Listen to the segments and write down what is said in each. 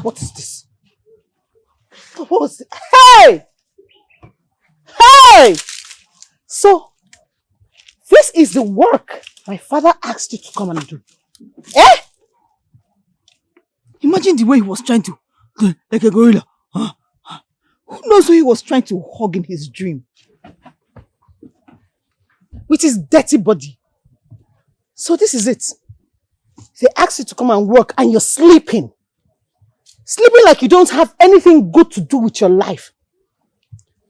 What is this? What was it? Hey! Hey! So, this is the work my father asked you to come and do. Eh? Imagine the way he was trying to, like a gorilla. Who knows who he was trying to hug in his dream? With his dirty body. So this is it. They asked you to come and work and you're sleeping. Sleeping like you don't have anything good to do with your life.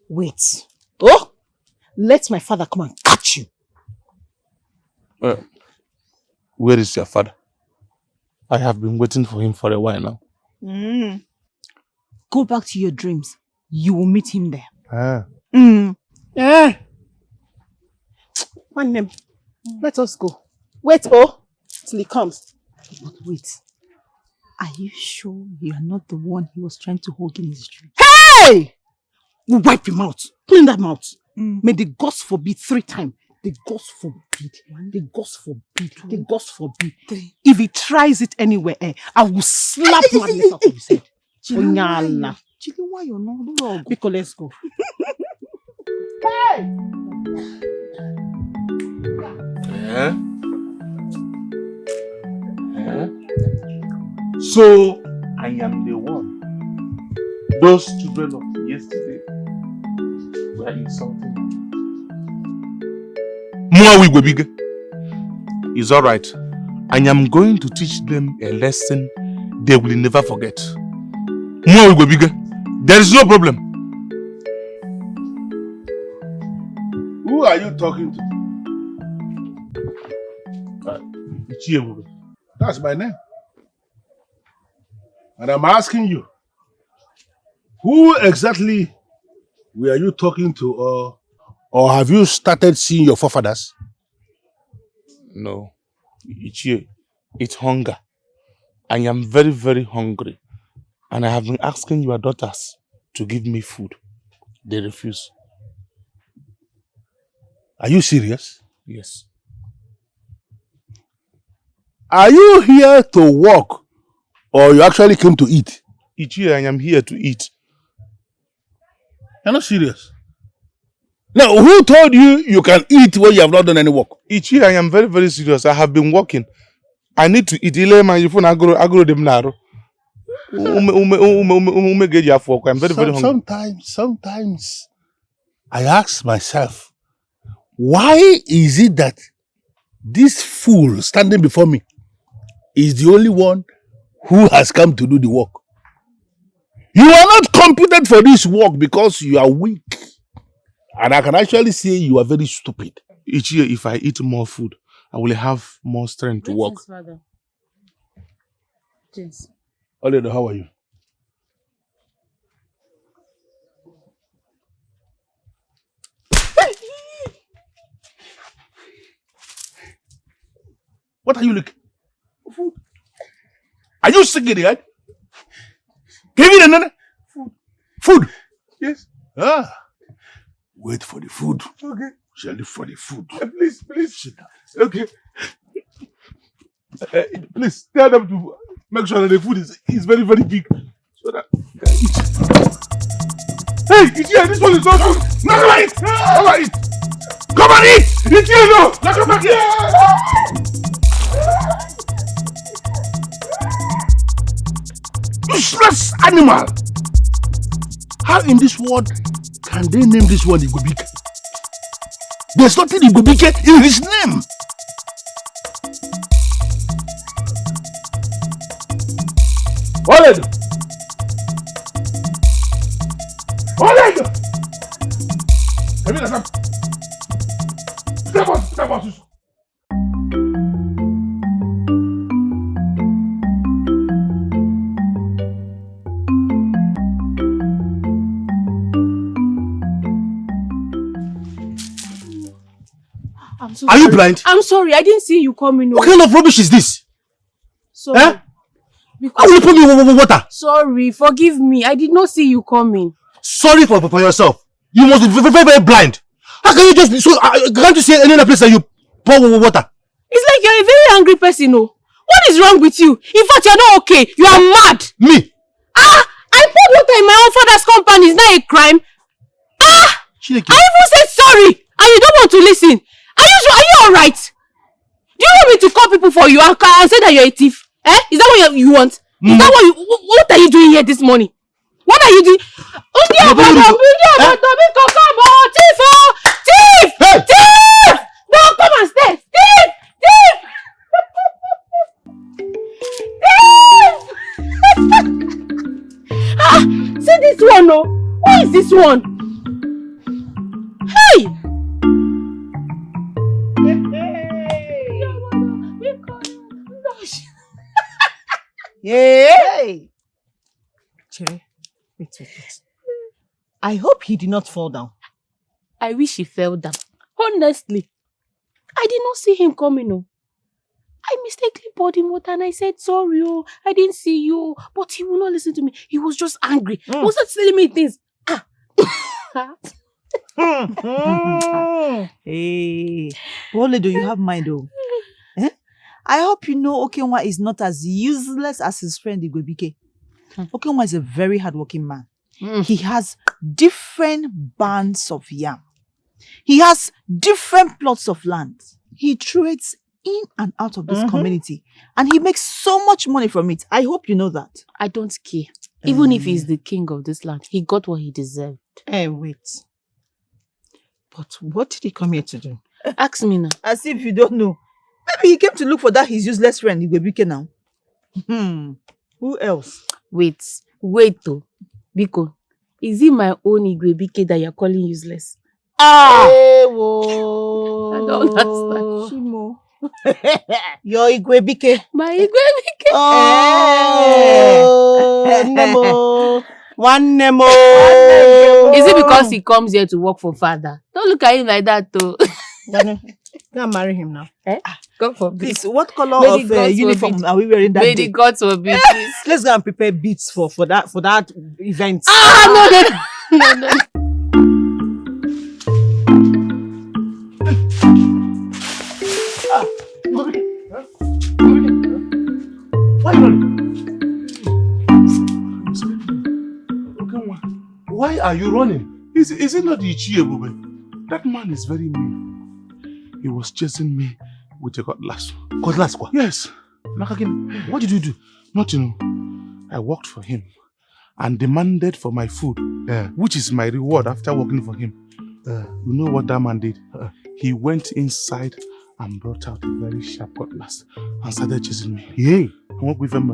Wait. Oh, let my father come and catch you. Where is your father? I have been waiting for him for a while now. Go back to your dreams. You will meet him there. One name. Let us go. Wait, till he comes. But wait. Are you sure you are not the one he was trying to hug in his dream? Hey! We'll wipe him out. Clean that mouth. May the gods forbid 3 times. The gods forbid. The gods forbid. The gods forbid. 3. If he tries it anywhere, I will slap madness out of his head. Chili, why you're not? Because let's go. Hey! So, I am the one. Those children of yesterday were insulting me. Ugegbe, it's alright. I am going to teach them a lesson they will never forget. Ugegbe, there is no problem. Who are you talking to? That's my name. And I'm asking you, who exactly were you talking to, or have you started seeing your forefathers? No, it's hunger. I am very, very hungry. And I have been asking your daughters to give me food. They refuse. Are you serious? Yes. Are you here to work, or you actually came to eat? I am here to eat. You're not serious? Now, who told you you can eat when you have not done any work? I am very, very serious. I have been working. I need to eat. I'm very, very hungry. Sometimes I ask myself, why is it that this fool standing before me is the only one who has come to do the work? You are not competent for this work because you are weak. And I can actually say you are very stupid. Each year, if I eat more food, I will have more strength to work. Father. James. Oledo, how are you? What are you looking? Food. Are you sick in the head? Give me another food. Food? Yes. Wait for the food. Okay. Shall look for the food. Please sit down. Okay. Please tell them to make sure that the food is very, very big so that they can eat. Hey, it's here. This one is not good. No, come on, eat. Come on, eat. Come on, eat. It's here, no. Now come back here. Useless animal! How in this world can they name this one Ugegbe? There's nothing Ugegbe in his name. Oledo! Oledo! Step on. Are you blind? I'm sorry, I didn't see you coming. What kind of rubbish is this? Sorry. How will you put me water? Sorry, forgive me. I did not see you coming. Sorry for yourself. You must be very, very, very blind. How can you just so can't you see any other place that you pour water? It's like you're a very angry person, oh. What is wrong with you? In fact, you're not okay. You are mad. Me? I poured water in my own father's company. Is that a crime? Chineke. I even said sorry, and you don't want to listen. Are you alright? Do you want me to call people for you and say that you're a thief? Is that what you want? Is that what are you doing here this morning? What are you doing? Thief! Thief! No, come and stay! Thief! See this one, no? Who is this one? Hey! Hey! Chere, wait. I hope he did not fall down. I wish he fell down. Honestly, I did not see him coming. No. I mistakenly poured him water and I said, sorry, I didn't see you. But he will not listen to me. He was just angry. He was not telling me things. Hey, Wole, do you have mind though? I hope you know Okenwa is not as useless as his friend Ugegbe. Okenwa is a very hardworking man. He has different bands of yam. He has different plots of land. He trades in and out of this community. And he makes so much money from it. I hope you know that. I don't care. Even if he's the king of this land, he got what he deserved. Hey, wait. But what did he come here to do? Ask me now. As if you don't know. Maybe he came to look for that his useless friend, Ugegbe now. Who else? Wait though. Biko, is it my own Ugegbe that you're calling useless? Hey, whoa. I don't understand. Shimo. Your Ugegbe. My Ugegbe. Oh, Nemo. One Nemo. Is it because he comes here to work for father? Don't look at him like that though. Go and marry him now. Go for please. What color of uniform are we wearing that day? May the gods forbid, please. Let's go and prepare beats for that event. No. Why are you running? Is it not Ugegbe? That man is very mean. He was chasing me with a cutlass. Cutlass, quoi? Yes. What did you do? Nothing. I worked for him and demanded for my food, which is my reward after working for him. You know what that man did? He went inside and brought out a very sharp cutlass and started chasing me. Hey. I work with him.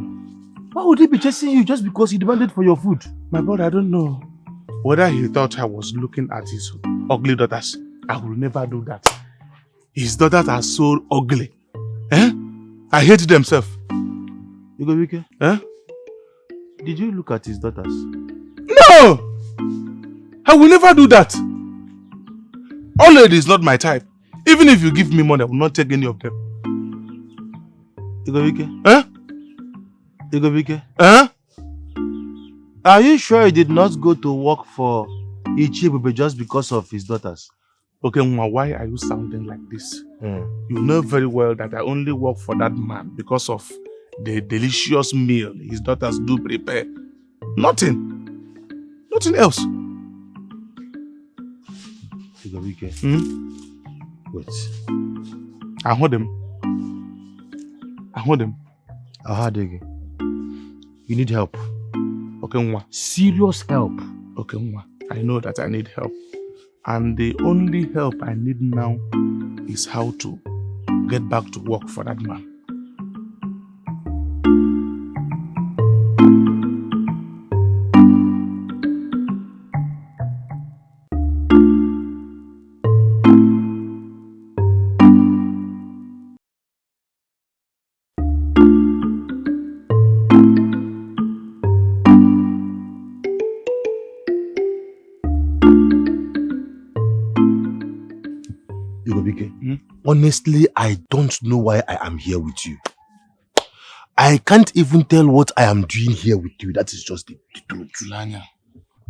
Why would he be chasing you just because he demanded for your food? My brother, I don't know whether he thought I was looking at his ugly daughters. I will never do that. His daughters are so ugly. I hate themselves. Ugegbe? Did you look at his daughters? No! I will never do that. All lady is not my type. Even if you give me money, I will not take any of them. Ugegbe? Ugegbe? Are you sure he did not go to work for Ugegbe just because of his daughters? Okay, why are you sounding like this? You know very well that I only work for that man because of the delicious meal his daughters do prepare. Nothing else. Ugegbe. Wait. I heard him. You need help. Okay, serious help. Okay, I know that I need help. And the only help I need now is how to get back to work for that man. Honestly, I don't know why I am here with you. I can't even tell what I am doing here with you. That is just the truth. Lanya,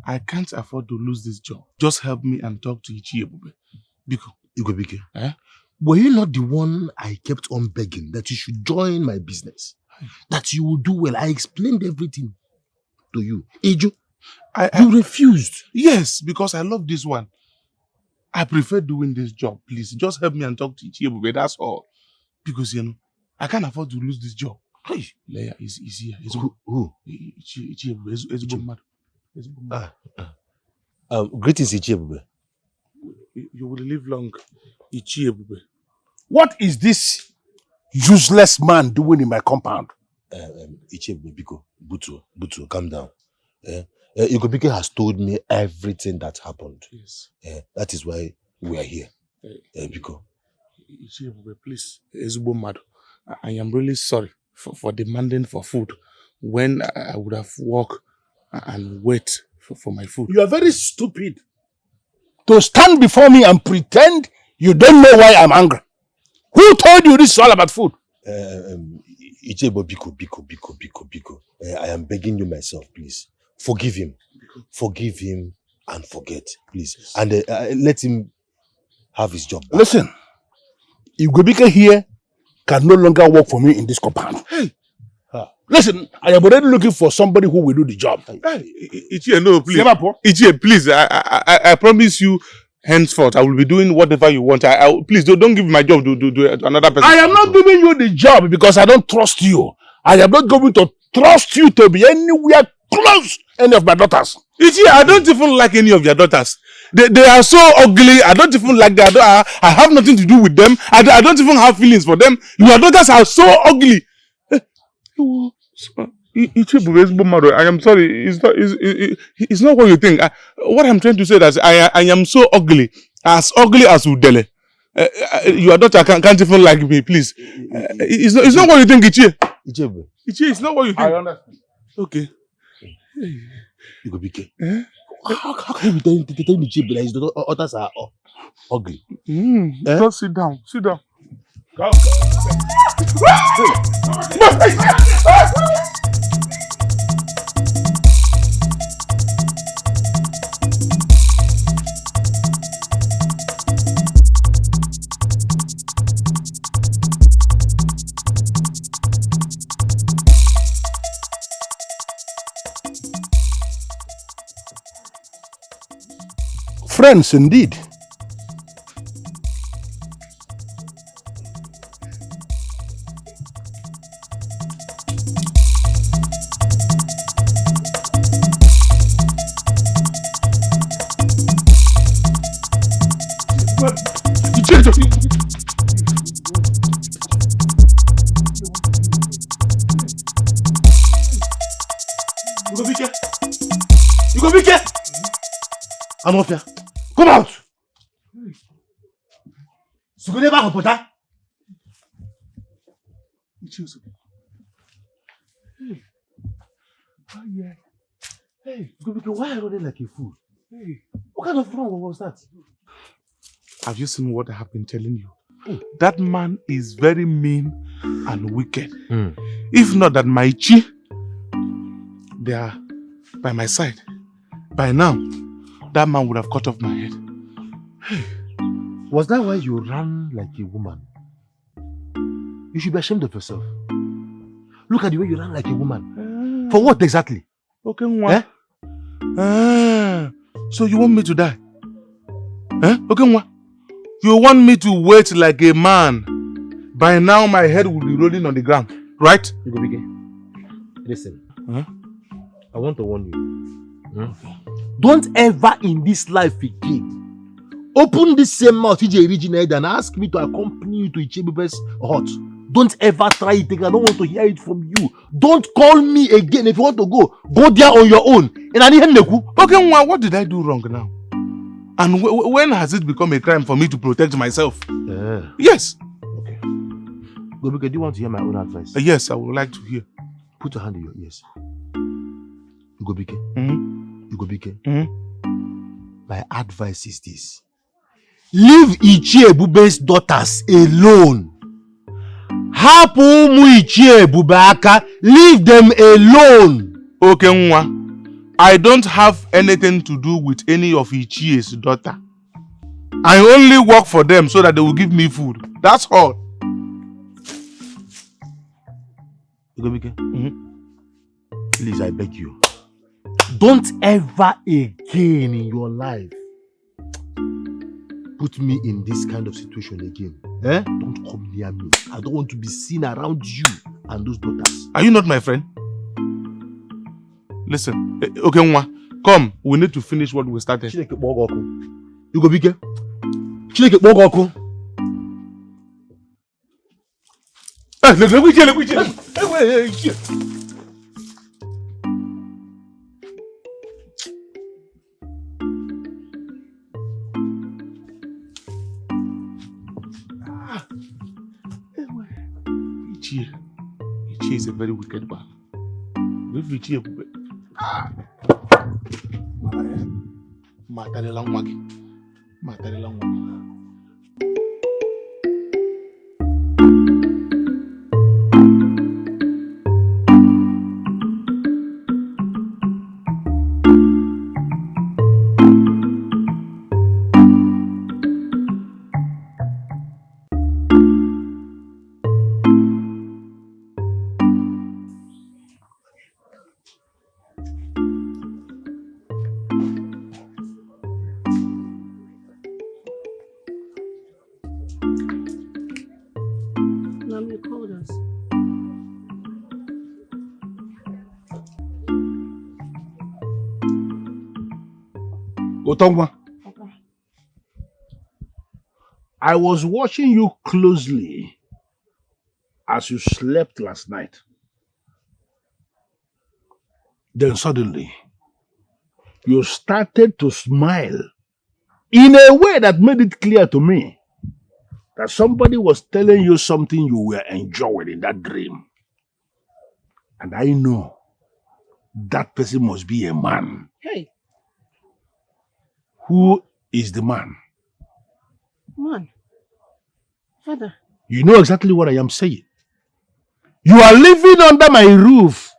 I can't afford to lose this job. Just help me and talk to Ugegbe. Ugegbe, were you not the one I kept on begging that you should join my business? That you will do well. I explained everything to you. Ijo, you refused. Yes, because I love this one. I prefer doing this job. Please, just help me and talk to Ichiebube, that's all. Because, I can't afford to lose this job. Hey, Leia is here. Who? Ichiebube, greetings, Ichiebube. You will live long, Ichiebube. What is this useless man doing in my compound? Ichiebube, Biko, Butu, calm down. Ugegbe has told me everything that happened. Yes. That is why we are here. Biko. Ichiebube, please, I am really sorry for demanding for food when I would have walked and wait for my food. You are very stupid to stand before me and pretend you don't know why I'm angry. Who told you this is all about food? Ichiebube, Biko. I am begging you myself, please. Forgive him. Forgive him and forget, please. And let him have his job back. Listen, Ugegbe here can no longer work for me in this compound. Hey. Listen, I am already looking for somebody who will do the job. Hey, Ichie, no, please. Ichie, please, I promise you, henceforth, I will be doing whatever you want. Please, don't give my job to another person. I am not giving you the job because I don't trust you. I am not going to trust you to be anywhere close any of my daughters. Ichie, I don't even like any of your daughters. They are so ugly. I don't even like that. I have nothing to do with them. I don't even have feelings for them. Your daughters are so ugly. I am sorry. It's not what you think. What I'm trying to say is I am so ugly as Udele. Your daughter can't even like me. Please. It's not what you think, Ichie. Ichiebube. Ichie, it's not what you think. I understand. Okay. Ugegbe. How can you tell Ichiebube that his daughters are ugly? Just sit down. Sit down. Go. Friends indeed. Ugegbe! Anofia, come out! You go never reporter. Hey, Ugegbe, why are you running like a fool? Hey, what kind of wrong was that? Have you seen what I have been telling you? That man is very mean and wicked. If not that my chi, they are by my side. By now, that man would have cut off my head. Was that why you ran like a woman? You should be ashamed of yourself. Look at the way you ran like a woman. For what exactly? Okay, Nwa. So you want me to die? Okay, Nwa. You want me to wait like a man? By now, my head will be rolling on the ground, right? Ugegbe, listen. I want to warn you. Don't ever in this life again open this same mouth TJ originated and ask me to accompany you to Ichiebube's hut. Don't ever try it again. I don't want to hear it from you. Don't call me again. If you want to go there on your own. Okay, what did I do wrong now? And when has it become a crime for me to protect myself? Yes. Okay. Ugegbe, do you want to hear my own advice? Yes, I would like to hear. Put your hand in your ears. Ugegbe. My advice is this. Leave Ichiebube's daughters alone. Hapu umu Ichiebube aka. Leave them alone. Okay, Nwa. I don't have anything to do with any of Ichie's daughter. I only work for them so that they will give me food. That's all. Ugegbe, please, I beg you. Don't ever again in your life put me in this kind of situation again. Don't come near me. I don't want to be seen around you and those daughters. Are you not my friend? Listen, okay, come. We need to finish what we started. Chineke kpọọ gị ọkụ. Ugegbe, Chineke kpọọ gị ọkụ. Ichie is a very wicked man. Matarela nwa gị. Otongwa, I was watching you closely as you slept last night. Then suddenly, you started to smile in a way that made it clear to me that somebody was telling you something you were enjoying in that dream. And I know that person must be a man. Hey. Who is the man? Man. Father. You know exactly what I am saying. You are living under my roof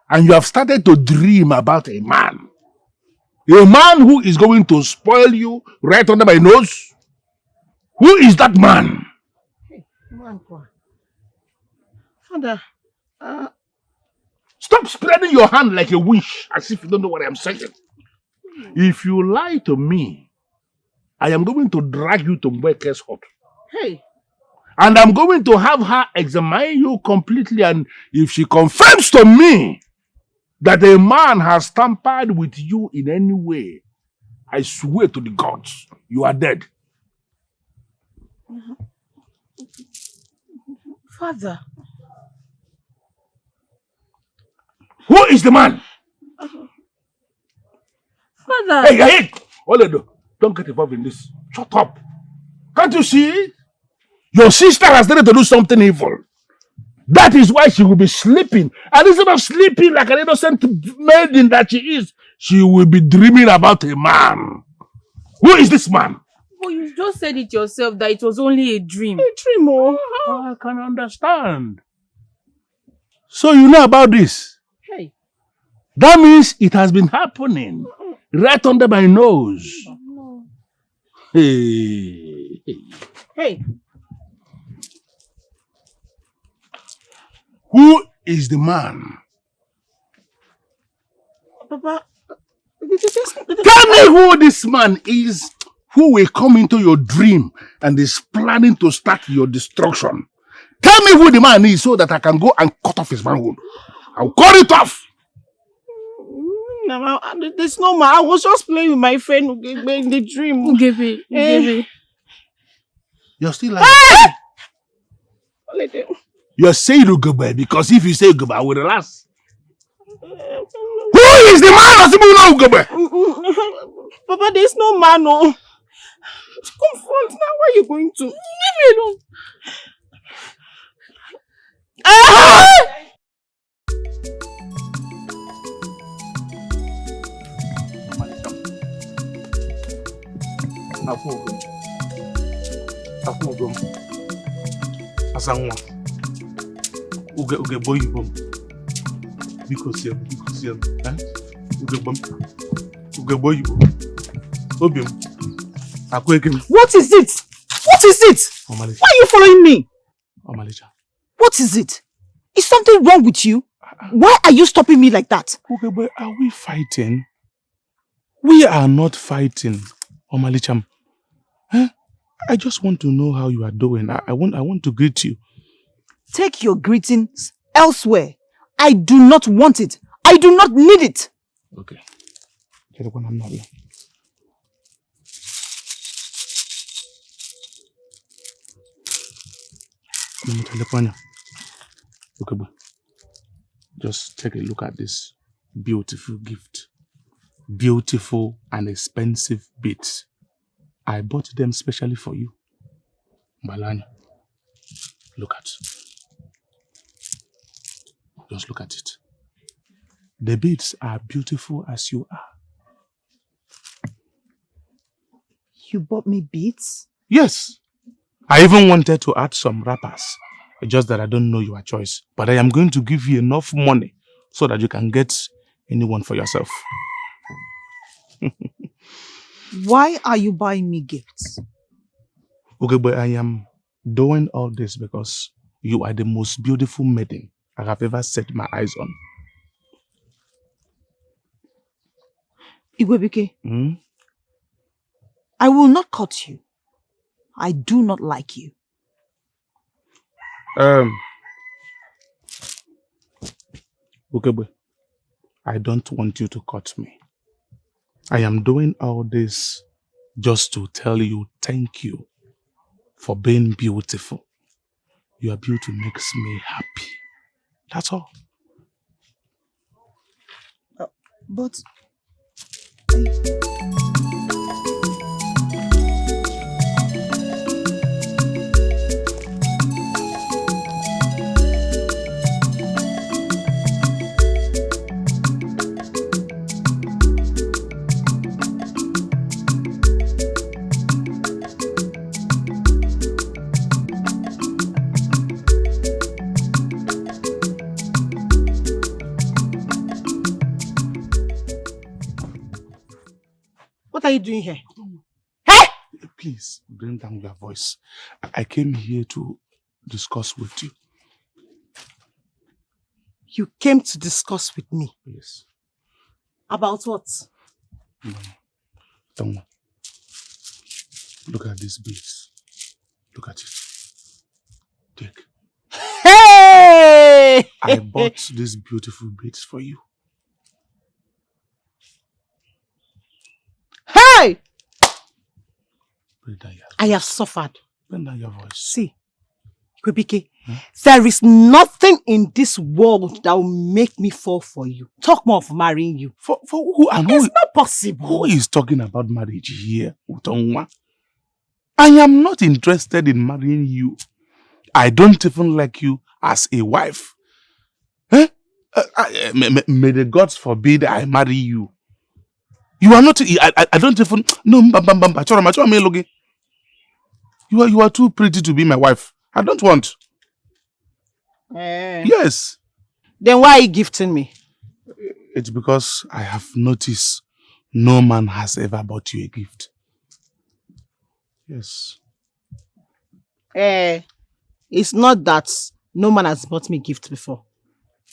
and you have started to dream about a man. A man who is going to spoil you right under my nose. Who is that man? Hey, man. Father. Stop spreading your hand like a wish as if you don't know what I am saying. If you lie to me, I am going to drag you to Mweke's hut. Hey. And I'm going to have her examine you completely, and if she confirms to me that a man has tampered with you in any way, I swear to the gods, you are dead. Father. Who is the man? Father. Hey! Oledo, don't get involved in this. Shut up. Can't you see? Your sister has started to do something evil. That is why she will be sleeping. And instead of sleeping like an innocent maiden that she is, she will be dreaming about a man. Who is this man? But you just said it yourself that it was only a dream. A dream, oh. I can understand. So you know about this? Hey. That means it has been happening right under my nose. No. Hey. Hey. Who is the man? Papa. Tell me who this man is who will come into your dream and is planning to start your destruction. Tell me who the man is so that I can go and cut off his manhood. I'll cut it off. No, there's no man. I was just playing with my friend Ugegbe in the dream. Ugegbe. You're still like You're saying Ugegbe because if you say Ugegbe, I will relax. Who is the man? Papa, there's no man. No. Confront now. Where are you going to? Leave me alone. Asanwa. Ugegbe oyibo. Biko siem. Ugegbe oyibo. Obi m. What is it? What is it? Omalicha. Why are you following me? Omalicha. What is it? Is something wrong with you? Why are you stopping me like that? Okay, but are we fighting? We are not fighting, Omalicham. Huh? I just want to know how you are doing. I want to greet you. Take your greetings elsewhere. I do not want it. I do not need it. Okay. I'm not here. Okay, just take a look at this beautiful gift. Beautiful and expensive beads. I bought them specially for you. Balanya, look at. Just look at it. The beads are beautiful as you are. You bought me beads? Yes. I even wanted to add some wrappers. Just that I don't know your choice. But I am going to give you enough money so that you can get anyone for yourself. Why are you buying me gifts? Okay, but I am doing all this because you are the most beautiful maiden I have ever set my eyes on. Ugegbe, I will not cut you. I do not like you. Ugegbe, I don't want you to cut me. I am doing all this just to tell you thank you for being beautiful. Your beauty makes me happy. That's all. But... What are you doing here? Hey! Please, bring down your voice. I came here to discuss with you. You came to discuss with me? Yes. About what? Don't worry. Look at these beads. Look at it. Take. Hey! I bought these beautiful beads for you. Hey! Bring down your voice. I have suffered. Bring down your voice. See, Ugegbe, there is nothing in this world that will make me fall for you. Talk more of marrying you. For who and who? It's not possible. Who is talking about marriage here, Utongwa? I am not interested in marrying you. I don't even like you as a wife. Eh? May the gods forbid I marry you. You are not. I don't even. No, you are too pretty to be my wife. I don't want. Yes. Then why are you gifting me? It's because I have noticed no man has ever bought you a gift. Yes. It's not that no man has bought me gift before.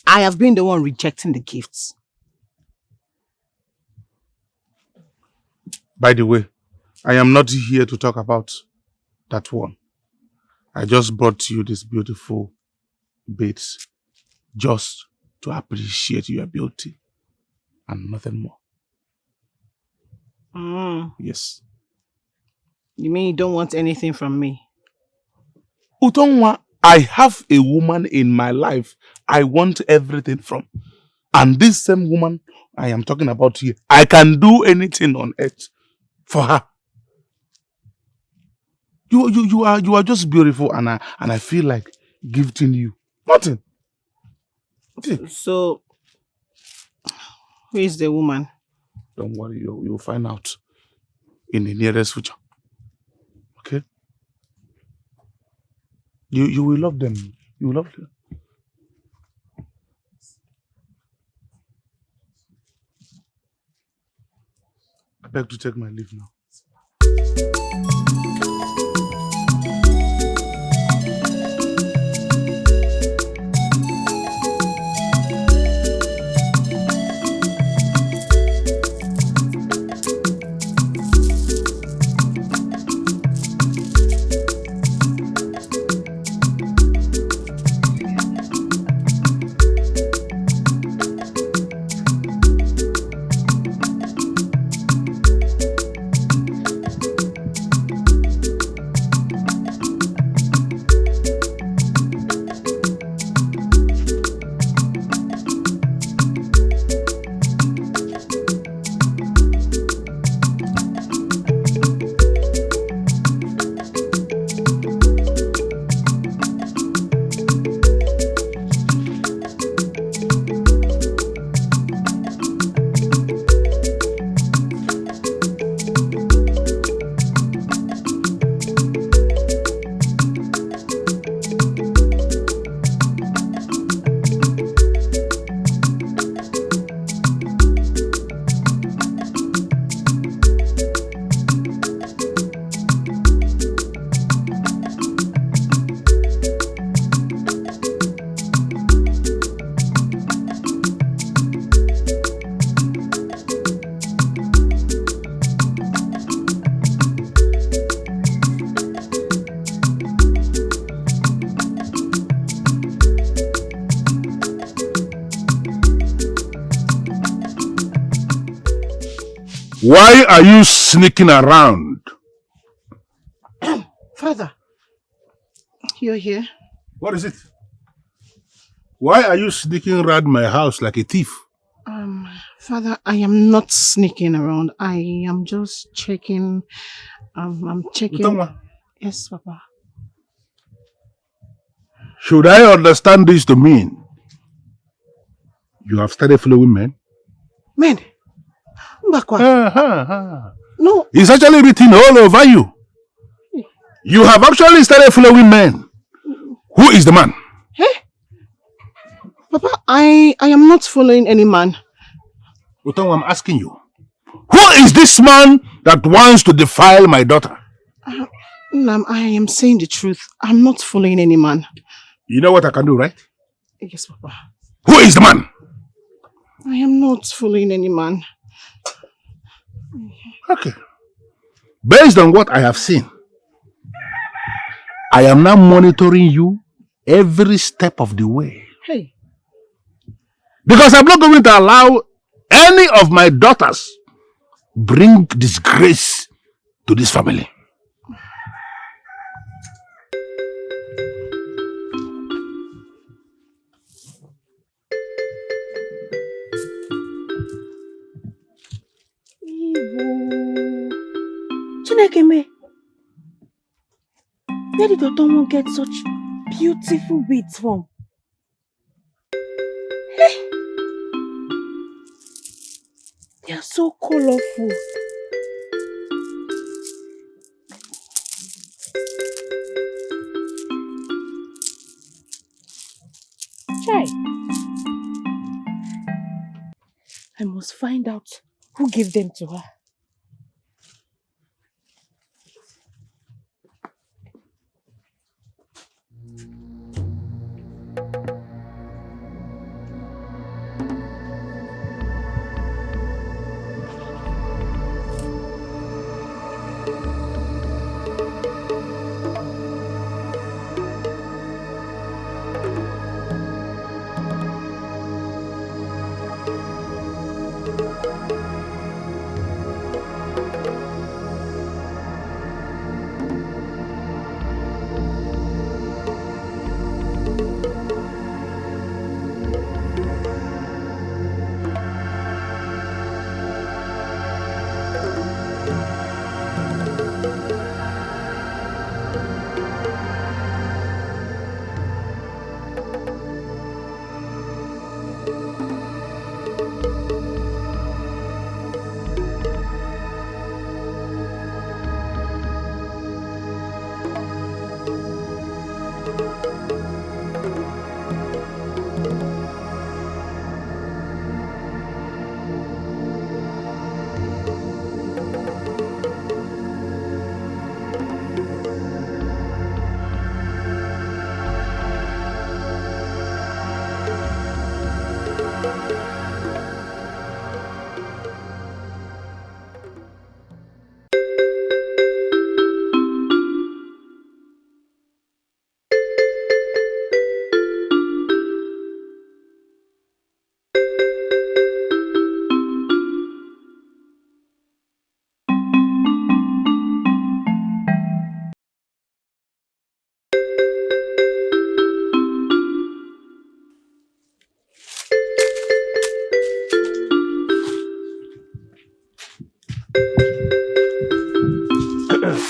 I have been the one rejecting the gifts. By the way, I am not here to talk about that one. I just brought you this beautiful beads just to appreciate your beauty and nothing more. Yes. You mean you don't want anything from me? Utongwa, I have a woman in my life I want everything from. And this same woman I am talking about here, I can do anything on earth for her. You are just beautiful, and I feel like gifting you nothing. So, who is the woman? Don't worry, you'll find out in the nearest future. Okay? You will love them. You will love them. I beg to take my leave now. Why are you sneaking around? Father, you're here? What is it? Why are you sneaking around my house like a thief? Father, I am not sneaking around. I am just checking. I'm checking. Utama, Yes, Papa. should I understand this to mean you have started following men? Men? Mbakwa. No. It's actually written all over you. You have actually started following men. Who is the man? Hey? Papa, I am not following any man. Utama, I'm asking you. Who is this man that wants to defile my daughter? Nam, I am saying the truth. I'm not following any man. You know what I can do, right? Yes, Papa. Who is the man? I am not following any man. Okay. Based on what I have seen, I am now monitoring you every step of the way. Hey. Because I'm not going to allow any of my daughters bring disgrace to this family. Chinekeme, where did Otomo get such beautiful beads from? Hey! They are so colorful. Chai. I must find out who gave them to her.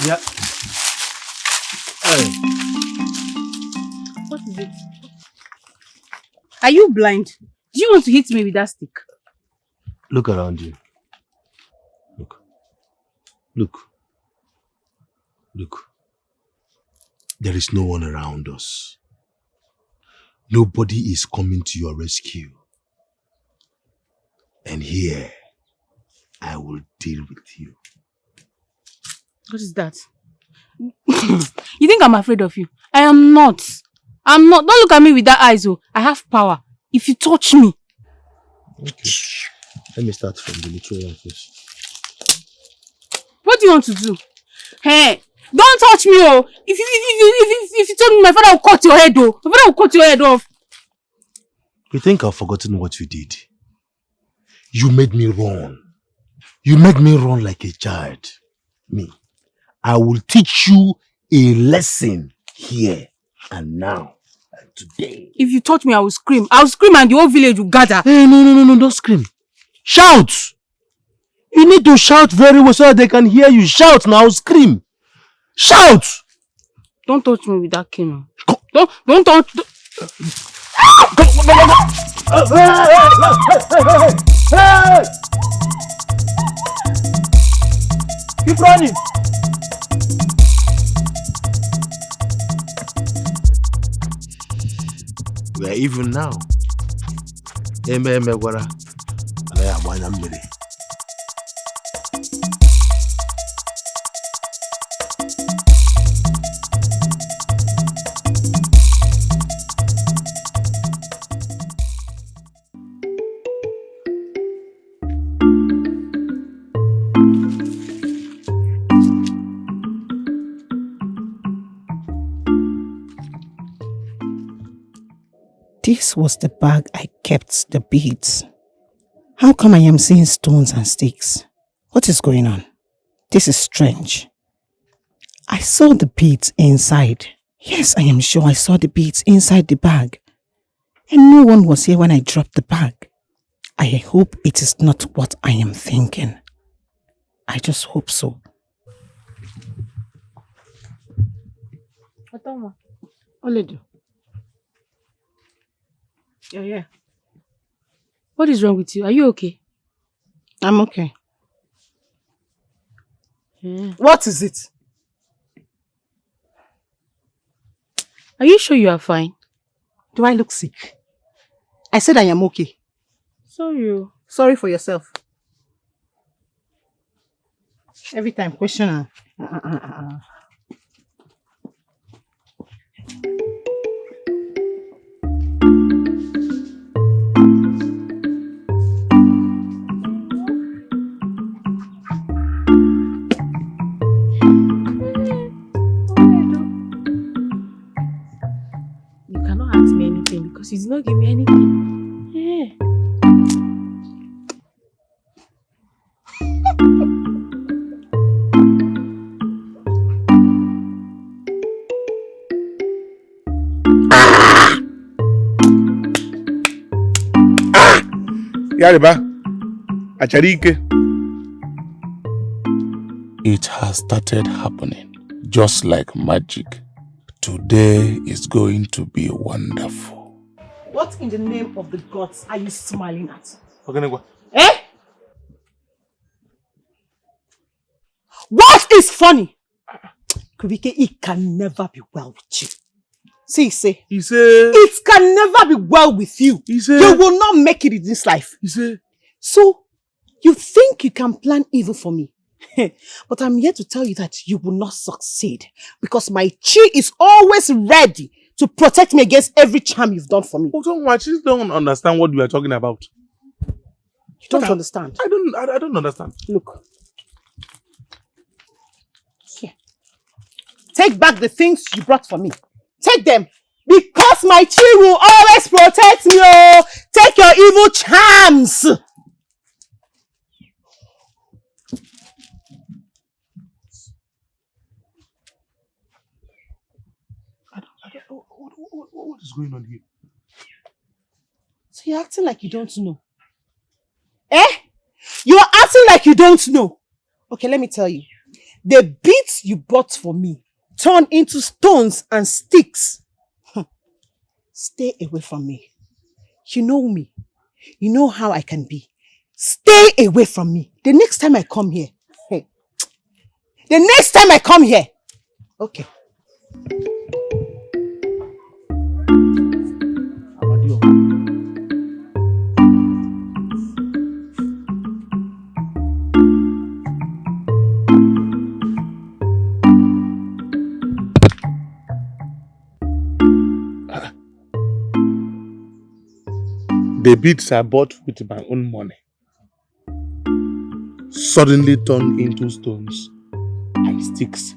Yeah. Hey. What is it? Are you blind? Do you want to hit me with that stick? Look around you. Look. Look. Look. There is no one around us. Nobody is coming to your rescue. And here, I will deal with you. What is that? You think I'm afraid of you? I am not. I'm not. Don't look at me with that eyes, oh. I have power. If you touch me. Okay. Let me start from the little one first. What do you want to do? Hey, don't touch me, oh. If you told me, my father will cut your head, oh. My father will cut your head off. You think I've forgotten what you did? You made me run. You make me run like a child. Me, I will teach you a lesson here and now. Today. If you touch me, I will scream. I will scream and the whole village will gather. Hey, no, don't scream. Shout! You need to shout very well so that they can hear you. Shout now, scream. Shout! Don't touch me with that cane. Don't touch. Hey! Keep running. We are even now. Eme gwara. Ala ya gbanya mmiri. This was the bag I kept the beads. How come I am seeing stones and sticks? What is going on? This is strange. I saw the beads inside. Yes, I am sure I saw the beads inside the bag. And no one was here when I dropped the bag. I hope it is not what I am thinking. I just hope so. Oledo. Yeah. What is wrong with you? Are you okay? I'm okay. Yeah. What is it? Are you sure you are fine? Do I look sick? I said I am okay. Sorry. Sorry for yourself. Every time question. He did not give me anything. Yeah. Yariba, Acharike. It has started happening, just like magic. Today is going to be wonderful. What in the name of the gods are you smiling at? Okay, Eh? What is funny? Kubike, it can never be well with you. See, say. He said. It can never be well with you. He said. You will not make it in this life. He said. So, you think you can plan evil for me? But I'm here to tell you that you will not succeed. Because my chi is always ready to protect me against every charm you've done for me. Oh, don't watch. You don't understand what you are talking about. You don't understand. I don't understand. Look. Here. Take back the things you brought for me. Take them. Because my chi will always protect me. Oh. Take your evil charms. What is going on here? So you're acting like you don't know. Eh? You're acting like you don't know. Okay, let me tell you. The beads you bought for me turn into stones and sticks. Stay away from me. You know me. You know how I can be. Stay away from me. The next time I come here. Hey. The next time I come here. Okay. The beads I bought with my own money suddenly turned into stones and sticks.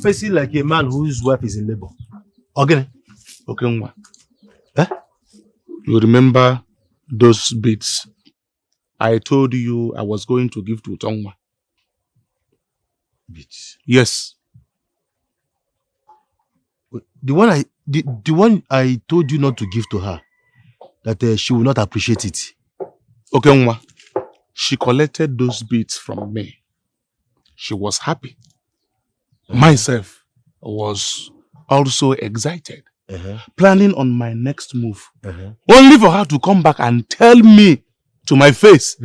person like a man whose wife is in labor. Again. Okay, Nwa. You remember those beats I told you I was going to give to Tongwa? Beats. Yes. The one I told you not to give to her, that she will not appreciate it. Okay, Nwa. She collected those beats from me. She was happy. Myself was also excited, planning on my next move. Only for her to come back and tell me to my face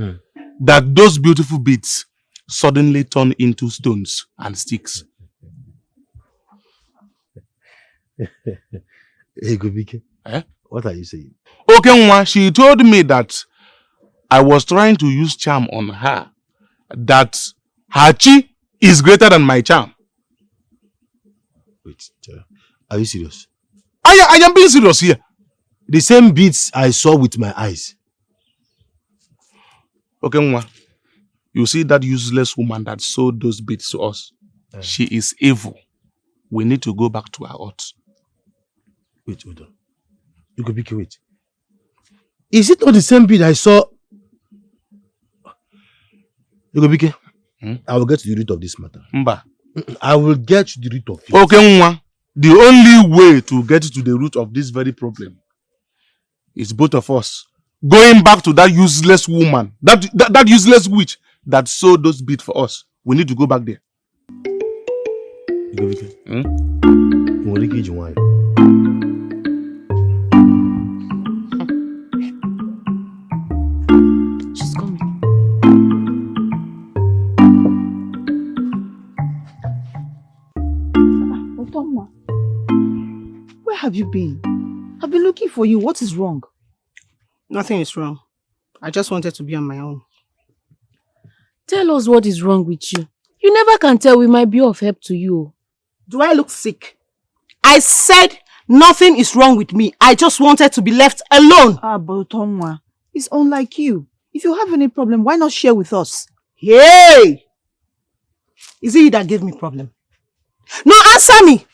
that those beautiful beats suddenly turned into stones and sticks. Hey, Gobike. What are you saying? Okay, Nwa, she told me that I was trying to use charm on her, that her chi is greater than my charm. Wait, are you serious? I am being serious here. The same beats I saw with my eyes. Okay, Nwa, you see that useless woman that sold those beats to us? She is evil. We need to go back to her hut. Wait, hold on. Ugegbe, wait. Is it not the same beat I saw? Ugegbe, I will get to the root of this matter. Mba. I will get to the root of it. Okay, Nwa. The only way to get to the root of this very problem is both of us going back to that useless woman, that useless witch that sold those beats for us. We need to go back there. She's coming. Otoma, where have you been? I've been looking for you. What is wrong? Nothing is wrong. I just wanted to be on my own. Tell us what is wrong with you. You never can tell. We might be of help to you. Do I look sick? I said nothing is wrong with me. I just wanted to be left alone. But Otoma, it's unlike you. If you have any problem, why not share with us? Hey! Is it you that gave me problem? No, answer me!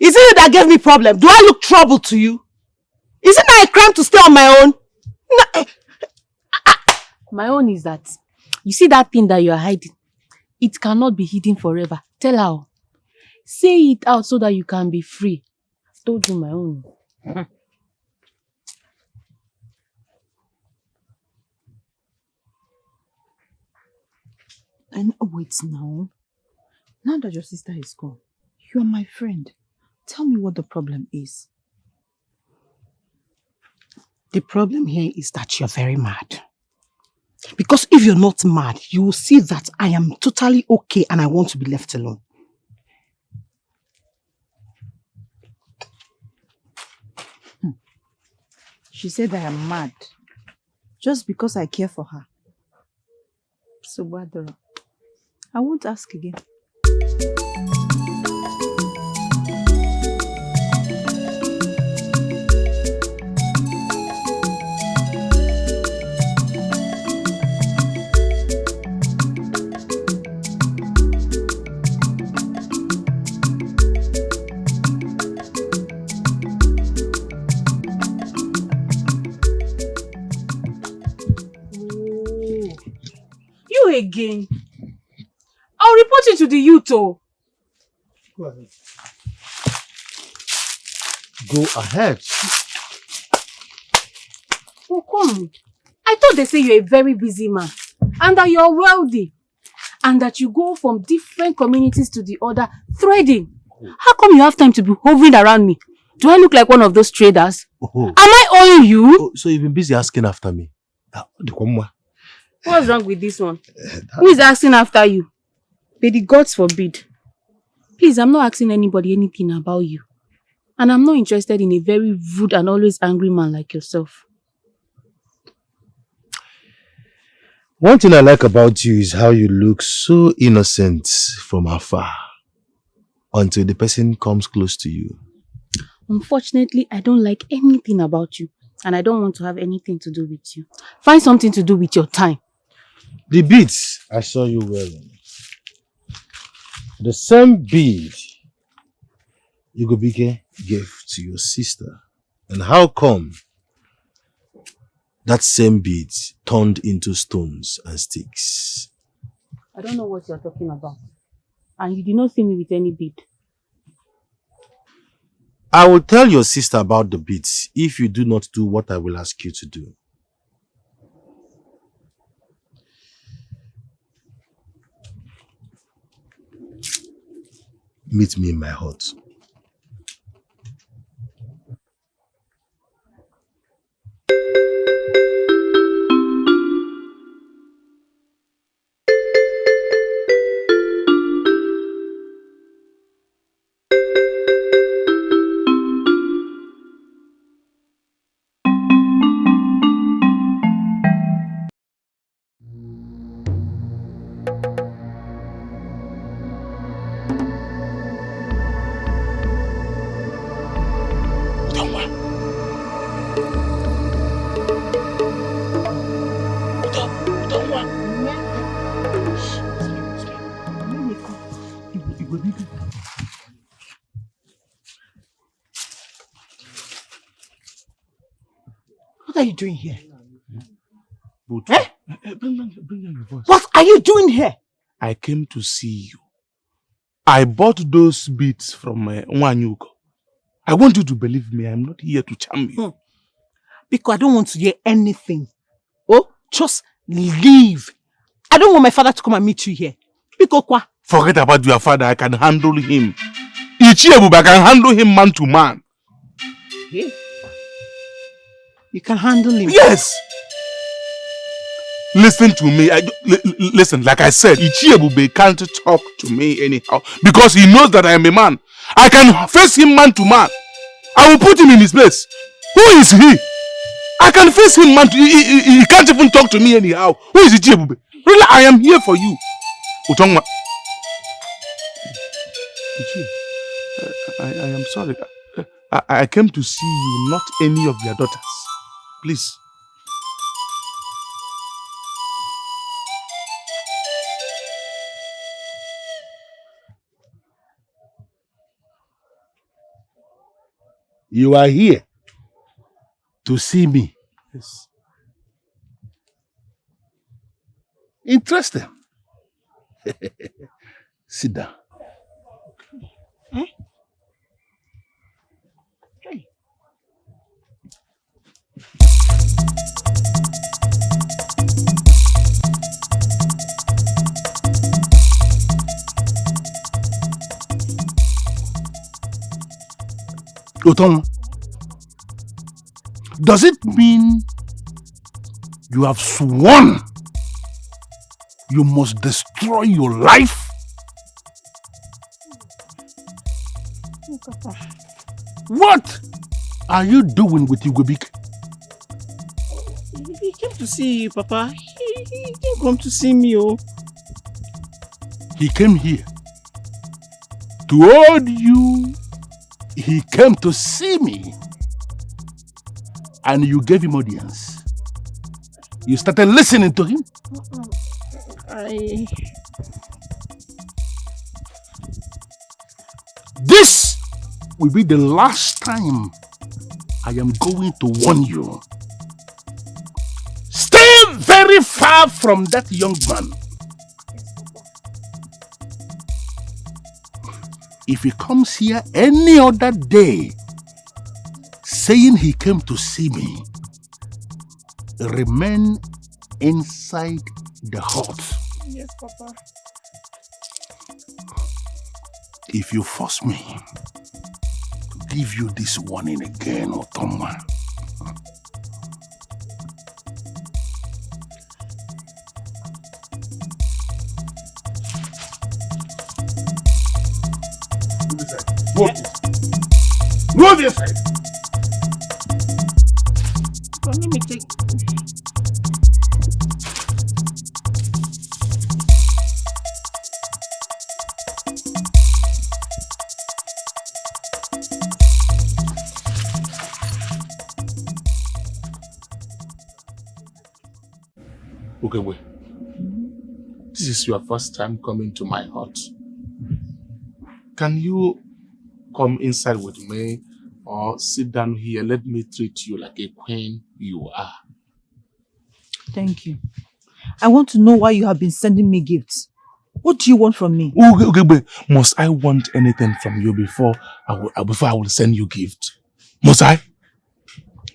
Is it you that gave me problem? Do I look trouble to you? Is it not a crime to stay on my own? No. My own is that, you see that thing that you are hiding? It cannot be hidden forever. Tell her. Say it out so that you can be free. I told you my own. And wait now. Now that your sister is gone, you are my friend. Tell me what the problem is. The problem here is that you're very mad. Because if you're not mad, you will see that I am totally okay and I want to be left alone. She said I am mad. Just because I care for her. So, Badara, I won't ask again. You again? I'll report you to the youth. Go ahead. Go ahead. Oh, come. I thought they say you're a very busy man and that you're wealthy and that you go from different communities to the other threading. How come you have time to be hovering around me? Do I look like one of those traders? Am I owing you? So you've been busy asking after me. What's wrong with this one? Who is asking after you? May the gods forbid. Please, I'm not asking anybody anything about you. And I'm not interested in a very rude and always angry man like yourself. One thing I like about you is how you look so innocent from afar until the person comes close to you. Unfortunately, I don't like anything about you. And I don't want to have anything to do with you. Find something to do with your time. The beats I saw you wearing. The same bead Ugegbe gave to your sister. And how come that same bead turned into stones and sticks? I don't know what you're talking about. And you did not see me with any bead. I will tell your sister about the beads if you do not do what I will ask you to do. Meet me in my hut. What are you doing here? But bring down your voice. What are you doing here? I came to see you. I bought those beads from Nwanyugo. I want you to believe me. I'm not here to charm you. Because I don't want to hear anything. Oh, just leave. I don't want my father to come and meet you here. Because what? Forget about your father. I can handle him. Ichiebu, I can handle him man to man. Yeah. You can handle him? Yes. Listen to me. Listen, like I said, Ichiebube can't talk to me anyhow because he knows that I am a man. I can face him man to man. I will put him in his place. Who is he? I can face him man to he can't even talk to me anyhow. Who is Ichiebube? Really, I am here for you. Utongwa. I am sorry. I came to see you, not any of your daughters. Please. You are here to see me. Yes. Interesting. Sit down. Eh? Hey. Oton, does it mean you have sworn you must destroy your life? What are you doing with Ugegbe? He came to see you, Papa. He didn't come to see me, oh. He came here to hold you. He came to see me. And you gave him audience. You started listening to him. This will be the last time I am going to warn you. Stay very far from that young man. If he comes here any other day saying he came to see me, remain inside the hut. Yes, Papa. If you force me to give you this warning again, Otoma, Move inside. Let me take. Ugegbe, this is your first time coming to my hut. can you come inside with me or sit down here? Let me treat you like a queen you are. Thank you. I want to know why you have been sending me gifts. What do you want from me? Ugegbe, must I want anything from you before I will send you gift? Must I?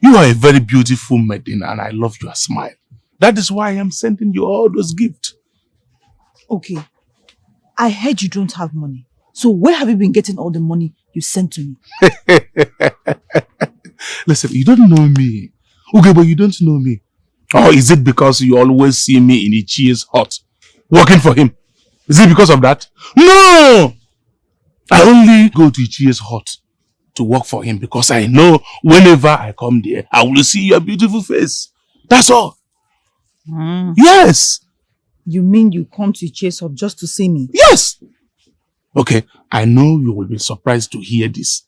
You are a very beautiful maiden and I love your smile. That is why I am sending you all those gifts. Okay. I heard you don't have money. So where have you been getting all the money you sent to me? Listen, you don't know me. Ugegbe, you don't know me. Or is it because you always see me in Ichie's hut, working for him? Is it because of that? No! I only go to Ichie's hut to work for him because I know whenever I come there, I will see your beautiful face. That's all. Yes. You mean you come to Ichie's hut just to see me? Yes. Okay, I know you will be surprised to hear this.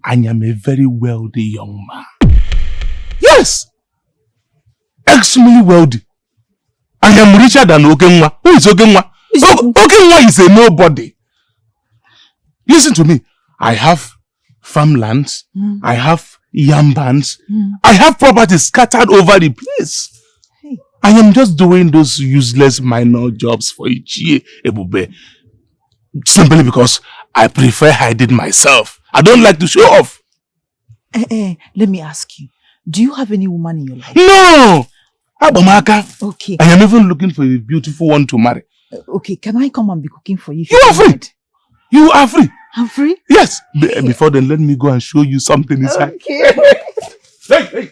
I am a very wealthy young man. Yes. Extremely wealthy. I am richer than Okenwa. Who is Okenwa? Okenwa is a nobody. Listen to me. I have farmlands. I have yam bands. I have properties scattered over the place. Hey. I am just doing those useless minor jobs for Ichie Ebube. Simply because I prefer hiding myself. I don't like to show off. Let me ask you. Do you have any woman in your life? No! Abamaka. Okay. I am even looking for a beautiful one to marry. Okay, can I come and be cooking for you? You are free. You are free. I'm free? Yes. Before then, let me go and show you something inside. Okay. Hey.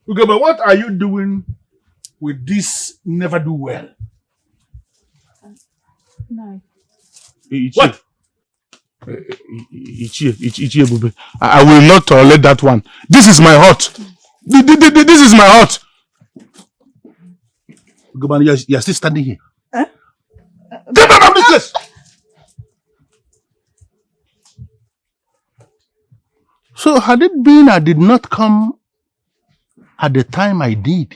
Okay, but what are you doing with this never do well? No. What? Ichie Ebube. I will not tolerate that one. This is my hut. This is my hut. Okay, man, you're still standing here. Get out of this place! So had it been I did not come at the time I did,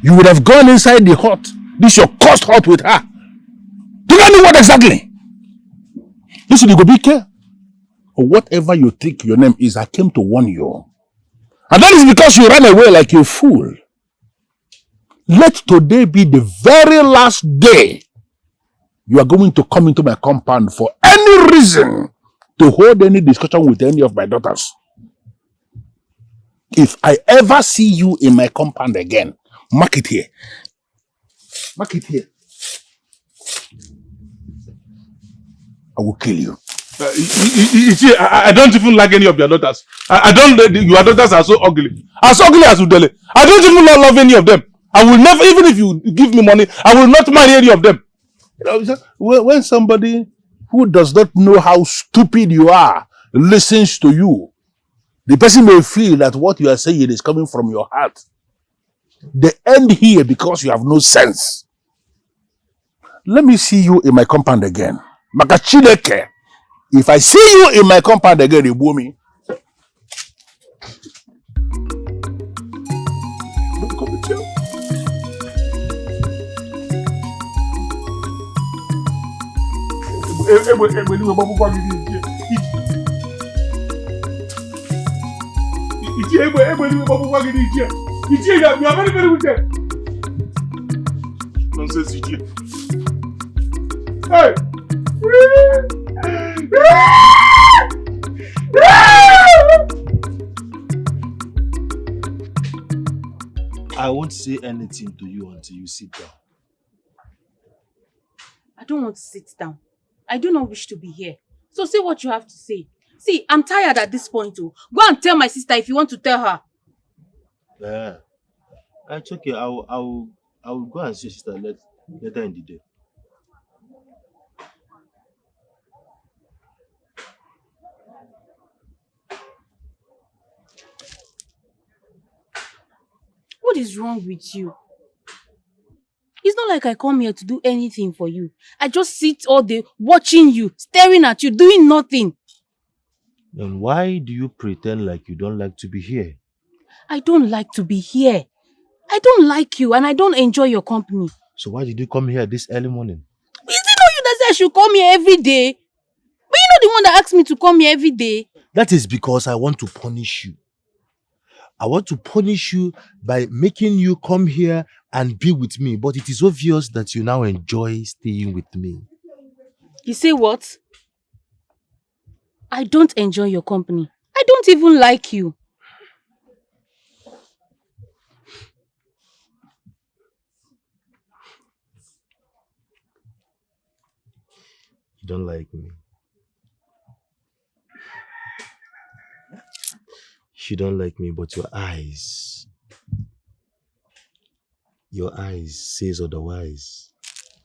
you would have gone inside the hut, this your cursed hut with her. Do you know what exactly? Listen, you go be careful. Or whatever you think your name is, I came to warn you. And that is because you ran away like a fool. Let today be the very last day you are going to come into my compound for any reason to hold any discussion with any of my daughters. If I ever see you in my compound again, mark it here. Mark it here. I will kill you. I don't even like any of your daughters. I don't. Your daughters are so ugly. As ugly as Udele. I don't even love any of them. I will never, even if you give me money, I will not marry any of them. You know, when somebody who does not know how stupid you are listens to you, the person may feel that what you are saying is coming from your heart. They end here because you have no sense. Let me see you in my compound again. Makachileke. If I see you in my compound again, you boo me. Don't come with you. Nonsense, idiot. Hey! I won't say anything to you until you sit down. I don't want to sit down. I do not wish to be here. So say what you have to say. See, I'm tired at this point. Oh. Go and tell my sister if you want to tell her. Yeah. It's okay. I will go and see your sister later in the day. What is wrong with you? It's not like I come here to do anything for you. I just sit all day watching you, staring at you, doing nothing. Then why do you pretend like you don't like to be here? I don't like to be here. I don't like you and I don't enjoy your company. So why did you come here this early morning? father said I should come here every day. But you're not the one that asked me to come here every day. That is because I want to punish you. I want to punish you by making you come here and be with me. But it is obvious that you now enjoy staying with me. You say what? I don't enjoy your company. I don't even like you. You don't like me. You don't like me, but your eyes says otherwise.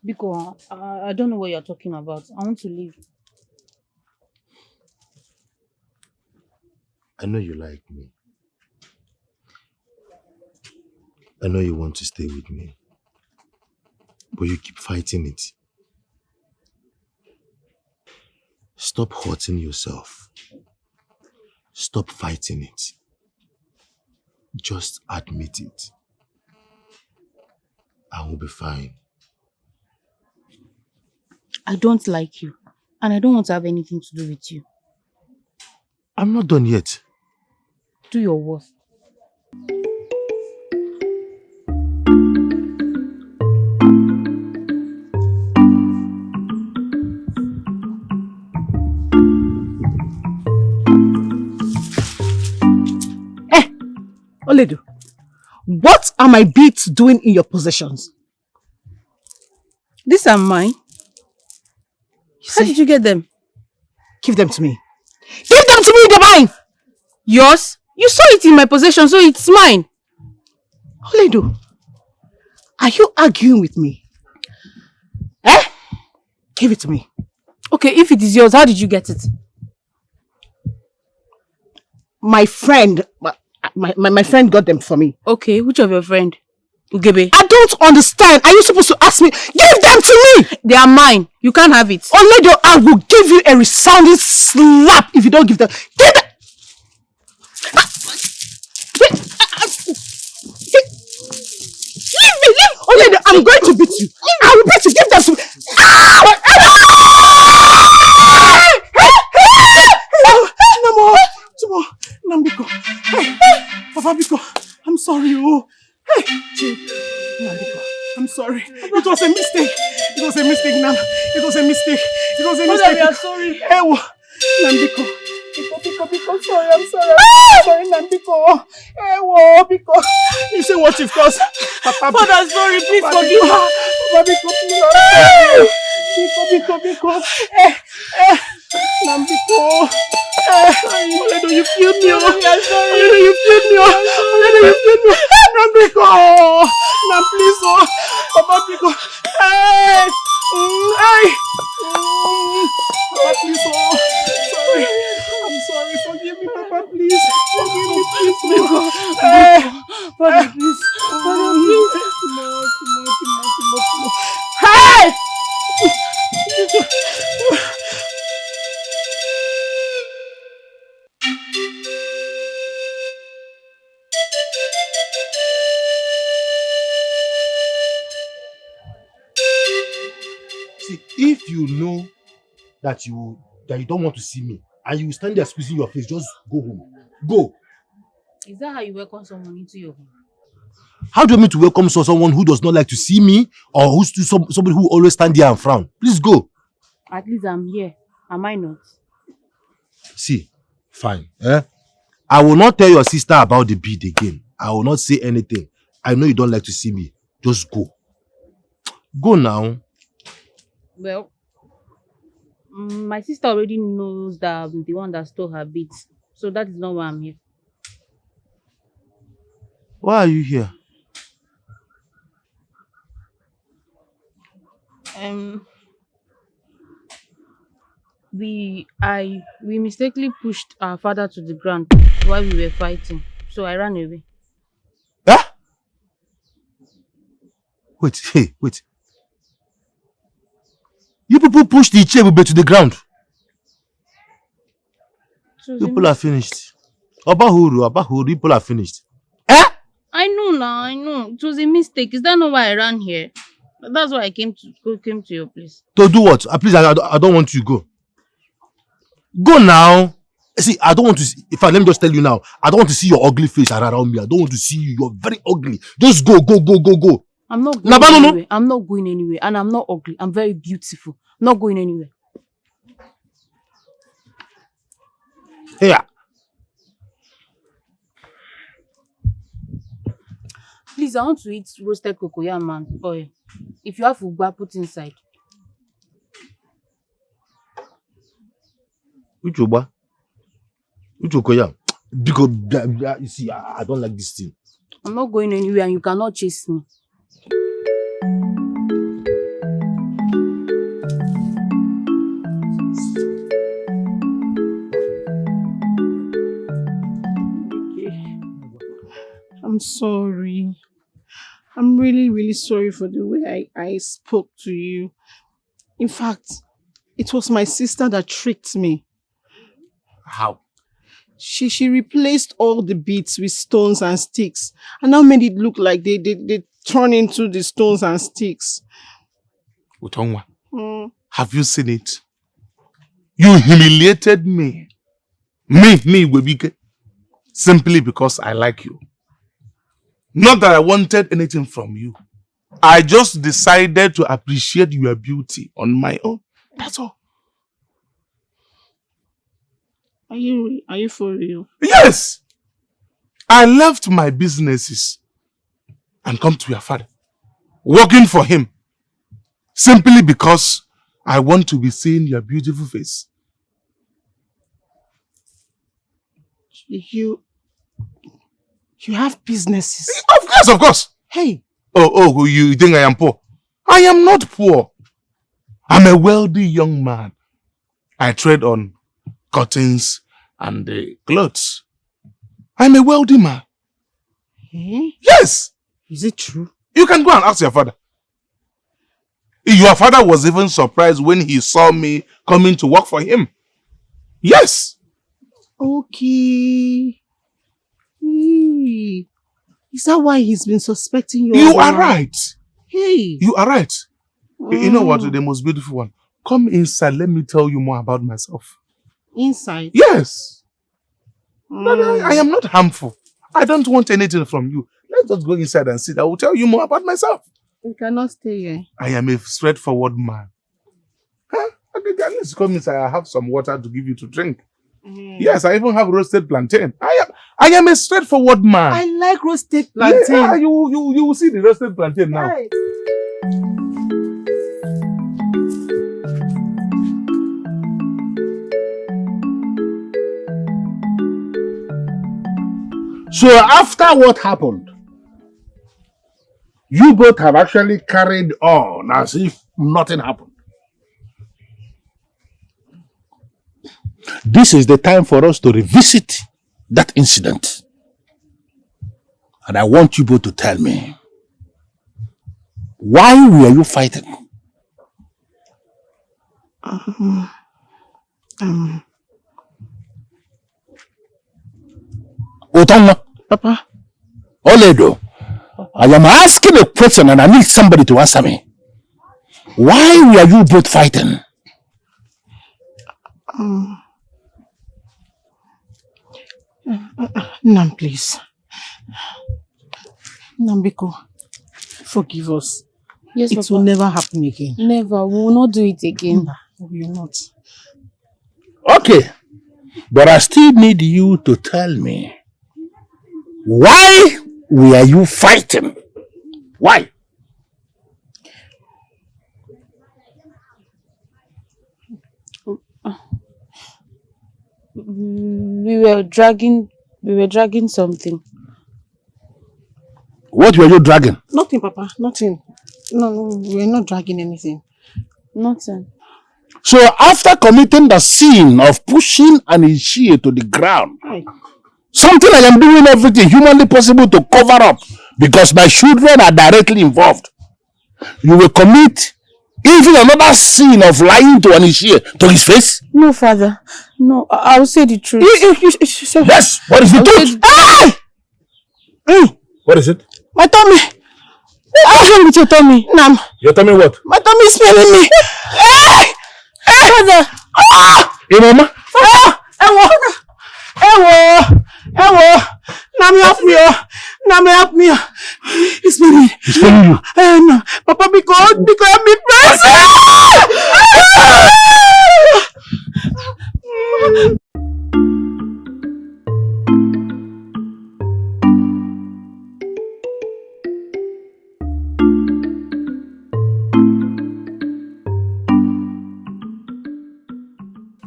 Biko, I don't know what you're talking about. I want to leave. I know you like me. I know you want to stay with me. But you keep fighting it. Stop hurting yourself. Stop fighting it. Just admit it. I will be fine. I don't like you. And I don't want to have anything to do with you. I'm not done yet. Do your worst. Oledo, what are my beads doing in your possessions? These are mine. How did you get them? Give them to me. Give them to me, they're mine! Yours? You saw it in my possession, so it's mine. Oledo, are you arguing with me? Give it to me. Okay, if it is yours, how did you get it? My friend, my friend got them for me. Okay, which of your friend? Ugegbe. I don't understand. Are you supposed to ask me? Give them to me! They are mine. You can't have it. Oledo, I will give you a resounding slap if you don't give them. Give them! Leave me! Oledo, I'm going to beat you. I will beat you. Give them to me. No more. Nambiko. Hey, Papa Biko. I'm sorry. Oh. Hey, Chief. Nambiko. I'm sorry. It was a mistake. It was a mistake, Nam. It was a mistake. It was a mistake. We are sorry. Hey, Nambiko. Biko, sorry. I'm sorry. I'm sorry, Nambiko. Hey, Biko. You say what you've caused. Papa, Father, sorry. Please Papa, forgive me. Papa, Biko. Nambiko. Oledo, you killed me. Oledo, you killed me. Oledo, you killed me. Nambiko. Nam, please. Papa, Biko. Hey. Papa, please. Sorry. I'm sorry. Forgive me, Papa, please. Forgive me, please. Father, please. Father, please. No. Hey! See, if you know that you don't want to see me and you stand there squeezing your face, just go home. Go. Is that how you welcome someone into your home? How do you mean to welcome someone who does not like to see me or who's somebody who always stand there and frown? Please go. At least I'm here. Am I not? See, fine. I will not tell your sister about the bead again. I will not say anything. I know you don't like to see me. Just go. Go now. Well, my sister already knows that I'm the one that stole her beads. So that is not why I'm here. Why are you here? We mistakenly pushed our father to the ground while we were fighting. So I ran away. Huh? Wait. You people pushed the Ugegbe to the ground. People are finished. Abahuru, people are finished. I know now, I know. It was a mistake. Is that not why I ran here? That's why I came to your place. To do what? Please, I don't want you to go. Go now. See, I don't want to see, let me just tell you now, I don't want to see your ugly face around me. I don't want to see you. You're very ugly. Just go. I'm not going anywhere. I'm not going anywhere. And I'm not ugly. I'm very beautiful. I'm not going anywhere. Here. Please, I want to eat roasted cocoyam and oil. If you have ugba, put inside. Which ugba? Which cocoyam? Because you see, I don't like this thing. I'm not going anywhere and you cannot chase me. I'm sorry. I'm really, really sorry for the way I spoke to you. In fact, it was my sister that tricked me. How? She replaced all the beads with stones and sticks and now made it look like they turn into the stones and sticks. Utongwa, have you seen it? You humiliated me. Me, Webike. Simply because I like you. Not that I wanted anything from you. I just decided to appreciate your beauty on my own. That's all. Are you for real? Yes! I left my businesses and come to your father, working for him, simply because I want to be seeing your beautiful face. You have businesses? Of course. Hey. Oh, you think I am poor? I am not poor. I'm a wealthy young man. I trade on cottons and clothes. I'm a wealthy man. Eh? Yes. Is it true? You can go and ask your father. Your father was even surprised when he saw me coming to work for him. Yes. Okay. Is that why he's been suspecting you? You are right. Hey. You are right. You know what? The most beautiful one. Come inside. Let me tell you more about myself. Inside? Yes. But I am not harmful. I don't want anything from you. Let's just go inside and sit. I will tell you more about myself. You cannot stay here. I am a straightforward man. Huh? Okay, let's come inside. I have some water to give you to drink. Yes, I even have roasted plantain. I am a straightforward man. I like roasted plantain. Yeah, you will see the roasted plantain now. Right. So after what happened, you both have actually carried on as if nothing happened. This is the time for us to revisit that incident. And I want you both to tell me, why were you fighting? Otama. Papa. Oledo. I am asking a question and I need somebody to answer me. Why were you both fighting? Nam, please. Nambiko, forgive us. Yes, it Papa. will never happen again. Never. We will not do it again. We will not. Okay. But I still need you to tell me, why were you fighting? Why? We were dragging something. What were you dragging? Nothing, Papa. Nothing. No, we're not dragging anything. Nothing. So after committing the sin of pushing an Ishie to the ground, something I am doing everything humanly possible to cover up because my children are directly involved, you will commit even another sin of lying to an Ishie to his face? No, Father. No, I will say the truth. Yes, what is the truth? Hey! What is it? My tummy! What's wrong with your tummy? Nam. Your tummy what? My tummy is smelling me. Hey! Father! Hey, mama. Ewo. Nam help me. Nam help me. It's smelling. He's smelling you. No. Papa, because help me, please.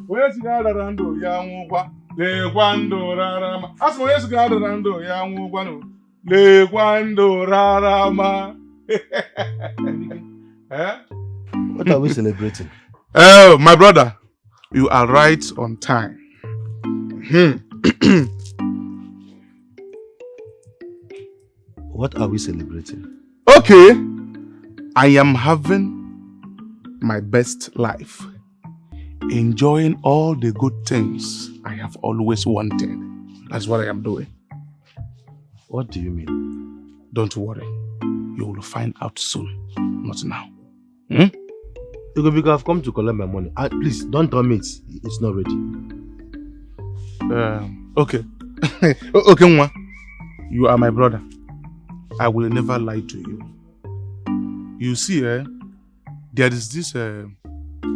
Onye si ga-adara ndụ ya nwụkwa lekwa ndụ rarama. Asị m onye si ga-adara ndụ ya nwụkwanụ lekwa ndụ rarama. What are we celebrating? Oh, my brother, you are right on time. What are we celebrating? Okay, I am having my best life. Enjoying all the good things I have always wanted. That's what I am doing. What do you mean? Don't worry. You will find out soon. Not now. Ugegbe, I've come to collect my money. Please, don't tell me it's not ready. Okay. Okay, Nwa. You are my brother. I will never lie to you. You see, there is this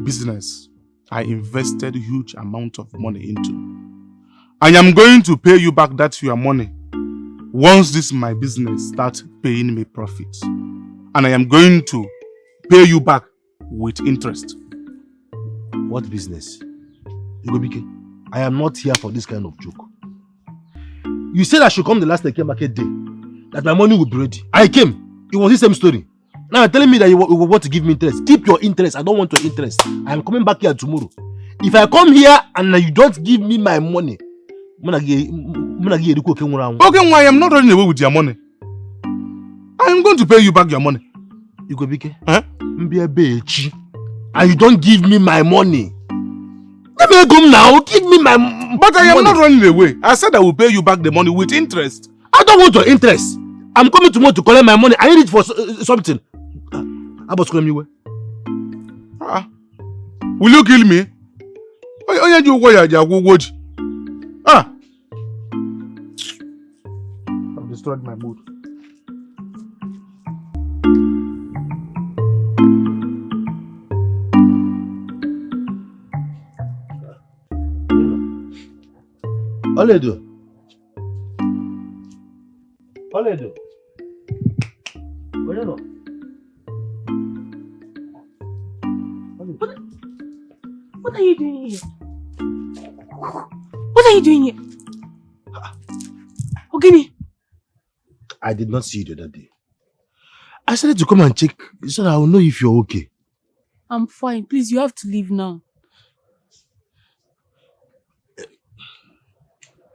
business I invested huge amount of money into. I am going to pay you back that your money once this my business starts paying me profits. And I am going to pay you back with interest. What business? Ugegbe, I am not here for this kind of joke. You said I should come the last Eke market day, that my money will be ready. I came. It was the same story. Now you're telling me that you want to give me interest. Keep your interest. I don't want your interest. I am coming back here tomorrow. If I come here and you don't give me my money, okay, I am not running away with your money. I am going to pay you back your money. Ugegbe, and you don't give me my money. Let me go now. Give me my money. But I am not running away. I said I will pay you back the money with interest. I don't want your interest. I'm coming tomorrow to collect my money. I need it for something. Abba, scream you. Will you kill me? I've destroyed my mood. Oledo. What are you doing here? What are you doing here? Okere. I did not see you the other day. I started to come and check so that I will know if you're okay. I'm fine. Please, you have to leave now.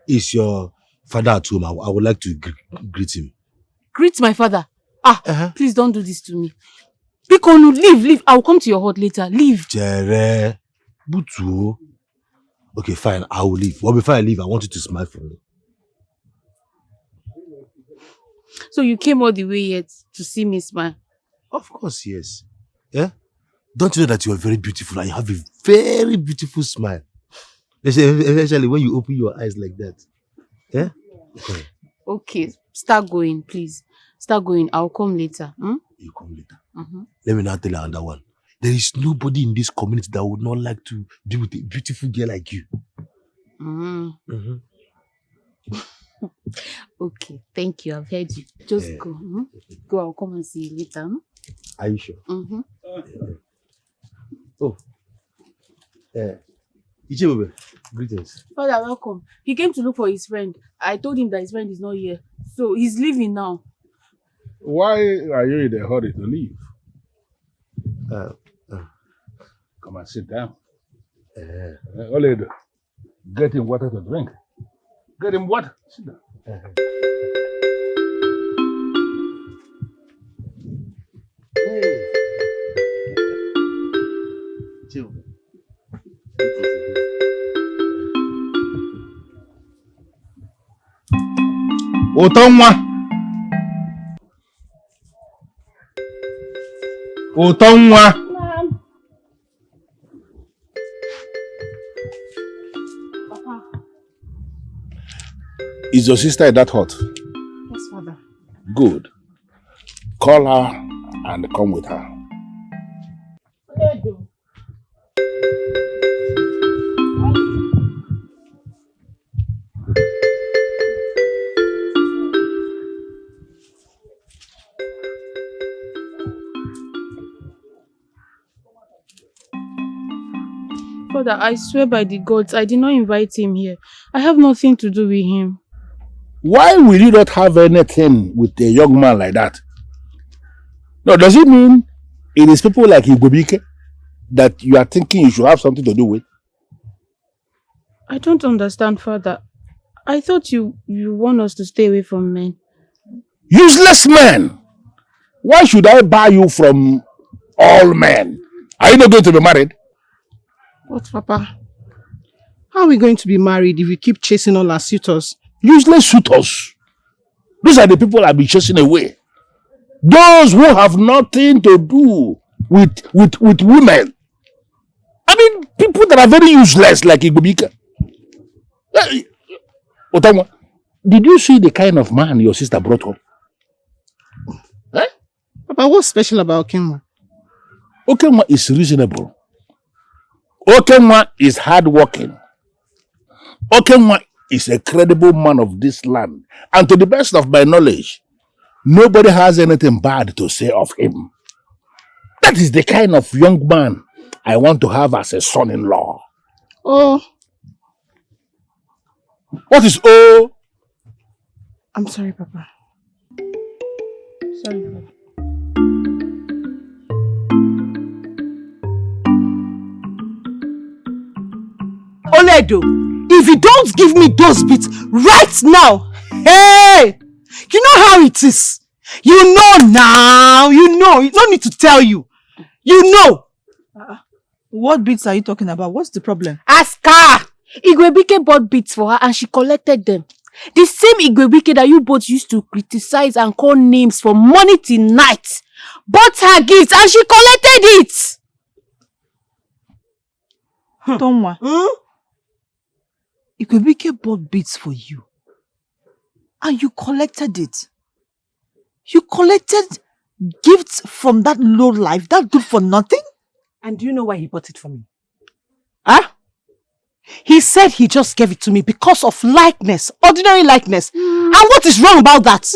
Is your father at home? I would like to greet him. Greet my father. Please don't do this to me. Bikonu, leave. I'll come to your hut later. Leave. Jere, Butu. Okay, fine. I will leave. Well, before I leave, I want you to smile for me. So you came all the way yet to see me smile? Of course, yes. Yeah? Don't you know that you are very beautiful and you have a very beautiful smile? Especially when you open your eyes like that. Yeah? Okay, start going, please. Start going. I'll come later. You come later. Let me now tell you another one. There is nobody in this community that would not like to be with a beautiful girl like you. Okay, thank you. I've heard you. Just go. Go, I'll come and see you later. Are you sure? Oh. Ugegbe, greetings. Father, welcome. He came to look for his friend. I told him that his friend is not here. So he's leaving now. Why are you in a hurry to leave? Come and sit down. Oledo, get him water to drink. Get him water. Sit down. Ụtọ nwa. Utonwa. Papa. Is your sister that hot? Yes, father. Good. Call her and come with her. Father, I swear by the gods, I did not invite him here. I have nothing to do with him. Why will you not have anything with a young man like that? No, does it mean it is people like Ugegbe that you are thinking you should have something to do with? I don't understand, Father. I thought you want us to stay away from men. Useless men! Why should I buy you from all men? Are you not going to be married? What, Papa? How are we going to be married if we keep chasing all our suitors? Useless suitors. Those are the people I've been chasing away. Those who have nothing to do with women. I mean, people that are very useless like Ugegbe. Otamwa, did you see the kind of man your sister brought home? Eh? Papa, what's special about Okenwa? Okenwa is reasonable. Okenwa is hardworking. Okenwa is a credible man of this land. And to the best of my knowledge, nobody has anything bad to say of him. That is the kind of young man I want to have as a son-in-law. Oh. What is oh? I'm sorry, Papa. Sorry, Papa. Oledo, if you don't give me those bits right now, hey, you know how it is. You know now, you know, no need to tell you. You know. What bits are you talking about? What's the problem? Ask her! Ugegbe bought beats for her and she collected them. The same Ugegbe that you both used to criticize and call names from morning till night bought her gifts and she collected it. Tonwa, Ugegbe bought beats for you and you collected it. You collected gifts from that low life, that good for nothing? And do you know why he bought it for me? Huh? He said he just gave it to me because of likeness, ordinary likeness. And what is wrong about that?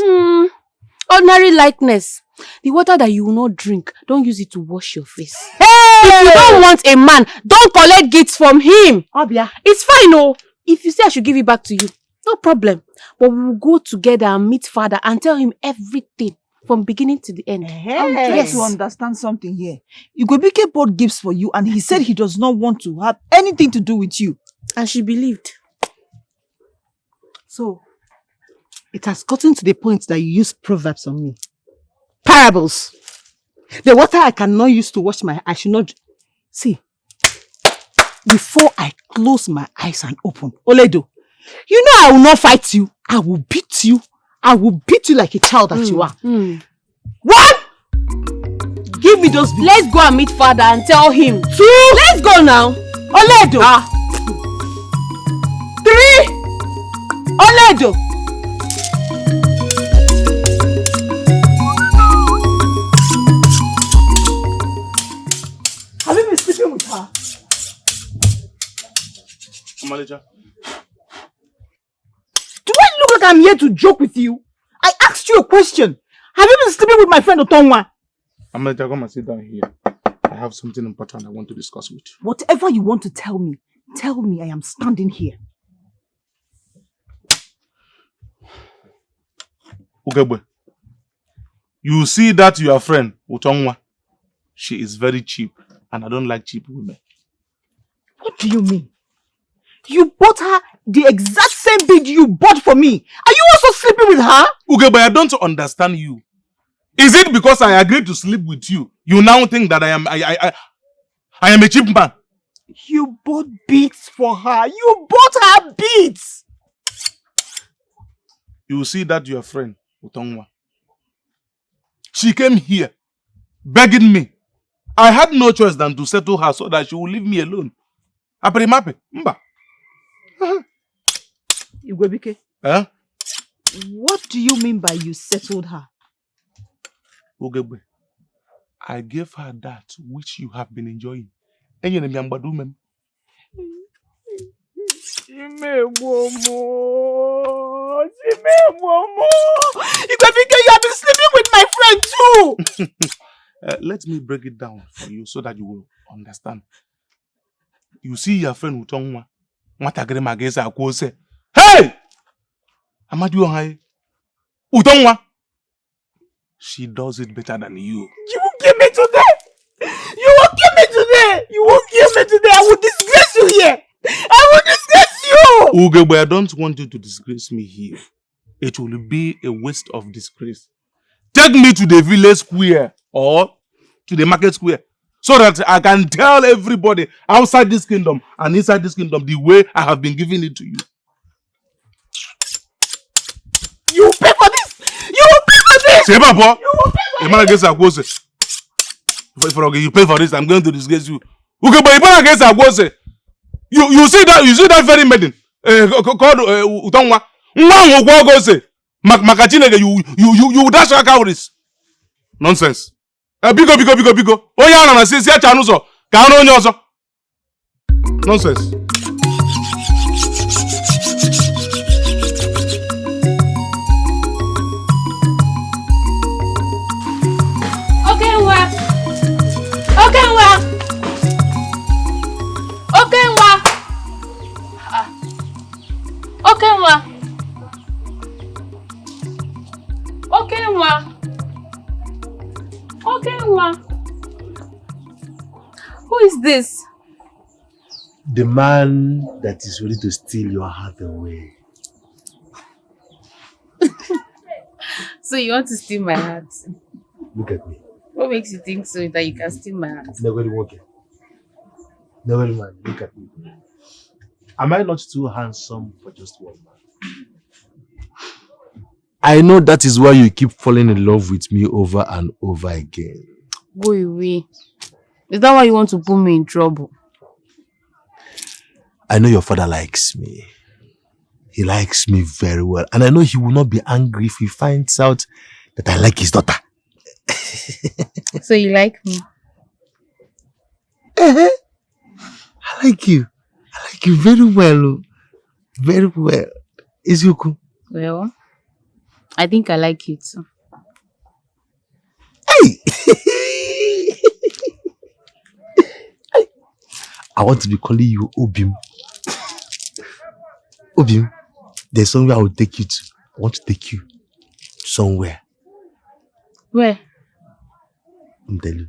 Ordinary likeness. The water that you will not drink, don't use it to wash your face. Hey! If you don't want a man, don't collect gifts from him. Abia. It's fine, oh. If you say I should give it back to you, no problem. But we will go together and meet father and tell him everything from beginning to the end. I'm trying to understand something here. Ugegbe bought gifts for you and he said he does not want to have anything to do with you. And she believed. So, it has gotten to the point that you use proverbs on me. Parables. The water I cannot use to wash my eyes, I should not... See, before I close my eyes and open, Oledo, you know I will not fight you. I will beat you. I will beat you like a child that you are. What? Give me those beats. Let's go and meet father and tell him. 2. Let's go now. Oledo. 3. Oledo. Have you been sleeping with her? Manager. Do I look like I'm here to joke with you? I asked you a question. Have you been sleeping with my friend Otonwa? Manager, come and sit down here. I have something important I want to discuss with you. Whatever you want to tell me, I am standing here. Ugegbe, you see that your friend, Utonwa, she is very cheap and I don't like cheap women. What do you mean? You bought her the exact same bead you bought for me. Are you also sleeping with her? Ugegbe, I don't understand you. Is it because I agreed to sleep with you, you now think that I am a cheap man? You bought beads for her. You bought her beads. You see that your friend, Utonwa, she came here begging me I had no choice than to settle her so that she will leave me alone. Aperimape, mba. Ugegbe. Huh? What do you mean by you settled her? Ugegbe, I gave her that which you have been enjoying. Ugegbe, you have been sleeping with my friend too! Let me break it down for you so that you will understand. You see your friend Utongwa, Matagre Magesa Akose. Hey! Amadu Ohai. Utongwa! She does it better than you. You will give me today! You will give me today! You will give me today! I will disgrace you here! I will disgrace you! Ugegbe, I don't want you to disgrace me here. It will be a waste of disgrace. Take me to the village square or to the market square so that I can tell everybody outside this kingdom and inside this kingdom the way I have been giving it to you. You will pay for this! You will pay for this! Say, Papa, you will pay for the man against Agwose. If you pay for this, I'm going to disgrace you. Okay, but the man against Agwose. You see that very maiden called Utongwa. You dash her cowardice. Nonsense. Bigo. Oya na si achanuzo. Ka anu onye ozo. Nonsense. Okenwa. Who is this? The man that is ready to steal your heart away. So you want to steal my heart? Look at me. What makes you think so that you can steal my heart? Never working. Never mind. Look at me. Am I not too handsome for just one man? I know that is why you keep falling in love with me over and over again. Go away. Is that why you want to put me in trouble? I know your father likes me. He likes me very well. And I know he will not be angry if he finds out that I like his daughter. So you like me? I like you. I like you very well. Very well. Is you cool? Well, I think I like you too. Hey! I want to be calling you Obim. Obim, there's somewhere I will take you to. I want to take you somewhere. Where? I'm telling you.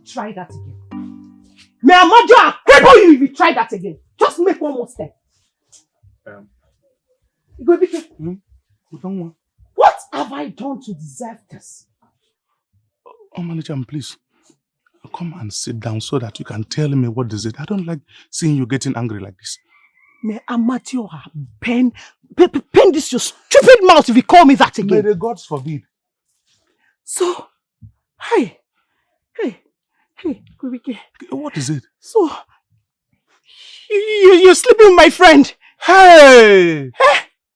Try that again. May Amajo cripple you if you try that again. Just make one more step. What have I done to deserve this? Oh, manager, please come and sit down so that you can tell me what is it. I don't like seeing you getting angry like this. May Amadio pen this your stupid mouth if you call me that again. May the gods forbid. So, hey, Kubike. What is it? So, you're sleeping with my friend. Hey!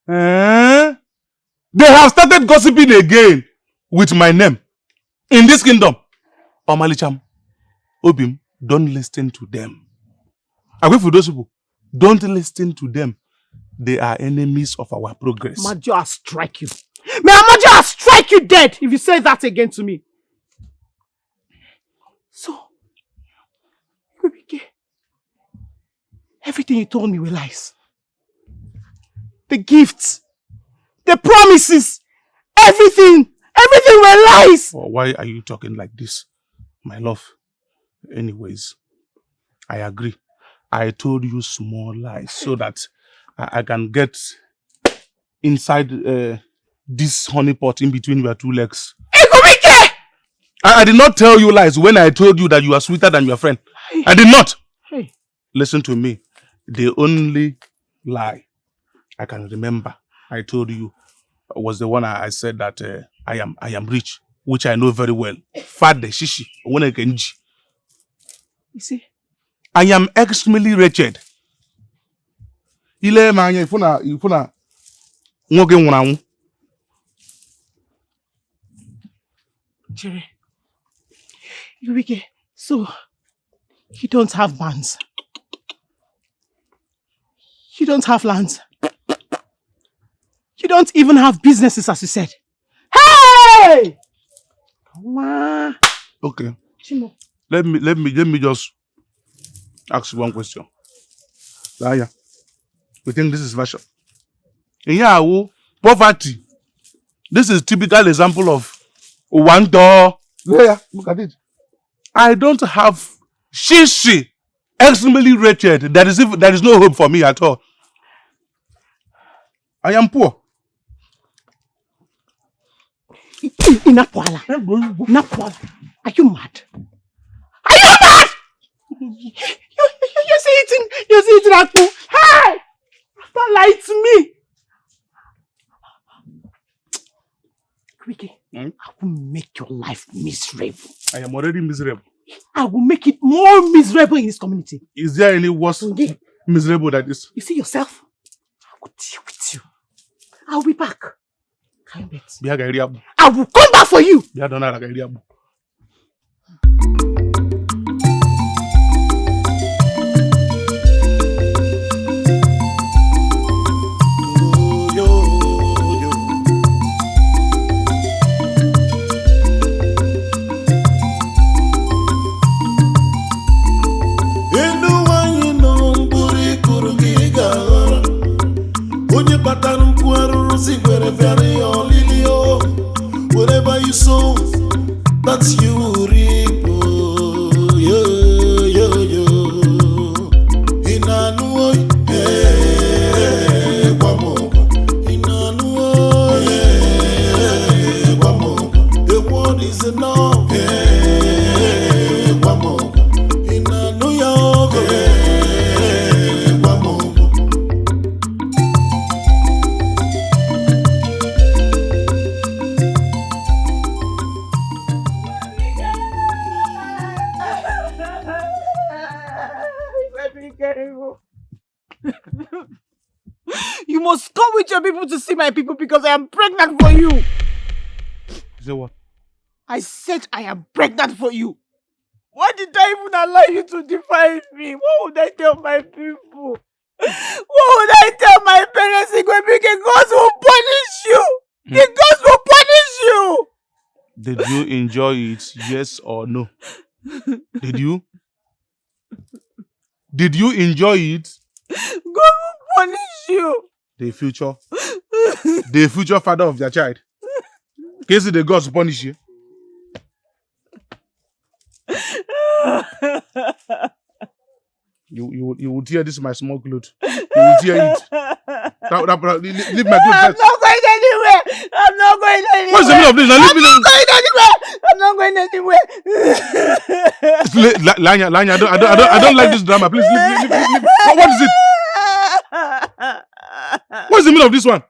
They have started gossiping again with my name in this kingdom. Omalicham, Obim, don't listen to them. I wait for those people. Don't listen to them. They are enemies of our progress. Amadio, I'll strike you. May Amadio, I'll strike you dead if you say that again to me. So, everything you told me were lies. The gifts, the promises, everything were lies. Oh, why are you talking like this, my love? Anyways, I agree. I told you small lies so that I can get inside this honey pot in between your two legs. I did not tell you lies when I told you that you are sweeter than your friend. I did not. Hey. Listen to me. The only lie I can remember I told you was the one I said that I am rich, which I know very well. Father shishi. You see? I am extremely wretched. Ile manya ifuna nwoke nwụrụ anwụ. Jerry. Ugegbe, so you don't have lands. You don't have lands. You don't even have businesses, as you said. Hey! Come on. Okay. Chimo. Let me just ask you one question. Laya, we think this is version. In poverty. This is typical example of one door. Laya, look at it. I don't have shishi. Extremely wretched. There is no hope for me at all. I am poor. Inakwala. Are you mad? Are you mad? You're eating Akpu. Hey! Don't lie to me. Quickly, I will make your life miserable. I am already miserable. I will make it more miserable in this community. Is there any worse miserable than this? You see yourself? I will deal with you. I'll be back. Can you bet? I will come back for you. Whatever you sow, that's you will reap. Oh, yo. Inanuo, guamo. Inanuo, guamo. The word is enough. Guamo. Inanuo, guamo. You must come with your people to see my people because I am pregnant for you. You say what? I said I am pregnant for you. Why did I even allow you to define me? What would I tell my people? What would I tell my parents? Ugegbe, God will punish you. The gods will punish you. Did you enjoy it? Yes or no? Did you? Did you enjoy it? God will punish you. The future father of their child. Case the gods punish you. You would hear this my small clothes. You would hear it. Leave my clothes. I'm not going anywhere. I'm not going anywhere. What's the meaning of this? Now leave me alone. I'm not going anywhere. Lanya, I don't like this drama. Please leave. What is it? What's the meaning of this one?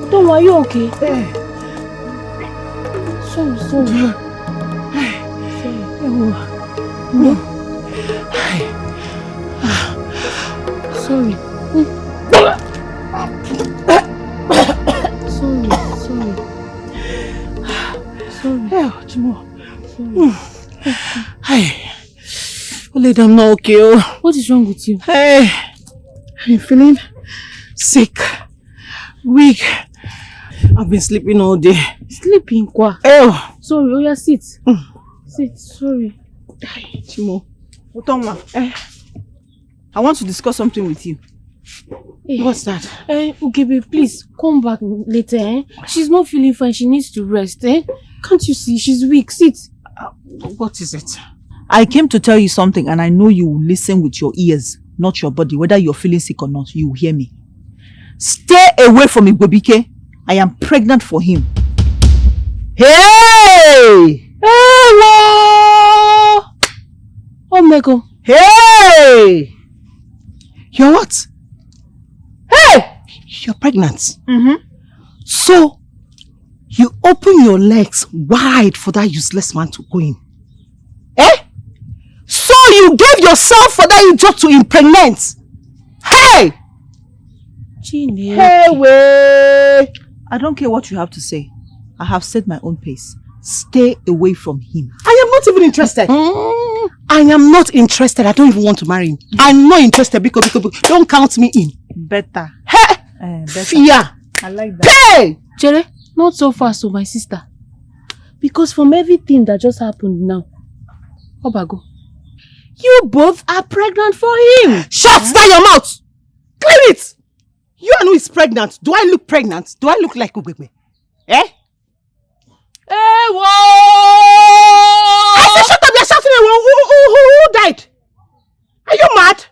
Don't worry, you okay? Sorry. Sorry. Lady, I'm not okay. Oh. What is wrong with you? Hey, I'm feeling sick, weak. I've been sleeping all day. Sleeping, kwa. Oh. Sorry, oh yeah, sit. Sit, sorry. Chimo. Utongwa. I want to discuss something with you. Hey. What's that? Ugegbe, please, come back later, eh? She's not feeling fine, she needs to rest, eh? Can't you see? She's weak, sit. What is it? I came to tell you something and I know you will listen with your ears, not your body. Whether you're feeling sick or not, you will hear me. Stay away from Ugegbe. I am pregnant for him. Hey! Hello! Oh my God. Hey! You're what? Hey! You're pregnant. So, you open your legs wide for that useless man to go in. Eh? So you gave yourself for that idiot to impregnate. Hey! Hey, way! I don't care what you have to say. I have set my own pace. Stay away from him. I am not even interested. I am not interested. I don't even want to marry him. I'm not interested because don't count me in. Better. Hey! Better. Fear. I like that. Hey! Chere, not so fast, my sister. Because from everything that just happened now, Obago, you both are pregnant for him. Shut down your mouth! Clear it! You and who is pregnant? Do I look pregnant? Do I look like Ugegbe? Eh? Hey, whoa! I said shut up, you're shouting at who died? Are you mad?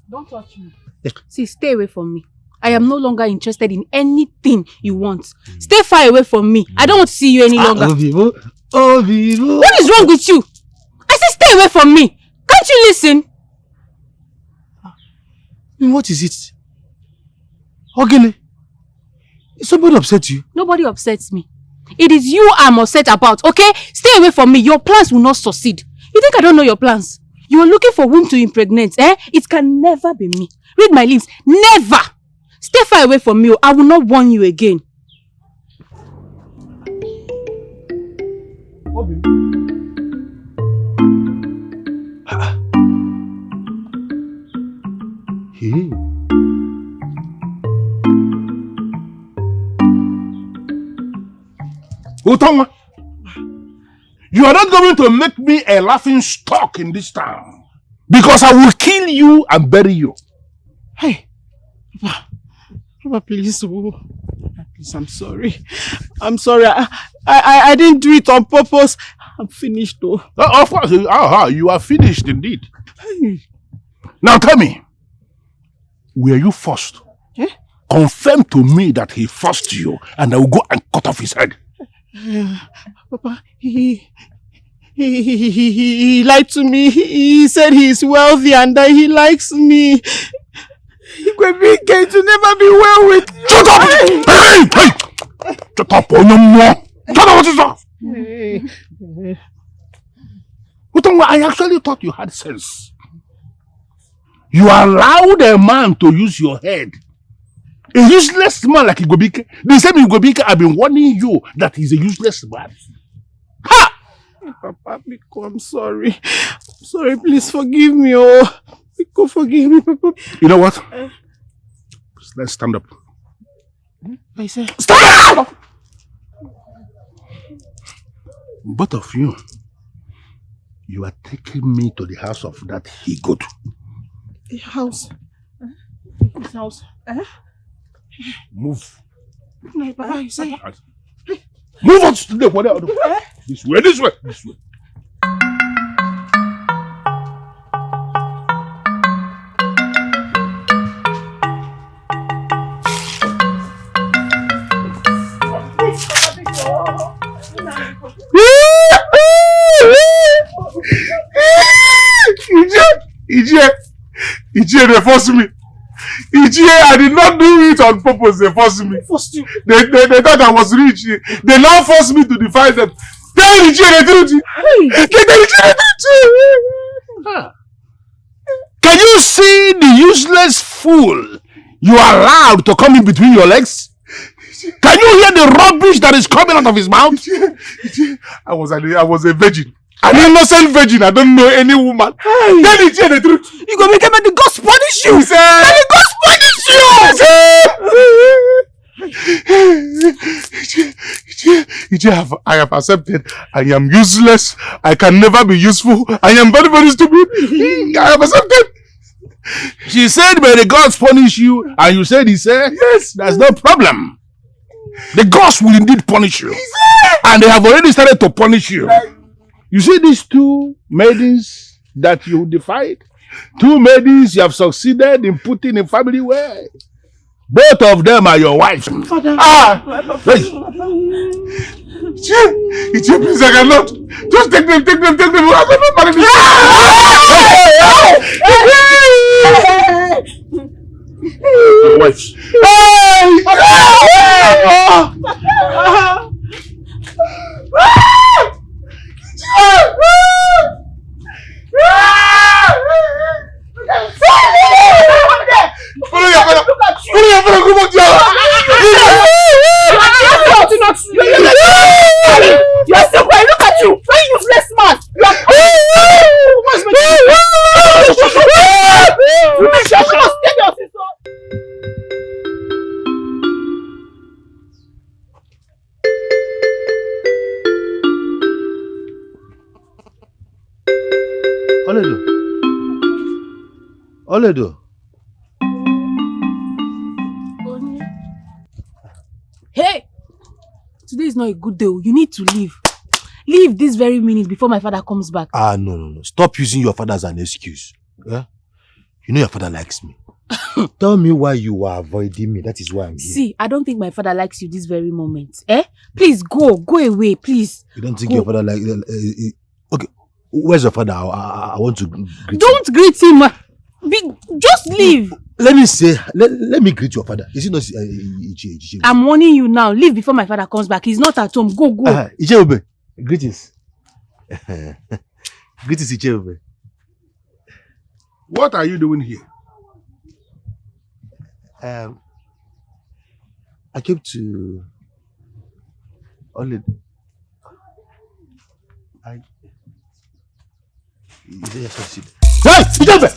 Don't touch me. See, stay away from me. I am no longer interested in anything you want. Stay far away from me. I don't want to see you any longer. What is wrong with you? I said stay away from me. Can't you listen? What is it? Okere, is somebody upset you? Nobody upsets me. It is you I'm upset about, okay? Stay away from me. Your plans will not succeed. You think I don't know your plans? You are looking for whom to impregnate, eh? It can never be me. Read my lips. Never! Stay far away from me. I will not warn you again. Hey. Utongwa, you are not going to make me a laughing stock in this town because I will kill you and bury you. Hey, Papa, please, please, I'm sorry. I'm sorry. I didn't do it on purpose. I'm finished though. Of course, you are finished indeed. Now tell me, were you forced? Eh? Confirm to me that he forced you and I will go and cut off his head. Papa, he lied to me. He said he is wealthy and that he likes me. He could be gay to never be well with you. Shut up! Hey! Shut up, Onyemo! Shut up, what is that? Utongwa, I actually thought you had sense. You allowed a man to use your head. A useless man like Ugegbe. The same Ugegbe I've been warning you that he's a useless man. Ha! Papa, Biko, I'm sorry. I'm sorry, please forgive me. Oh, Biko, forgive me, Papa. You know what? Let's stand up. I say, Stand up! Both of you, you are taking me to the house of that he-goat. the house. This house. Move. No, Papa, you say. Move on to the whatever. This way, this way, this way. Ije, they forced me. Ije, I did not do it on purpose. They forced me. Forced you. They thought I was rich. They now forced me to defy them. Tell Ichie the truth. Tell Ichie the truth. Can you see the useless fool you allowed to come in between your legs? Can you hear the rubbish that is coming out of his mouth? I was a virgin. An innocent virgin. I don't know any woman. Tell Ichie the truth. You go make him and the gods punish you. He said, And the gods punish you. Ichie, I have accepted. I am useless. I can never be useful. I am very, very stupid. I have accepted. She said, may the gods punish you. And you said, he said, yes, there's no problem. The gods will indeed punish you. And they have already started to punish you. You see these two maidens that you defied? Two maidens you have succeeded in putting in family way. Both of them are your wives. Father. Hey. Ichie, please, I cannot. Just take them. I cannot marry this. Your wives. You are so quiet. Look at you. Very useless man. You are Oledo. Hey! Today is not a good day. You need to leave. Leave this very minute before my father comes back. No. Stop using your father as an excuse. Yeah? You know your father likes me. Tell me why you are avoiding me. That is why I'm here. See, I don't think my father likes you this very moment. Please go. Go away, please. You don't think your father like... okay. Where's your father? I want to greet him. Don't greet him. Just leave. Let me say... Let me greet your father. Is he not... Ichie? I'm warning you now. Leave before my father comes back. He's not at home. Go. Ugegbe. Greetings. Greetings, Ugegbe. What are you doing here? I came to only. Hey, Ugegbe!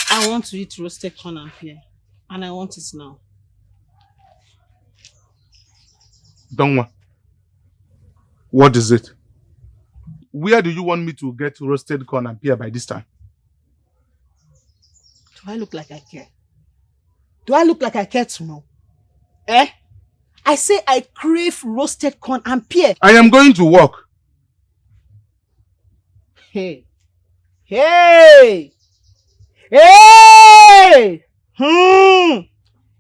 I want to eat roasted corn and pear, and I want it now. Donwa, what is it? Where do you want me to get roasted corn and pear by this time? Do I look like I care? Do I look like I care to know? I say I crave roasted corn and pear. I am going to work. Hey!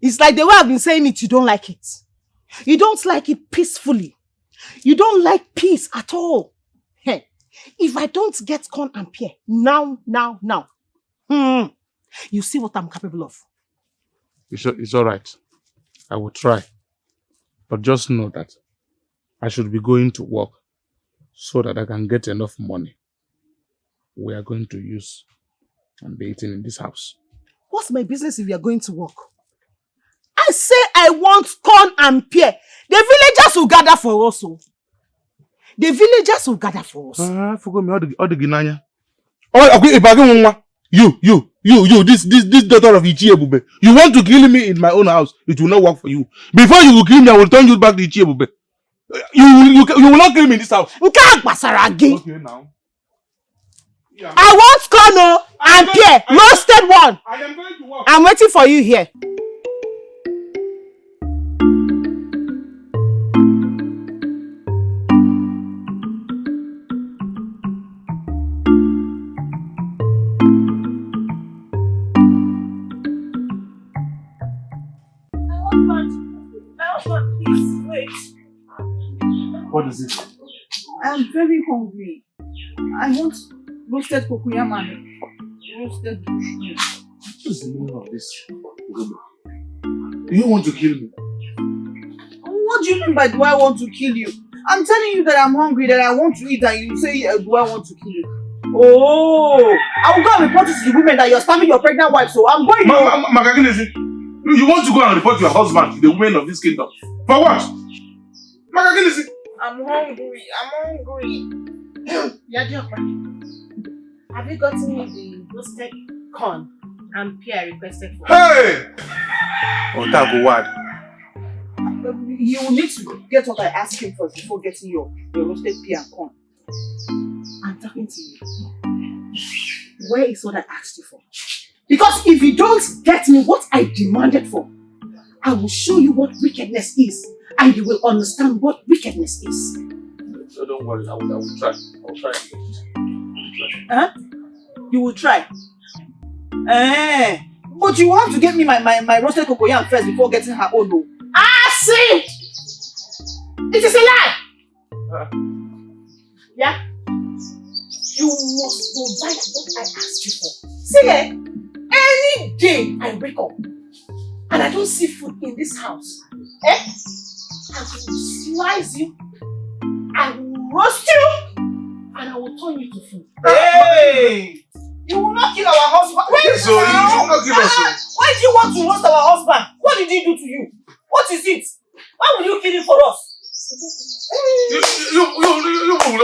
It's like the way I've been saying it, you don't like it. You don't like it peacefully. You don't like peace at all. Hey, if I don't get corn and pear now, you see what I'm capable of. It's all right. I will try. But just know that I should be going to work so that I can get enough money we are going to use and be eating in this house. What's my business if you are going to work? I say I want corn and pear. The villagers will gather for us. The villagers will gather for us. I forgot me all the Ginanya. Oh, okay, you, this daughter of Ugegbe. You want to kill me in my own house? It will not work for you. Before you will kill me, I will turn you back to Ugegbe. You will not kill me in this house. Okay, now. Yeah, I want corn and pear, roasted one. I am going to work. I'm waiting for you here. My husband, please, wait. What is it? I'm very hungry. I want roasted cocoyam and roasted shrimp. What is the meaning of this? Do you want to kill me? What do you mean by do I want to kill you? I'm telling you that I'm hungry, that I want to eat, and you say, do I want to kill you? Oh, I will go and report it to the women that you're starving your pregnant wife, so I'm going Magaginezi, you want to go and report your husband to the women of this kingdom? For what? Magaginezi. I'm hungry. Yadiokpa, have you gotten me the roasted corn and pear I requested for? Hey! Otago what? You will need to get what I asked him first before getting your roasted pear and corn. I'm talking to you. Where is what I asked you for? Because if you don't get me what I demanded for, I will show you what wickedness is, and you will understand what wickedness is. So don't worry, I will try. I'll try. Huh? You will try? But you want to get me my roasted cocoyam first before getting her own, though. See! It is a lie! Yeah? You must provide what I asked you for. See, any day I wake up and I don't see food in this house, I will slice you, I will roast you, and I will turn you to food. Hey! You will not kill our husband. Wait, so you will not kill us. Why do you want to roast our husband? What did he do to you? What is it? Why will you kill him for us? You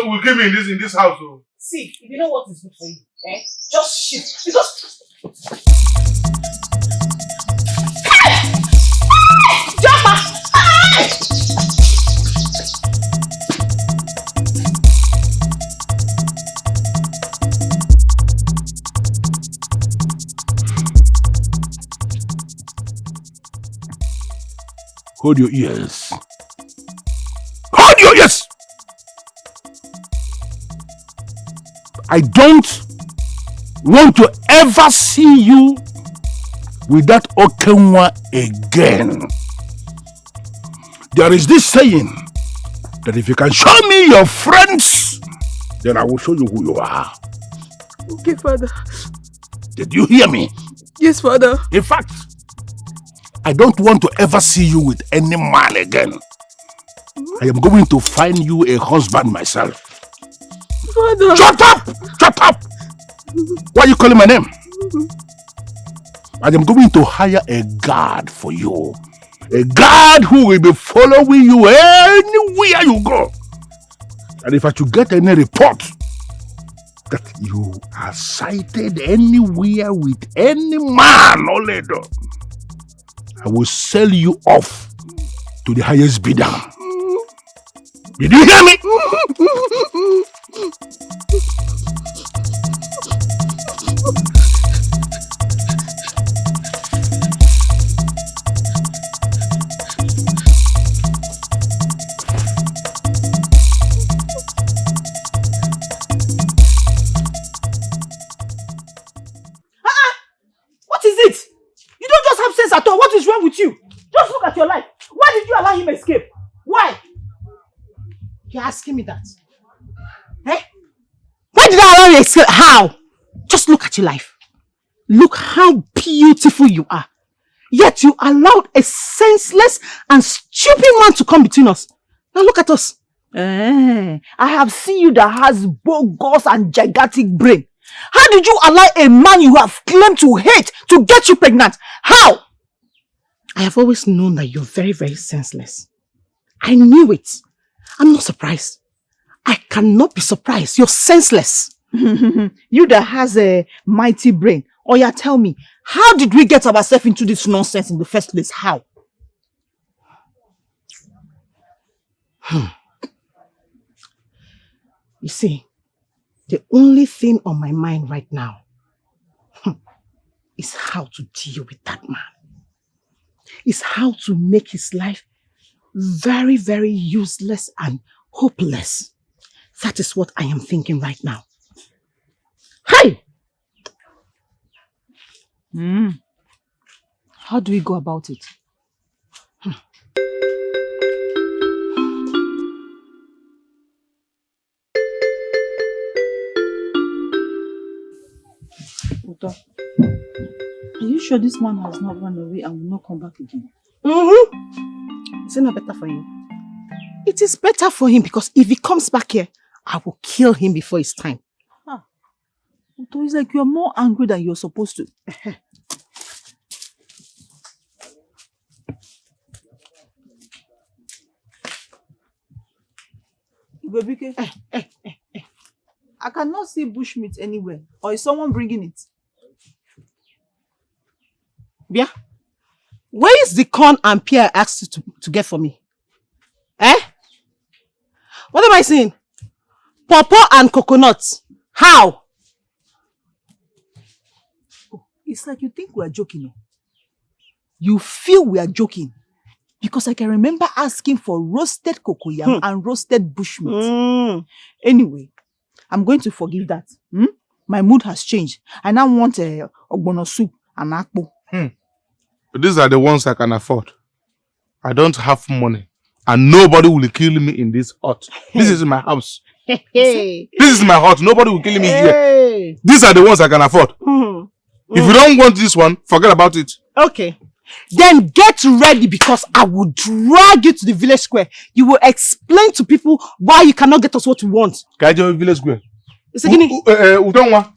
will kill me in this house. Oh. See, if you know what is good for you, just shift. Because Jumper! Hold your ears. Hold your ears! I don't want to ever see you with that Okenwa again. There is this saying that if you can show me your friends, then I will show you who you are. Okay, Father. Did you hear me? Yes, Father. In fact, I don't want to ever see you with any man again. I am going to find you a husband myself. Father! Shut up! Shut up! Why are you calling my name? I am going to hire a guard for you. A guard who will be following you anywhere you go. And if I should get any report that you are sighted anywhere with any man, Oledo, I will sell you off to the highest bidder. Did you hear me? What is it? You don't just have sense at all. What is wrong with you? Just look at your life. Why did you allow him escape? Why? You're asking me that? Why did I allow you escape? How? Just look at your life. Look how beautiful you are. Yet you allowed a senseless and stupid man to come between us. Now look at us. I have seen you that has bogus and gigantic brain. How did you allow a man you have claimed to hate to get you pregnant? How? I have always known that you're very, very senseless. I knew it. I'm not surprised. I cannot be surprised. You're senseless. You that has a mighty brain. Oya, tell me, how did we get ourselves into this nonsense in the first place? How? You see, the only thing on my mind right now is how to deal with that man. Is how to make his life very, very useless and hopeless. That is what I am thinking right now. Hey! How do we go about it? Udo, are you sure this man has not run away and will not come back again? Is it not better for him? It is better for him because if he comes back here, I will kill him before it's time. Udo, it's like you're more angry than you're supposed to. Ugegbe, I cannot see bushmeat anywhere. Or is someone bringing it? Yeah. Where is the corn and pear I asked you to get for me? What am I saying? Pawpaw and coconut. How? Oh, it's like you think we are joking. You feel we are joking. Because I can remember asking for roasted cocoyam and roasted bushmeat. Anyway, I'm going to forgive that. My mood has changed. I now want a ogbono soup and akpo. These are the ones I can afford. I don't have money. And nobody will kill me in this hut. This is my house. This is my hut. Nobody will kill me here. These are the ones I can afford. If you don't want this one, forget about it. Okay. Then get ready because I will drag you to the village square. You will explain to people why you cannot get us what we want. Can I join village square? Eh?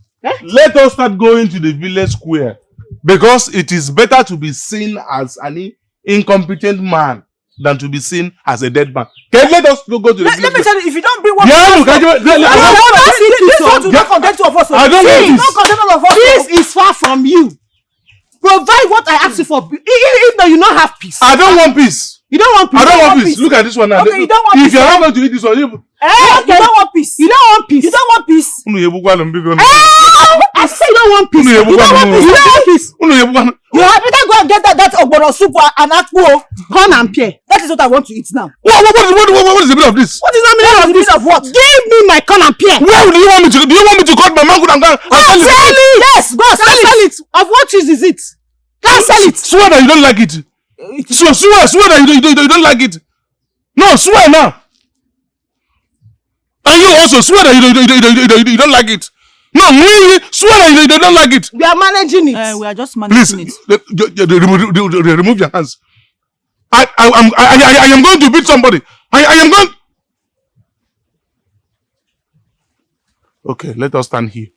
Let us start going to the village square. Because it is better to be seen as an incompetent man than to be seen as a dead man. Let us go to the village. Let me tell you, if you don't bring one, This is far from you. Provide what I asked you for. Even though you don't have peace. I don't want peace. You don't want peace. I don't want peace. Look at this one now. Okay, you don't want if peace. If you're not going to eat this one, you don't want peace. You don't want peace. You don't want peace. I say you don't want peace. You don't want peace. You don't want peace. You had better go and get that ogbono soup and akpo. Corn and pear. That is what I want to eat now. What is the meaning of this? What is that meaning of this? Of what? Give me my corn and pear. Where do you want me to? Do you want me to cut my mango and go and sell it? Yes, go sell it. Of what cheese is it? Go sell it. Swear that you don't like it. Swear that you don't like it. No, swear now. And you also swear that you don't like it. No, really, swear that you don't like it. We are managing it. We are just managing it. Remove your hands. I am going to beat somebody. I am going. Okay, let us stand here.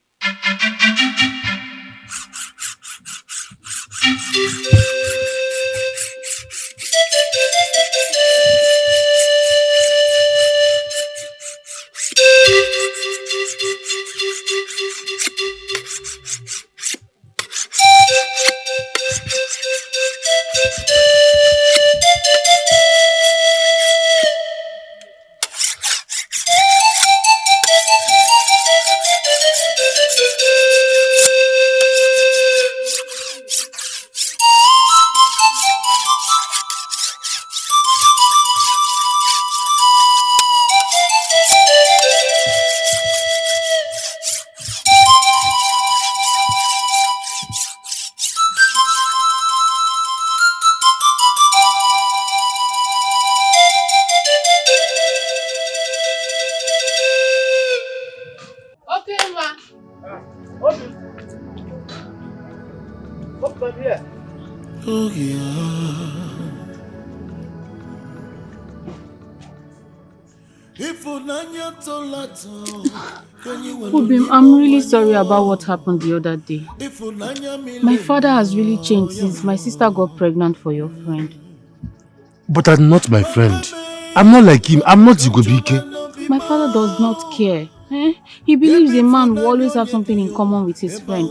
Obim, I'm really sorry about what happened the other day. My father has really changed since my sister got pregnant for your friend. But I'm not my friend. I'm not like him. I'm not Ugegbe. My father does not care. He believes a man will always have something in common with his friend.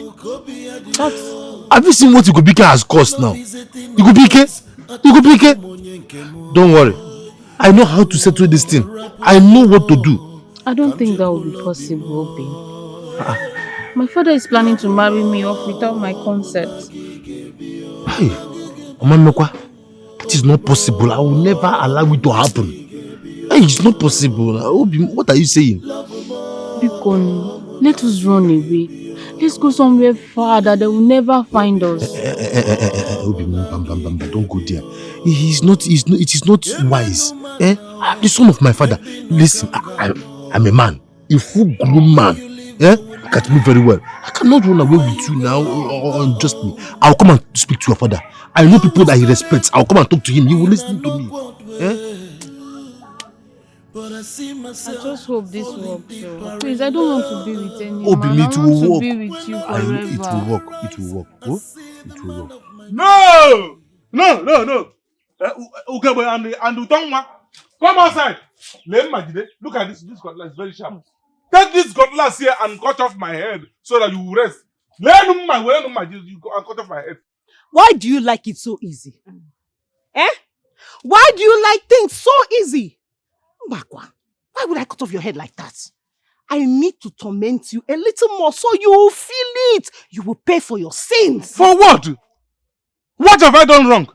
Have you seen what Ugegbe has cost now? Ugegbe? Don't worry. I know how to settle this thing. I know what to do. I don't think that will be possible, Obim. My father is planning to marry me off without my consent. Hey, Omamekwa, that is not possible. I will never allow it to happen. Hey, it's not possible. Obim, what are you saying? Bikon, let us run away. Let's go somewhere far that they will never find us. Don't go there. It is not wise. I'm the son of my father. Listen, I'm a man, a full-grown man. Look at me very well. I cannot run away with you now or unjust me. I'll come and speak to your father. I know people that he respects. I'll come and talk to him. He will listen to me. I just hope this works. So. Please, I don't want to be with anyone. Oh, me, it will work. Be with you I know forever. it will work. It will work. Oh, it will work. No! Ugegbe and Utonwa, come outside. Look at this. This cutlass is very sharp. Take this cutlass here and cut off my head so that you will rest. You cut off my head. Why do you like it so easy? Why do you like things so easy? Mbakwa, why would I cut off your head like that? I need to torment you a little more so you will feel it. You will pay for your sins. For what? What have I done wrong?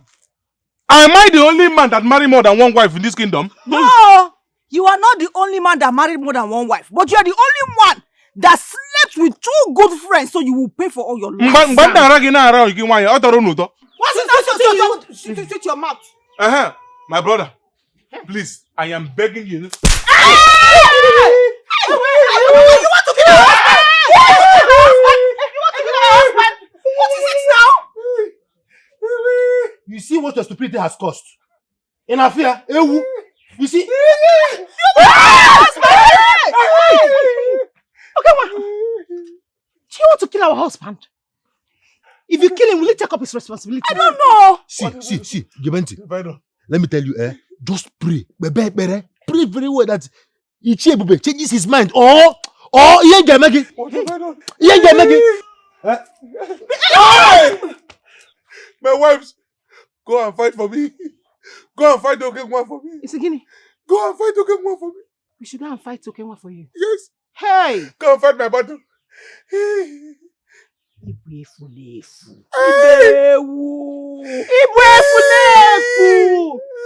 Am I the only man that married more than one wife in this kingdom? No! You are not the only man that married more than one wife, but you are the only one that slept with 2 good friends, so you will pay for all your life. What's it? Shut your mouth. My brother, please, I am begging you. You want to kill your husband? What is it now? You see what your stupidity has cost? In Afia, Ewu. You see? Okay, do you want to kill our husband? If you kill him, will he take up his responsibility? I don't know. See, Gebenti. Let me tell you, just pray. Pray very well that Ichie changes his mind. Or he ain't gonna make it. My wives, go and fight for me. Go and fight Ugegbe for me. It's a guinea. Go and fight Ugegbe for me. We should go and fight Ugegbe for you. Yes. Hey! Go and fight my battle.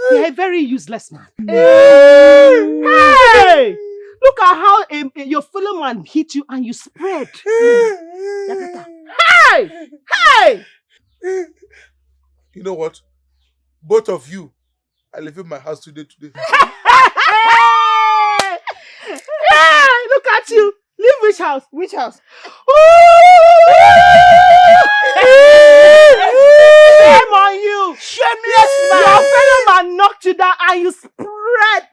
You're a very useless man. Hey! Look at how your fellow man hit you and you spread. Hey! You know what? Both of you are leaving my house today. Look at you. Leave which house? Which house? Shame on you. Shameless man. Your fellow man knocked you down and you spread.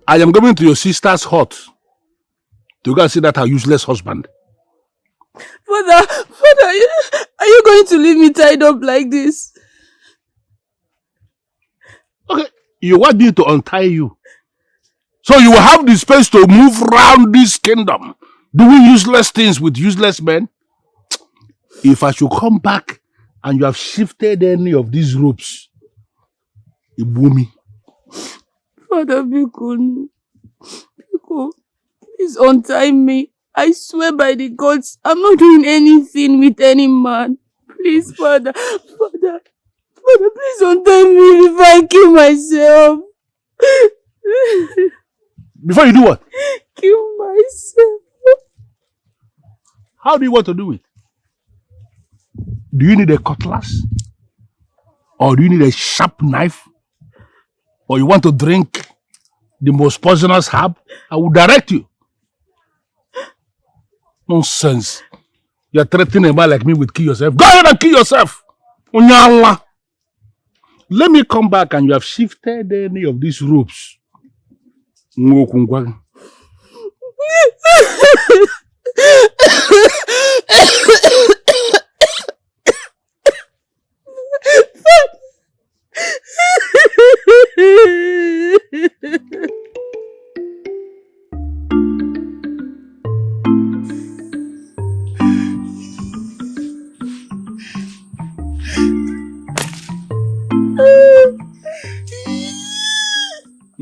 I am going to your sister's hut to go and see that her useless husband. Father, are you going to leave me tied up like this? Okay, you want me to untie you. So you will have the space to move around this kingdom, doing useless things with useless men. If I should come back and you have shifted any of these ropes, it blew me. Father, Biko, please untie me. I swear by the gods, I'm not doing anything with any man. Please, Father, please untie me if I kill myself. Before you do what? Kill myself. How do you want to do it? Do you need a cutlass? Or do you need a sharp knife? Or you want to drink the most poisonous herb? I will direct you. Nonsense. You're threatening a man like me with kill yourself. Go ahead and kill yourself. Let me come back and you have shifted any of these ropes.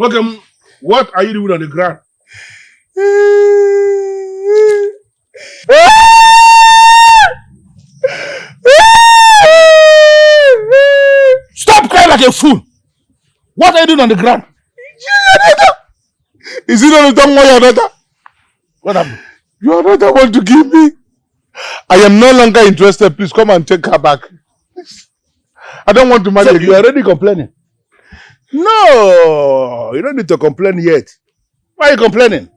Okay, what are you doing on the ground? Stop crying like a fool. What are you doing on the ground? Is it not the more your daughter? What happened? Your daughter want to give me. I am no longer interested. Please come and take her back. I don't want to marry So again. you are already complaining? No, you don't need to complain yet. Why are you complaining?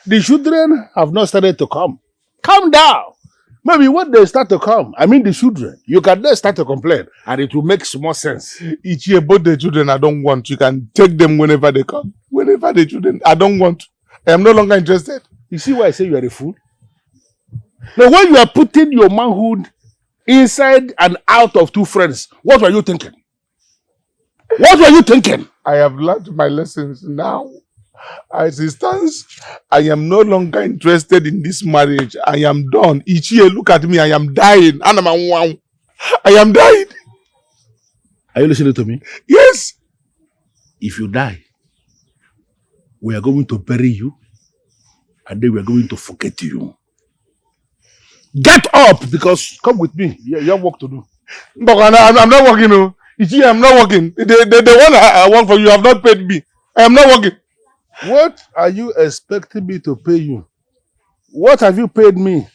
The children have not started to come. Calm down. Maybe when they start to come, I mean the children, you can then start to complain and it will make more sense. Each year, both the children I don't want. You can take them whenever they come. Whenever the children, I don't want. I am no longer interested. You see why I say you are a fool? Now, when you are putting your manhood inside and out of two friends, what were you thinking? What were you thinking? I have learned my lessons now. As it stands, I am no longer interested in this marriage. I am done. Each year, look at me. I am dying. I am dying. Are you listening to me? Yes. If you die, we are going to bury you and then we are going to forget you. Get up, because come with me. You have work to do. But I'm not working. No. Each year, I'm not working. The one I work for, you have not paid me. I am not working. What are you expecting me to pay you? What have you paid me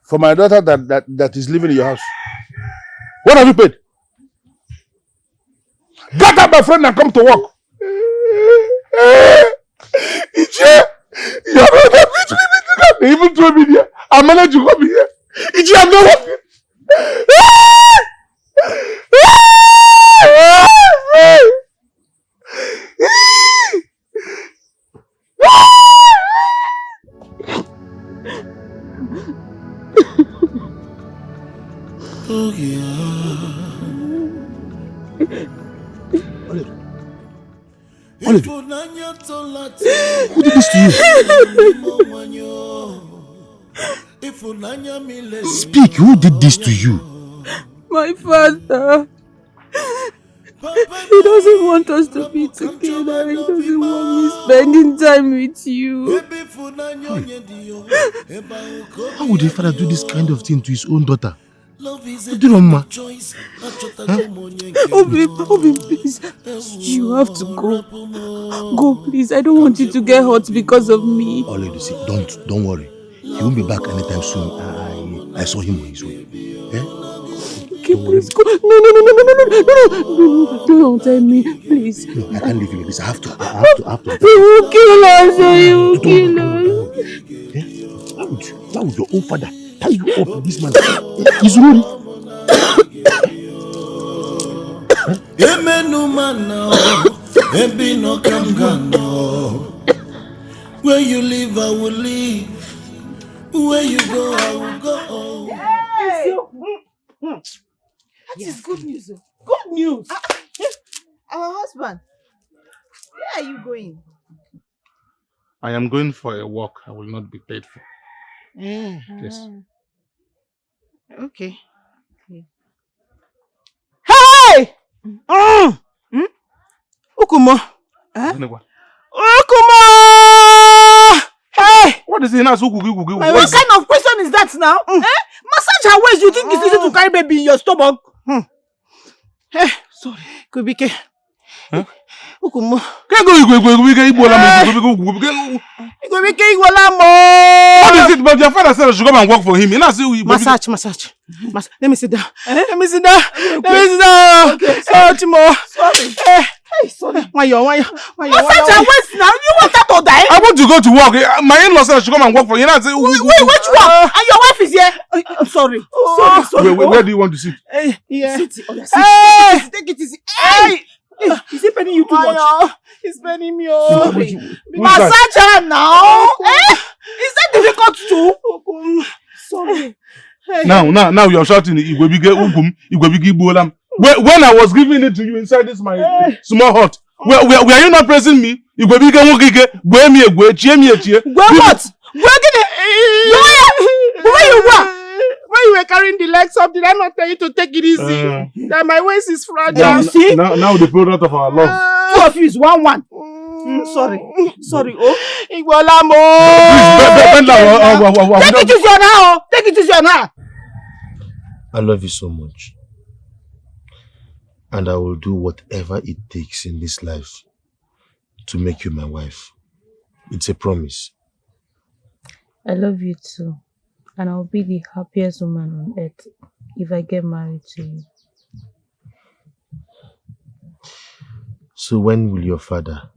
for my daughter that is living in your house? What have you paid? Get up, my friend, and come to work. Ichie, you are not beat me. They even throw me here. I managed to come here. Ichie, I'm not working. Oh yeah. Olive, who did this to you? Speak, who did this to you? My father. He doesn't want us to be together. He doesn't want me spending time with you. How would a father do this kind of thing to his own daughter? Obi, please. You have to go. Go, please. I don't want you to get hurt because of me. Olive, see, don't worry. He won't be back anytime soon. I saw him on his way. Eh? Okay, please go. No. Don't tell me, please. No, I can't leave you like this. I have to. You will kill us. You will kill us. Eh? Why would your own father tie you up with this man? He's rude. Where you live, I will live. Where you go, I will go. Hey! That is good news. Good news. Our husband, where are you going? I am going for a walk. I will not be paid for. Yes. Okay. Hey! Ukumo. Ukumo! Hey! What is it now? What kind of question is that now? Massage her waist. You think it's easy to carry baby in your stomach? Hey, sorry. Kubike. Ukumo. What is it? But your father said I should come and work for him. Massage. Let me sit down. Okay. Oh, Timo. Sorry. Hey, sorry. Why you? Massage her waist now. You want her to die? I want to go to work. My in-law said I should come and work for him. Wait, which one? And your wife is here? I'm sorry. Sorry. Where do you want to sit? Yeah. Sit. Hey! Take it easy. Hey! Is he paying you too much? He's paying me. Massage her now. Is that difficult too? Sorry. Now you're shouting Ugegbe Ugegbe. When I was giving it to you inside this my small hut, were you not praising me? Ugegbe where what? Where you were? When you were carrying the legs up, did I not tell you to take it easy? That my waist is fragile. Now the product of our love. Two of you is 1-1. Sorry. Oh. Igbolamo! Please, bend down. Take it easier now! Take it easier now! I love you so much. And I will do whatever it takes in this life to make you my wife. It's a promise. I love you too. And I'll be the happiest woman on earth if I get married to you. So when will your father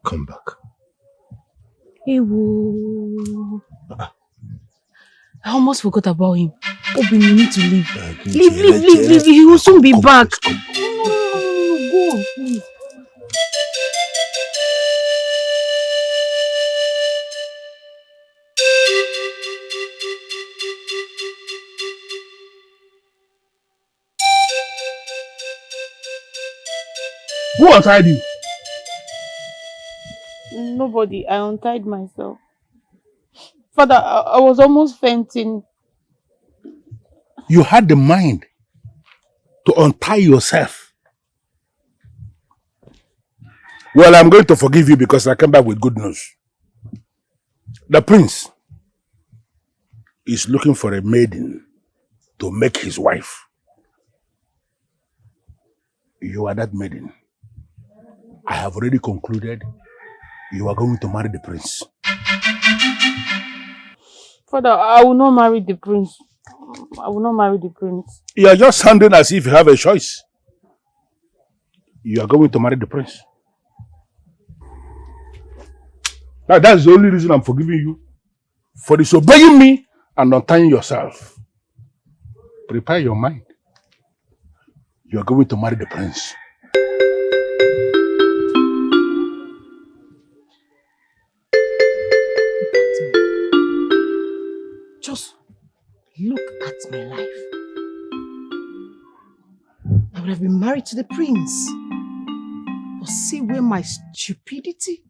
come back? He will. I almost forgot about him. Obi, you need to leave. Leave. He will soon be back. Go, please. Who untied you? Nobody. I untied myself. Father, I was almost fainting. You had the mind to untie yourself. Well, I'm going to forgive you because I came back with good news. The prince is looking for a maiden to make his wife. You are that maiden. I have already concluded you are going to marry the prince. Father, I will not marry the prince. I will not marry the prince. You are just sounding as if you have a choice. You are going to marry the prince. Now that's the only reason I'm forgiving you. For disobeying me and untying yourself. Prepare your mind. You are going to marry the prince. Just look at my life. I would have been married to the prince. But see where my stupidity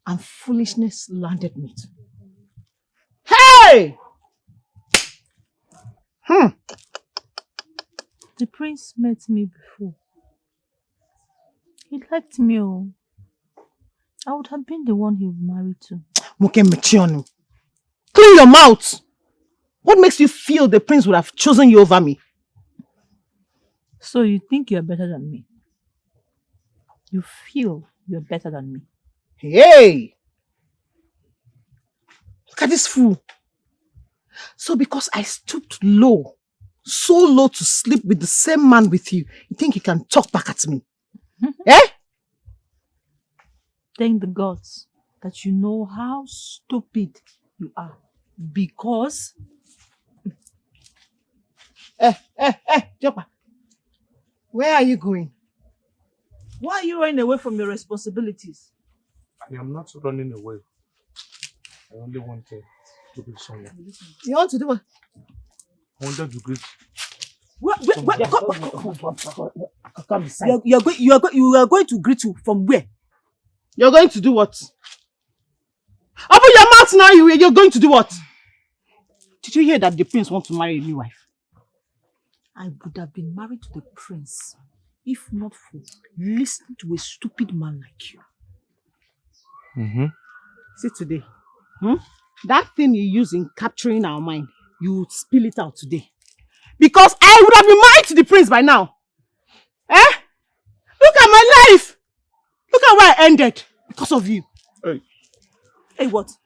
and foolishness landed me. Hey! The prince met me before. He liked me. Oh. I would have been the one he would marry to. Clean your mouth! What makes you feel the prince would have chosen you over me? So you think you're better than me? You feel you're better than me? Hey! Look at this fool. So because I stooped low, so low to sleep with the same man with you, you think you can talk back at me? Eh? Thank the gods that you know how stupid you are. Because... Joppa. Where are you going? Why are you running away from your responsibilities? I am not running away. I only wanted to be someone. You want to do what? I wanted to greet. Come beside. You are going to greet you from where? You're going to do what? Open your mouth now, you're going to do what? Did you hear that the prince wants to marry a new wife? I would have been married to the prince if not for listening to a stupid man like you. See today, that thing you use in capturing our mind, you would spill it out today. Because I would have been married to the prince by now. Eh? Look at my life. Look at where I ended because of you. Hey, what?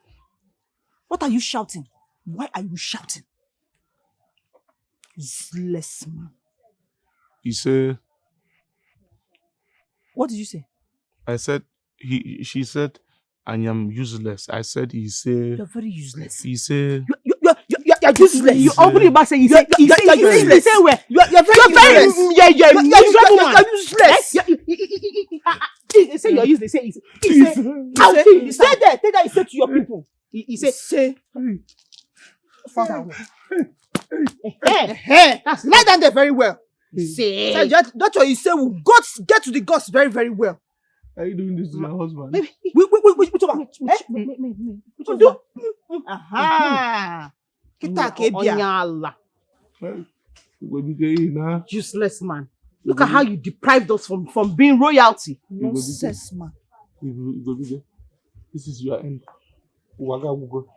What are you shouting? Why are you shouting? Useless man. You say... What did you say? I said... She said... I am useless. I said he said... You're very useless. He said... You're useless. You open your mouth and you say useless. You say where? You're very useless. You're useless. He say you're useless. He say that he said to your people. He say father. That's lie down there very well. Say that's what you say. Will God get to the gods very, very well. Are you doing this to your husband? Which one? Aha. Kita kebia. Useless man. Look at how you deprived us from being royalty. Nonsense man. Ugegbe, this is your end. Uwaga Ugo.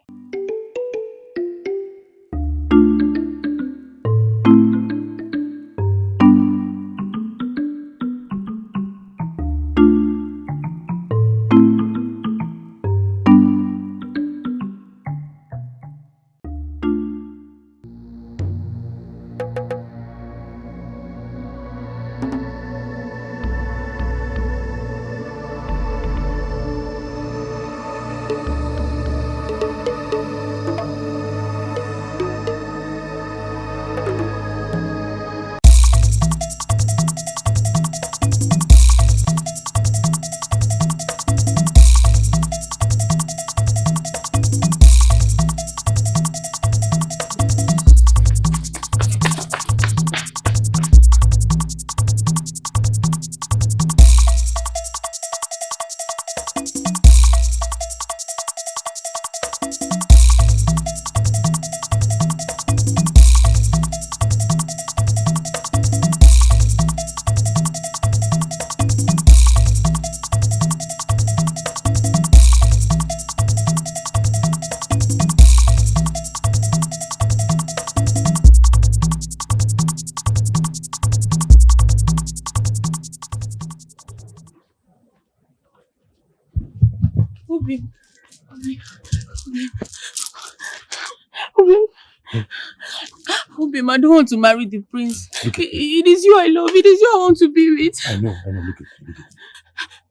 Obim, I don't want to marry the prince. It is you I love. It is you I want to be with. I know. Look at it.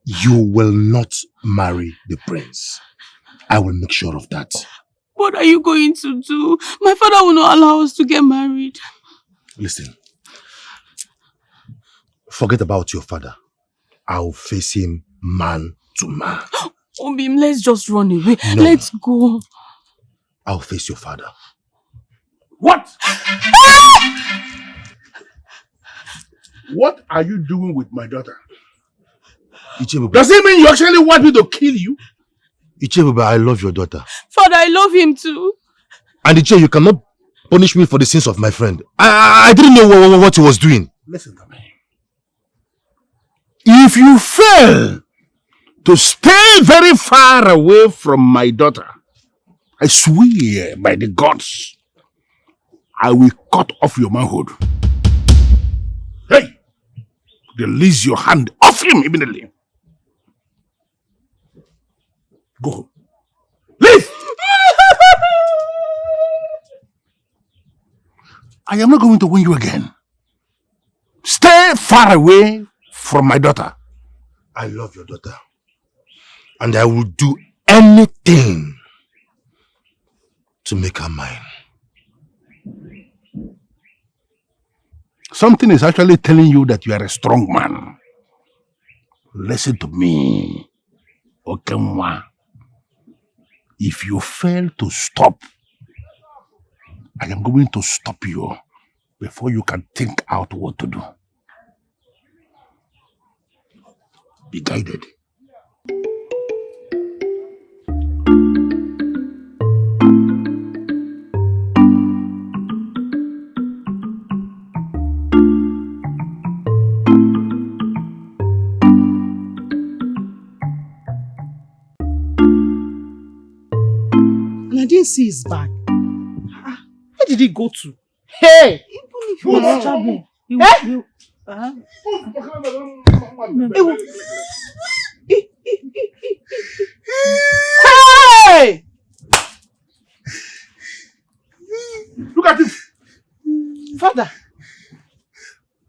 You will not marry the prince. I will make sure of that. What are you going to do? My father will not allow us to get married. Listen. Forget about your father. I'll face him man to man. Obim, let's just run away. No. Let's go. I'll face your father. What? What are you doing with my daughter? Does it mean you actually want me to kill you? Ichebube, I love your daughter. Father, I love him too. And Iche, you cannot punish me for the sins of my friend. I didn't know what he was doing. Listen to me. If you fail to stay very far away from my daughter, I swear by the gods, I will cut off your manhood. Hey! Release your hand off him immediately. Go home. Leave! I am not going to win you again. Stay far away from my daughter. I love your daughter. And I will do anything to make her mine. Something is actually telling you that you are a strong man. Listen to me, Okenwa. If you fail to stop, I am going to stop you before you can think out what to do. Be guided. I didn't see his bag. Where did he go to? Hey! Even if he was traveling, Hey! Look at him. Father.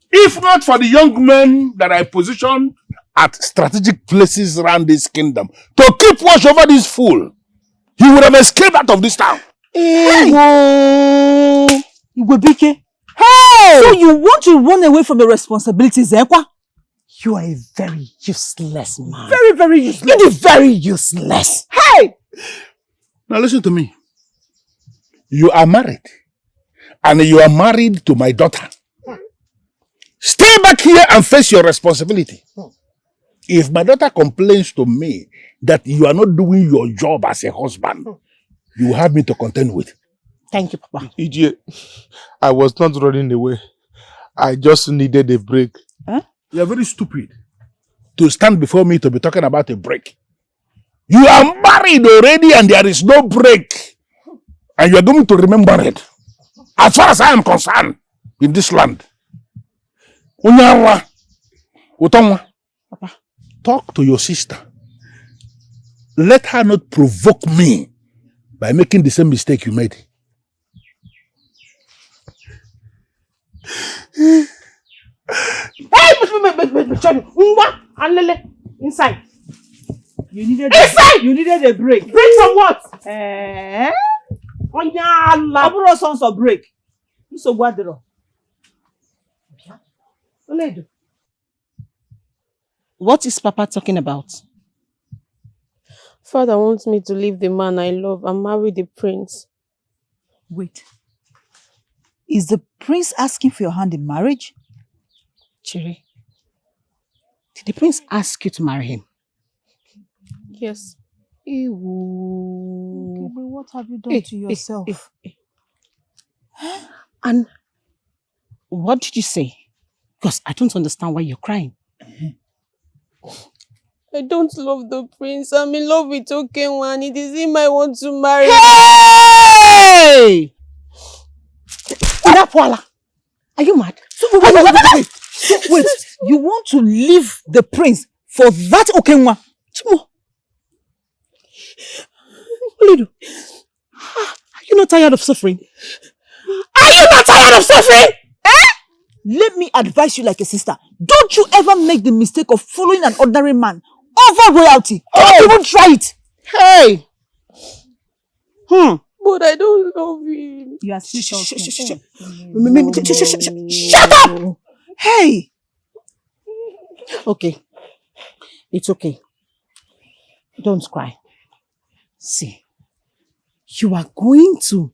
If not for the young men that I positioned at strategic places around this kingdom to keep watch over this fool, he would have escaped out of this town. Hey! Ugegbe. Hey! So you want to run away from your responsibilities, Ekwa? You are a very useless man. Very, very useless. You're very useless. Hey! Now listen to me. You are married. And you are married to my daughter. Stay back here and face your responsibility. If my daughter complains to me that you are not doing your job as a husband, you have me to contend with. Thank you, Papa. EJ, I was not running away. I just needed a break. Huh? You are very stupid. to stand before me to be talking about a break. You are married already and there is no break. And you are going to remain married. As far as I am concerned in this land. Unyawa, Utonwa, talk to your sister. Let her not provoke me by making the same mistake you made. Hey, inside. You needed Inside! You needed a break. Break from what? Aburo sons of break. So what the What is Papa talking about? Father wants me to leave the man I love and marry the prince. Wait. Is the prince asking for your hand in marriage? Chiri, did the prince ask you to marry him? Yes. Ew. What have you done to yourself? And what did you say? Because I don't understand why you're crying. I don't love the prince. I'm in love with Okere and it is him I want to marry. Hey! Are you mad? Wait, you want to leave the prince for that Okere? Chimo. Are you not tired of suffering? Are you not tired of suffering? Let me advise you like a sister. Don't you ever make the mistake of following an ordinary man over royalty. Don't even try it. Hey! But I don't love him. You are still talking. Shut up! Hey! Okay. It's okay. Don't cry. See, you are going to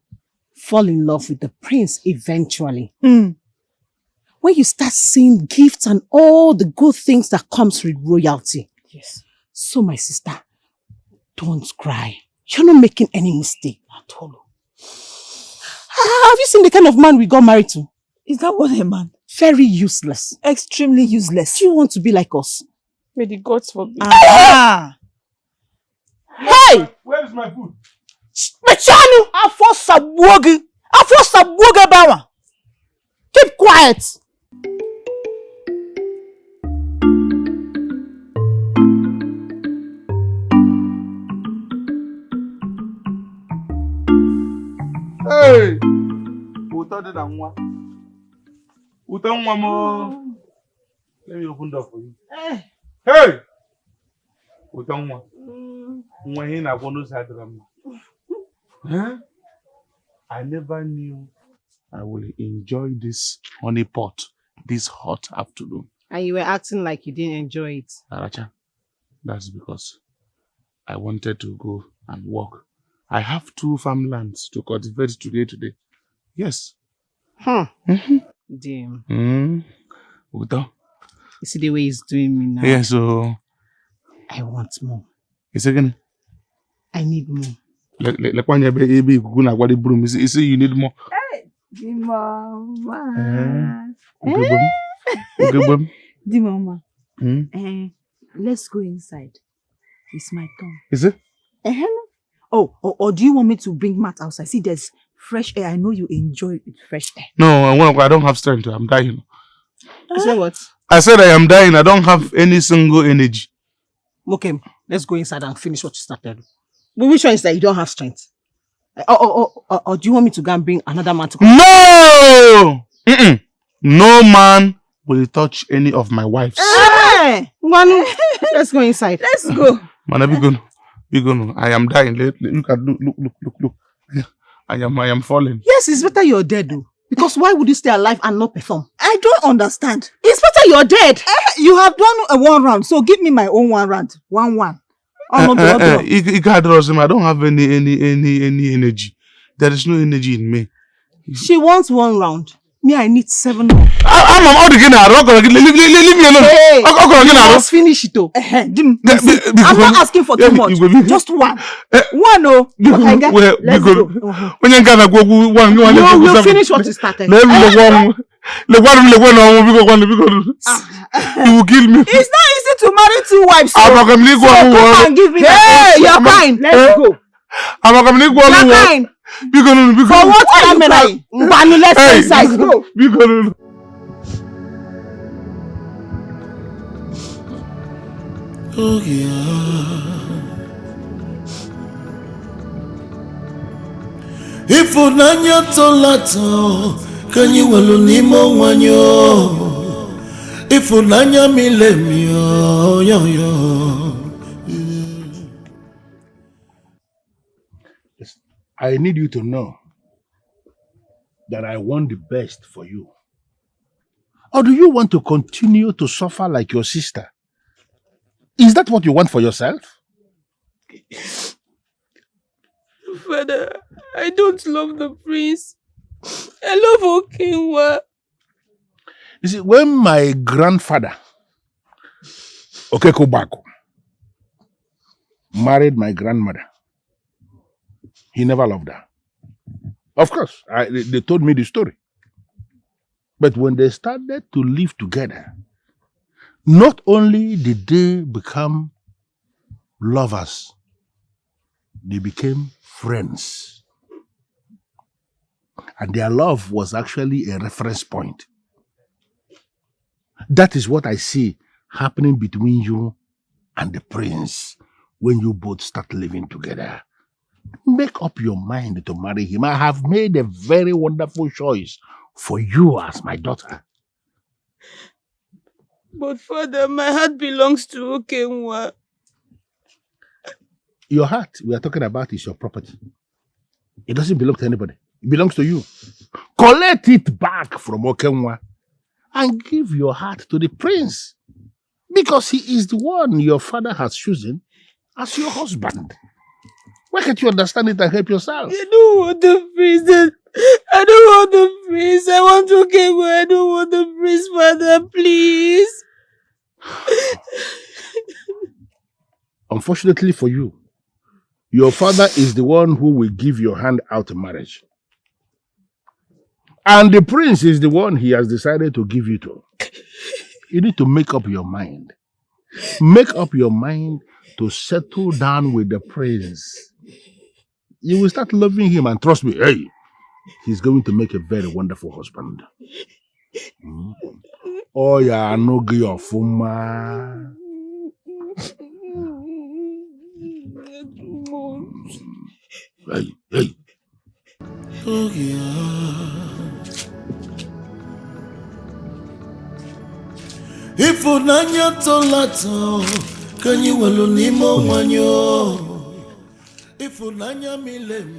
fall in love with the prince eventually. When you start seeing gifts and all the good things that comes with royalty. Yes. So my sister, don't cry. You're not making any mistake at all. Have you seen the kind of man we got married to? Is that what a man? Very useless. Extremely useless. Do you want to be like us? May the gods forbid. Ah! Hey! Where is my food? Mechanu! Afo sabwoge bawa. Keep quiet. Hey! Uta de nwa. Uta nwa mo. Let me open door for you. Hey! Uta nwa. Nwa hin na kwonu sa drama. I never knew I will enjoy this honey pot this hot afternoon. And you were acting like you didn't enjoy it. Aracha, that's because I wanted to go and work. I have 2 farmlands to cultivate today. Yes. Damn. Uta. You see the way he's doing me now? Yeah, so I want more. it's again. I need more. Like when you're baby, you see you need more. Di mama. Ugegbe. Di mama. Let's go inside. It's my turn. Is it? Or do you want me to bring Matt outside? See, there's fresh air. I know you enjoy it, fresh air. No, I don't have strength. I'm dying. You say what? I said I am dying. I don't have any single energy. Okay, let's go inside and finish what you started. But which one is that you don't have strength? Or do you want me to go and bring another man to come? No! No man will touch any of my wives. Hey! Manu, let's go inside. Let's go. Man, be gone. I am dying. Look. I am falling. Yes, it's better you're dead though. Because why would you stay alive and not perform? I don't understand. It's better you're dead. You have done a 1 round, so give me my own 1 round. 1-1. I don't have any energy. There is no energy in me. She wants 1 round. Me, I need 7 more. I'm all the game. Leave me alone. Hey, You must finish it. Oh. I'm not asking for too much. Just one. One, oh. Let's go. When you gonna go one, you finish what you started. You will kill me. It's not easy to marry 2 wives. So come and give me that. Hey, you're fine. Let's go. You're fine. For what are you crying? Let's go inside. Go. Oh yeah. Ifunanya tolato kanyi walu nimo wanyo. Ifunanya milemio yo yo. I need you to know that I want the best for you. Or do you want to continue to suffer like your sister? Is that what you want for yourself? Father, I don't love the prince. I love Okenwa. You see, when my grandfather, Okekobako, married my grandmother, he never loved her. Of course, they told me the story. But when they started to live together, not only did they become lovers, they became friends. And their love was actually a reference point. That is what I see happening between you and the prince when you both start living together. Make up your mind to marry him. I have made a very wonderful choice for you as my daughter. But Father, my heart belongs to Okenwa. Your heart we are talking about is your property. It doesn't belong to anybody. It belongs to you. Collect it back from Okenwa and give your heart to the prince, because he is the one your father has chosen as your husband. Why can't you understand it and help yourself? I don't want the prince. I don't want the prince. I want Okenwa. I don't want the prince, Father, please. Unfortunately for you, your father is the one who will give your hand out in marriage. And the prince is the one he has decided to give you to. You need to make up your mind. Make up your mind to settle down with the prince. You will start loving him, and trust me, hey, he's going to make a very wonderful husband. Oh yeah, no girl fuma. Hey. Oh yeah. Ifunanya tolato kanyi walu nimo wanyo.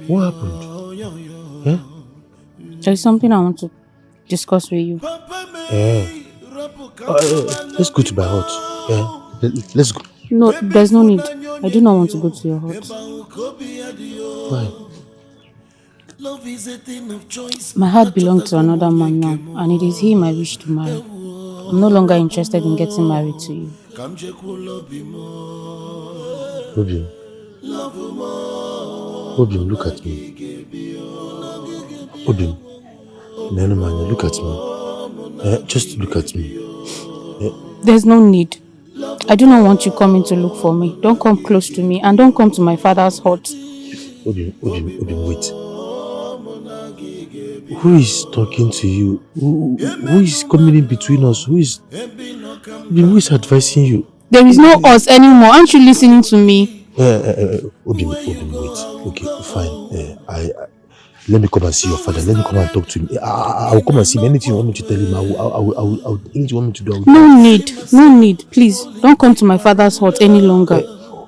What happened? Huh? There's something I want to discuss with you. Let's go to my house. Yeah? Let's go. No, there's no need. I do not want to go to your house. Why? My heart belongs to another man now, and it is him I wish to marry. I'm no longer interested in getting married to you. Obium, look at me. Obium, Nenumanya, look at me. Just look at me. There's no need. I do not want you coming to look for me. Don't come close to me, and don't come to my father's hut. Obium, wait. Who is talking to you? Who is coming in between us? Who is advising you? There is no us anymore. Aren't you listening to me? Obium, wait. Okay, fine. Let me come and see your father. Let me come and talk to him. I will come and see him. Anything you want me to tell him, anything you want me to do, I will. No need. Please, don't come to my father's hut any longer.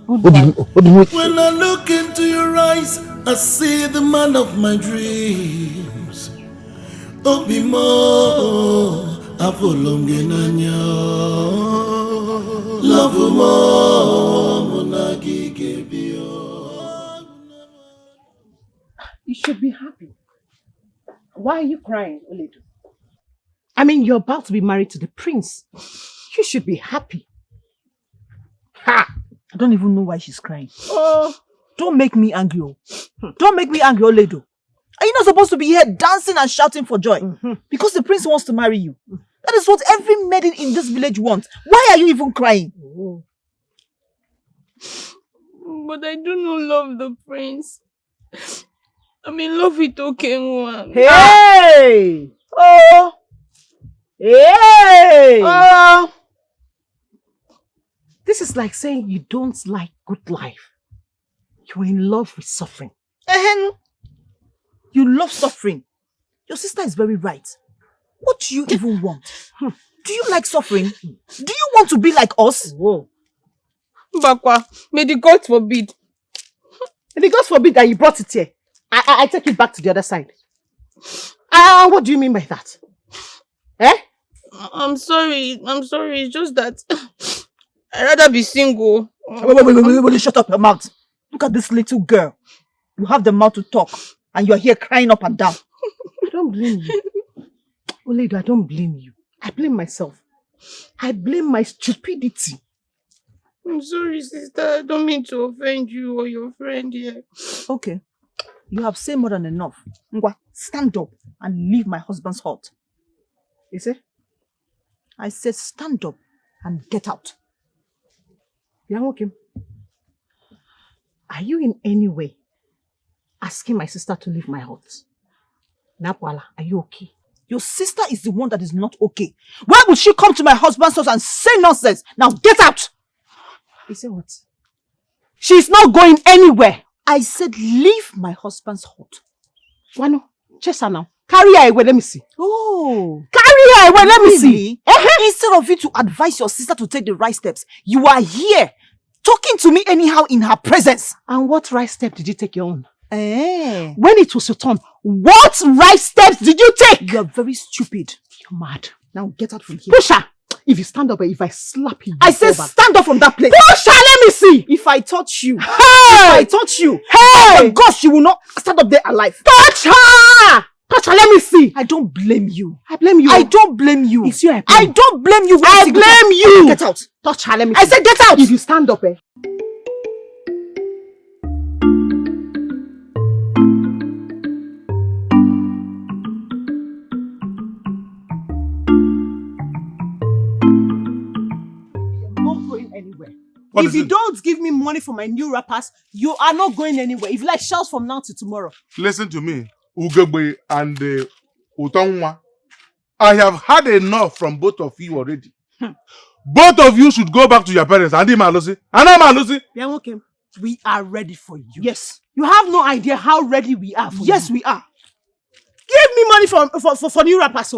Obium, wait. When I look into your eyes, I see the man of my dreams. Obimo, afolongenanya. Love mo, monagi gebio. You should be happy. Why are you crying, Oledu? I mean, you're about to be married to the prince. You should be happy. Ha! I don't even know why she's crying. Oh, don't make me angry. Don't make me angry, Oledo. Are you not supposed to be here dancing and shouting for joy? Because the prince wants to marry you. That is what every maiden in this village wants. Why are you even crying? But I do not love the prince. I'm in love with Okere. Hey! Oh! Hey! Oh! This is like saying you don't like good life. You're in love with suffering. You love suffering. Your sister is very right. What do you even want? Do you like suffering? Do you want to be like us? Whoa. Bakwa, may the gods forbid. May the gods forbid that you brought it here. I take it back to the other side. What do you mean by that? Eh? I'm sorry. It's just that I'd rather be single. Wait, shut up your mouth. Look at this little girl. You have the mouth to talk and you're here crying up and down. I don't blame you. Oledo, I don't blame you. I blame myself. I blame my stupidity. I'm sorry, sister. I don't mean to offend you or your friend here. Okay. You have said more than enough. Ngwa, stand up and leave my husband's hut. You see? I said stand up and get out. Yamokim, are you in any way asking my sister to leave my hut? Napwala, are you okay? Your sister is the one that is not okay. Why would she come to my husband's house and say nonsense? Now get out! You say what? She's not going anywhere. I said leave my husband's hut. Wano, chase her now. Carry her away, let me see. Oh. Carry her away, let me see. Instead of you to advise your sister to take the right steps, you are here talking to me anyhow in her presence. And what right step did you take your own? When it was your turn, what right steps did you take? You are very stupid. You're mad. Now get out from here. Push her. If you stand up, if I slap you. I said stand up from that place. Push her, let me see. If I touch you. Hey! If I touch you. Hey! Gosh, you will not stand up there alive. Touch her! Touch her, let me see. I don't blame you. I blame you. I don't blame you. It's you I blame. I don't blame you. I blame you. Get out. Touch her, let me see. I said get out. If you stand up, If you don't give me money for my new rappers, you are not going anywhere. If you like, shout from now to tomorrow. Listen to me, Ugegbe and Utonwa. I have had enough from both of you already. Both of you should go back to your parents. And Malusi. Okay. We are ready for you. Yes. You have no idea how ready we are for you. Yes, we are. Give me money for new rappers.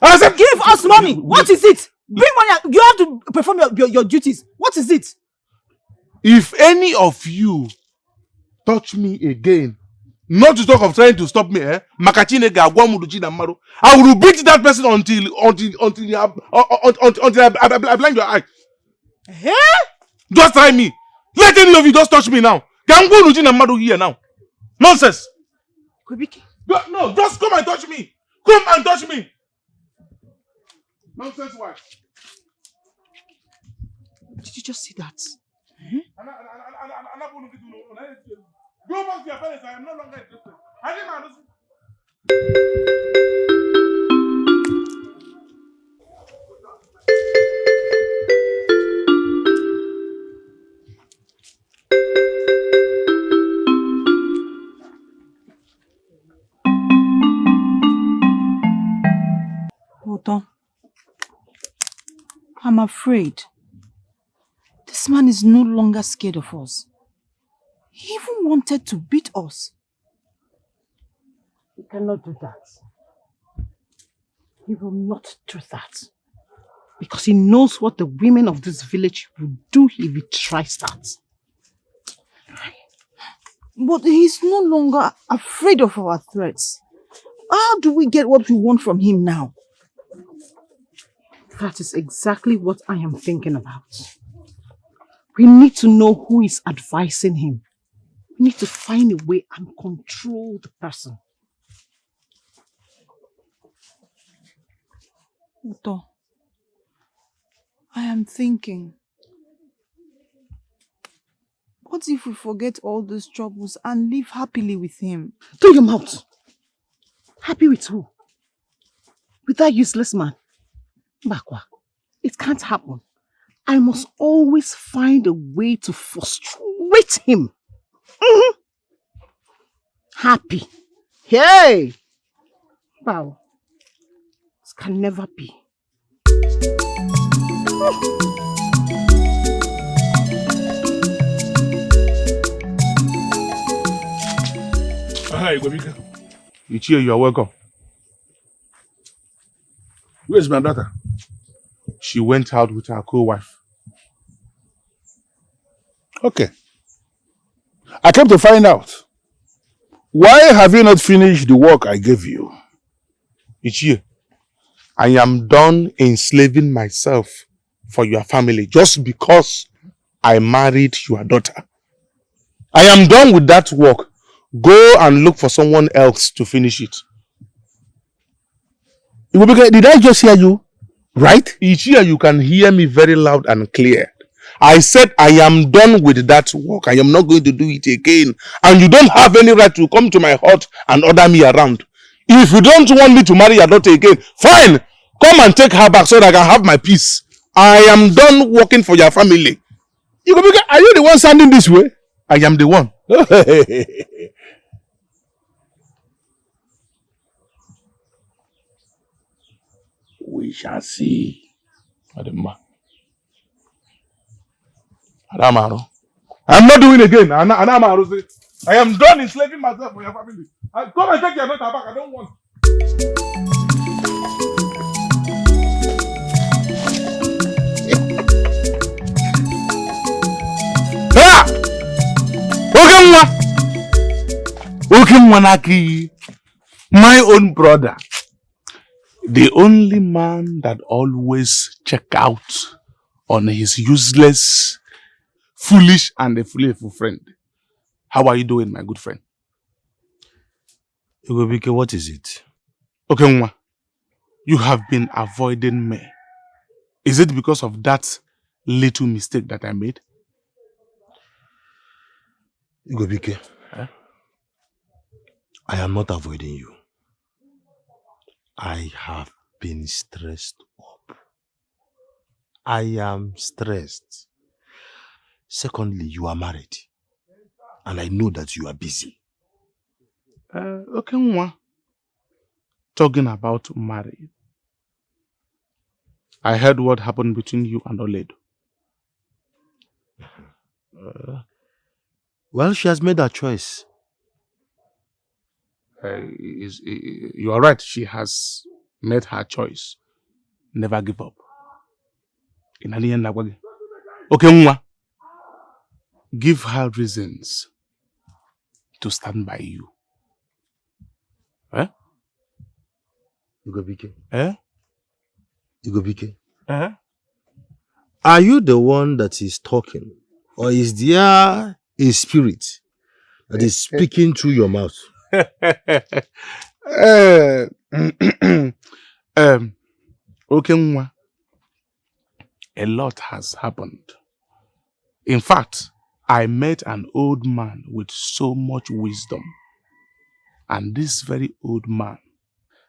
I said, give us money. What is it? Bring money. You have to perform your duties. What is it? If any of you touch me again, not to talk of trying to stop me, I will beat that person until I blind your eye. Just try me. Let any of you just touch me now. Here now. Nonsense. No, just come and touch me. Come and touch me. Nonsense, why? Did you just see that? Go back to your parents. I am no longer interested. Hold I'm afraid. This man is no longer scared of us. He even wanted to beat us. He cannot do that. He will not do that. Because he knows what the women of this village will do if he tries that. But he's no longer afraid of our threats. How do we get what we want from him now? That is exactly what I am thinking about. We need to know who is advising him. We need to find a way and control the person. Uto, I am thinking, what if we forget all those troubles and live happily with him? Turn your mouth. Happy with who? With that useless man? Bakwa, it can't happen. I must always find a way to frustrate him. Happy. Hey! Wow. This can never be. Hi, Ugegbe. Ichie, you are welcome. Where's my daughter? She went out with her co-wife. Okay. I came to find out. Why have you not finished the work I gave you? Ichie, I am done enslaving myself for your family just because I married your daughter. I am done with that work. Go and look for someone else to finish it. Ugegbe, did I just hear you? Right? Ichie, you can hear me very loud and clear. I said I am done with that work. I am not going to do it again. And you don't have any right to come to my hut and order me around. If you don't want me to marry your daughter again, fine. Come and take her back so that I can have my peace. I am done working for your family. Ugegbe, are you the one standing this way? I am the one. We shall see. Adema. Adamaro. I'm not doing it again. Adamaro. I am done enslaving myself for your family. Come and take your daughter back. I don't want. Ah! Okenwanaki, my own brother. The only man that always check out on his useless, foolish and a playful friend. How are you doing, my good friend? Ugegbe, what is it? Okenwa, you have been avoiding me. Is it because of that little mistake that I made? Ugegbe, I am not avoiding you. I have been stressed up. I am stressed. Secondly, you are married. And I know that you are busy. Okenwa, talking about marriage. I heard what happened between you and Oledo. Well, she has made her choice. You are right. She has made her choice. Never give up. Okay, Nwa. Give her reasons to stand by you. Eh? Ugegbe. Eh? Ugegbe. Are you the one that is talking? Or is there a spirit that is speaking through your mouth? Okay, Nwa. A lot has happened. In fact, I met an old man with so much wisdom. And this very old man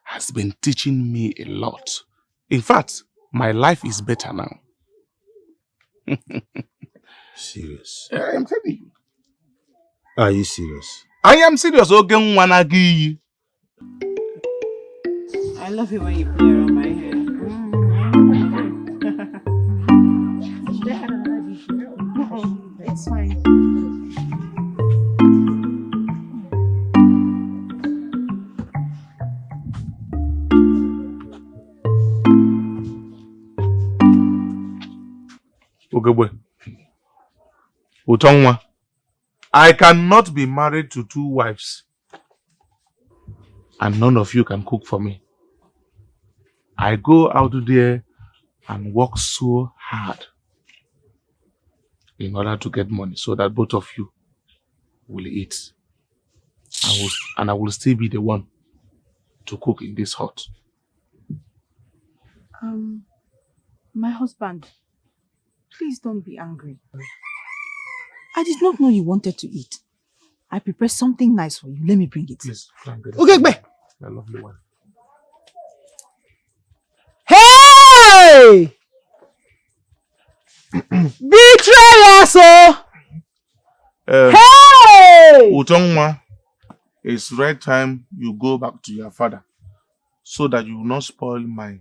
has been teaching me a lot. In fact, my life is better now. Serious? I am telling you. Are you serious? I am serious. Okay, Nwanagi. I love it when you play around my hair. It's fine. Ugegbe. Utonwa. I cannot be married to 2 wives. And none of you can cook for me. I go out there and work so hard in order to get money so that both of you will eat. I will still be the one to cook in this hut. My husband, please don't be angry. I did not know you wanted to eat. I prepared something nice for you. Let me bring it. Please, Frank. Ugegbe! My lovely wife. Hey! Betrayal, so! Hey! Utongwa, it's right time you go back to your father so that you will not spoil my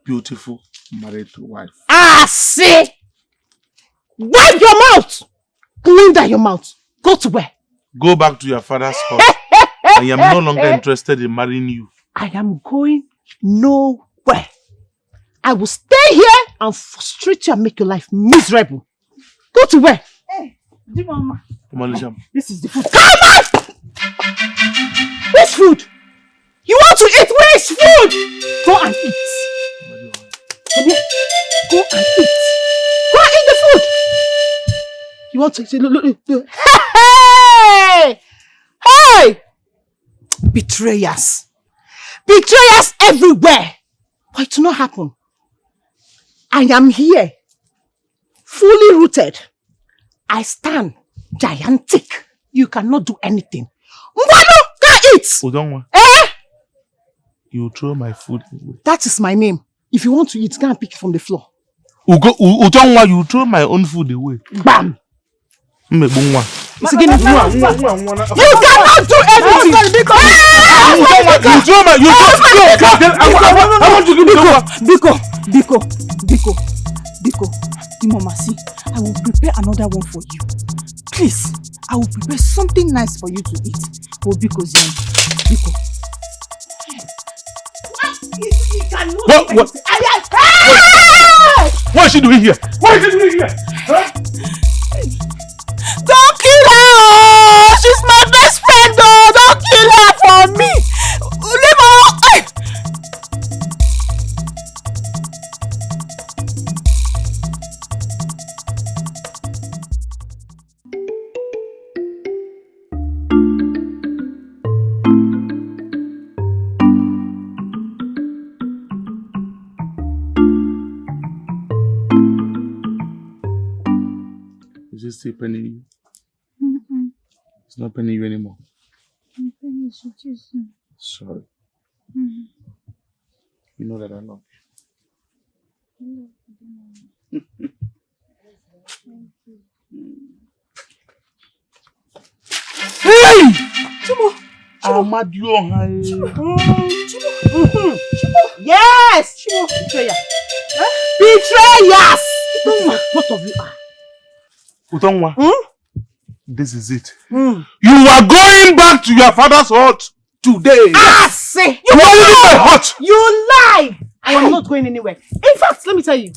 beautiful married wife. Ah, see! Wipe your mouth! Clean down your mouth. Go to where? Go back to your father's house. I am no longer interested in marrying you. I am going nowhere. I will stay here and frustrate you and make your life miserable. Go to where? Hey, Mama. This is the food. Come on! Which food? You want to eat? Where is food? Go and eat. Come here. Go and eat. Go and eat the food. You want to eat? Look. Hey! Hey! Betrayers. Betrayers everywhere. But it will not happen. I am here. Fully rooted. I stand gigantic. You cannot do anything. Mbano, go eat! Udongwa. Eh? You throw my food away. That is my name. If you want to eat, go and pick it from the floor. Udongwa, you throw my own food away. Bam! It's again, you cannot do anything. You throw my. I want to give you Biko. Mama, see, I will prepare another one for you. Please, I will prepare something nice for you to eat. Oh, Biko. What is she doing here? Huh? Don't kill her! Oh! She's my best friend! Oh! Don't kill her for me! Leave her! Is it still penning you? Mm-mm. It's not penning you anymore. I'm finished with you soon. Sorry. Mm-hmm. You know that I love you. Hey! Chimo! Yes! Chimo! Betrayer! Betrayers! Both of you are. Utongwa, this is it. Mm. You are going back to your father's hut today. Ah, say! You are leaving my hut! You lie! I am not going anywhere. In fact, let me tell you.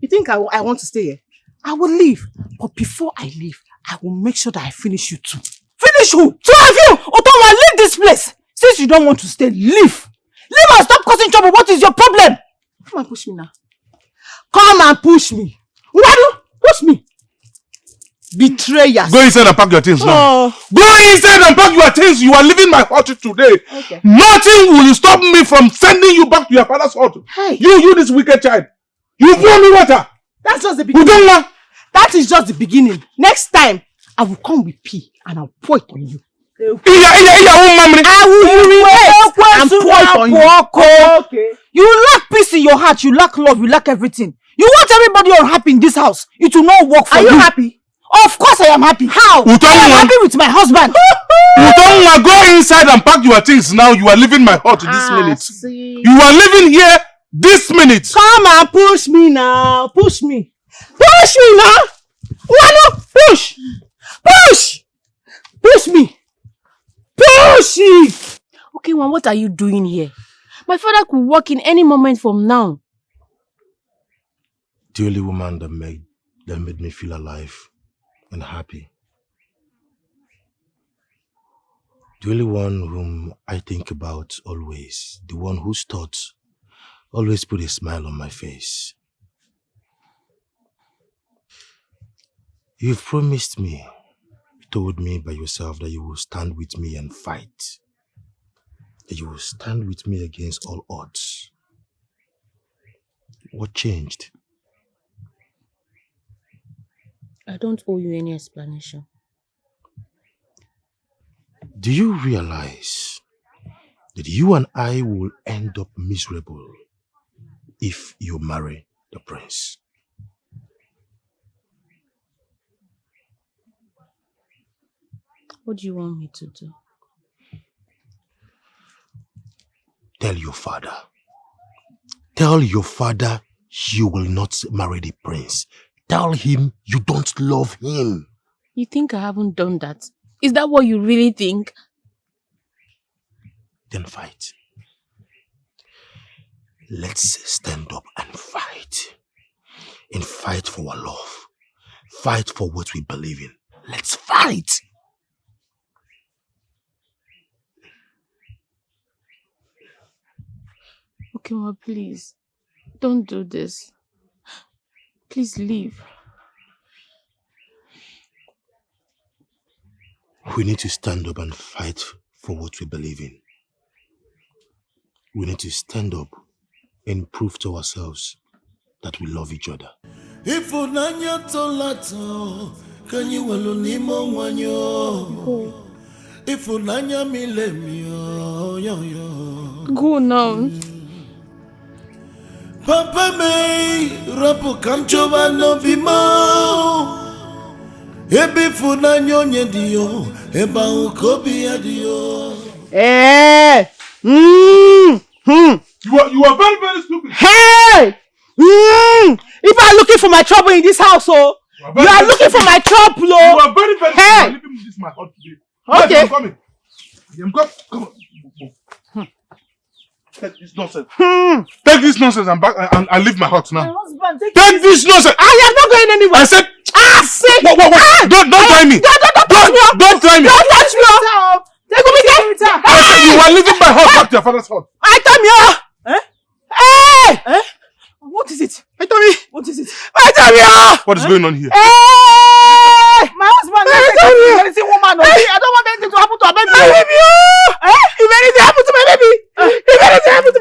You think I want to stay here? I will leave. But before I leave, I will make sure that I finish you too. Finish who? Two of you! Otonwa, leave this place! Since you don't want to stay, leave! Leave and stop causing trouble. What is your problem? Come and push me now. Come and push me. Wadu, push me. Betrayers. Go inside and pack your things now. Go inside and pack your things. You are leaving my hut today. Okay. Nothing will stop me from sending you back to your father's hut. Hey. You this wicked child. You pour me water. That's just the beginning. Udongwa. That is just the beginning. Next time, I will come with pee and I'll pour it on you. I will urinate and pour it on you. Okay. You lack peace in your heart. You lack love. You lack everything. You want everybody unhappy in this house. It will not work for you. Are you happy? Of course I am happy. How? I am happy with my husband. Utongwa, go inside and pack your things now. You are leaving my hut this minute. See. You are leaving here this minute. Come and push me now. Push me. Push me now. Wano, push. Push. Push me. Push it. Okay, what are you doing here? My father could walk in any moment from now. The only woman that made me feel alive and happy. The only one whom I think about always. The one whose thoughts always put a smile on my face. You've promised me, you told me by yourself that you will stand with me and fight. That you will stand with me against all odds. What changed? I don't owe you any explanation. Do you realize that you and I will end up miserable if you marry the prince? What do you want me to do? Tell your father. Tell your father you will not marry the prince. Tell him you don't love him. You think I haven't done that? Is that what you really think? Then fight. Let's stand up and fight. And fight for our love. Fight for what we believe in. Let's fight! Okay, ma, please. Don't do this. Please leave. We need to stand up and fight for what we believe in. We need to stand up and prove to ourselves that we love each other. If unanya tolato, can you alunimo wanyo? If unanya milemio, yo yo. Go now. Papa me rapo kamchoba no bimo. Ebi funanyo nyedio, eba ukobi adio. You are very, very stupid. Hey! If I'm looking for my trouble in this house, oh, you are looking for my trouble, oh. You are very, very Hey! stupid. Leaving this my heart today. Okay. Yes, I'm coming. Come on. Take this nonsense. Take this nonsense and back and leave my house now. husband, Take this nonsense. I am not going anywhere. I said. Say. Wait. Don't try me. Don't try me. Don't touch me. You are leaving my house back to your father's house. I tell you. Hey! What is it? I tell you. What is it? I tell you. What is going on here? Hey! My husband, anything woman, I don't want anything to happen to our baby. My baby, if anything happens to my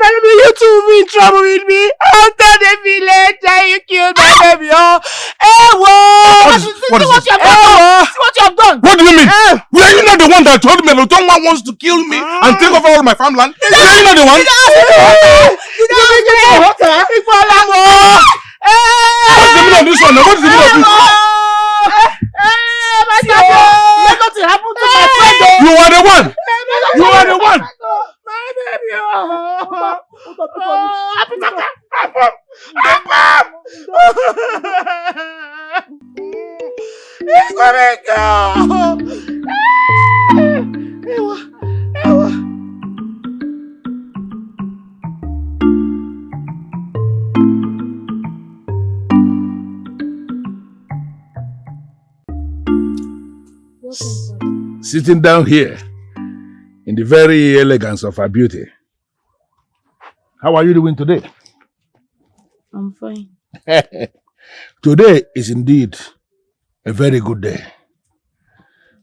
baby, you two will be in trouble with me. I'll tell the village that you killed my baby, Hey, What is See what you have done. What do you mean? Were you not the one that told me that someone wants to kill me and take over all my farmland? Were you not the one? What's the meaning of this one? What is the meaning of this? Let nothing happen to my friend. You are the one. You are the one. My baby. Sitting down here in the very elegance of her beauty. How are you doing today? I'm fine. Today is indeed a very good day.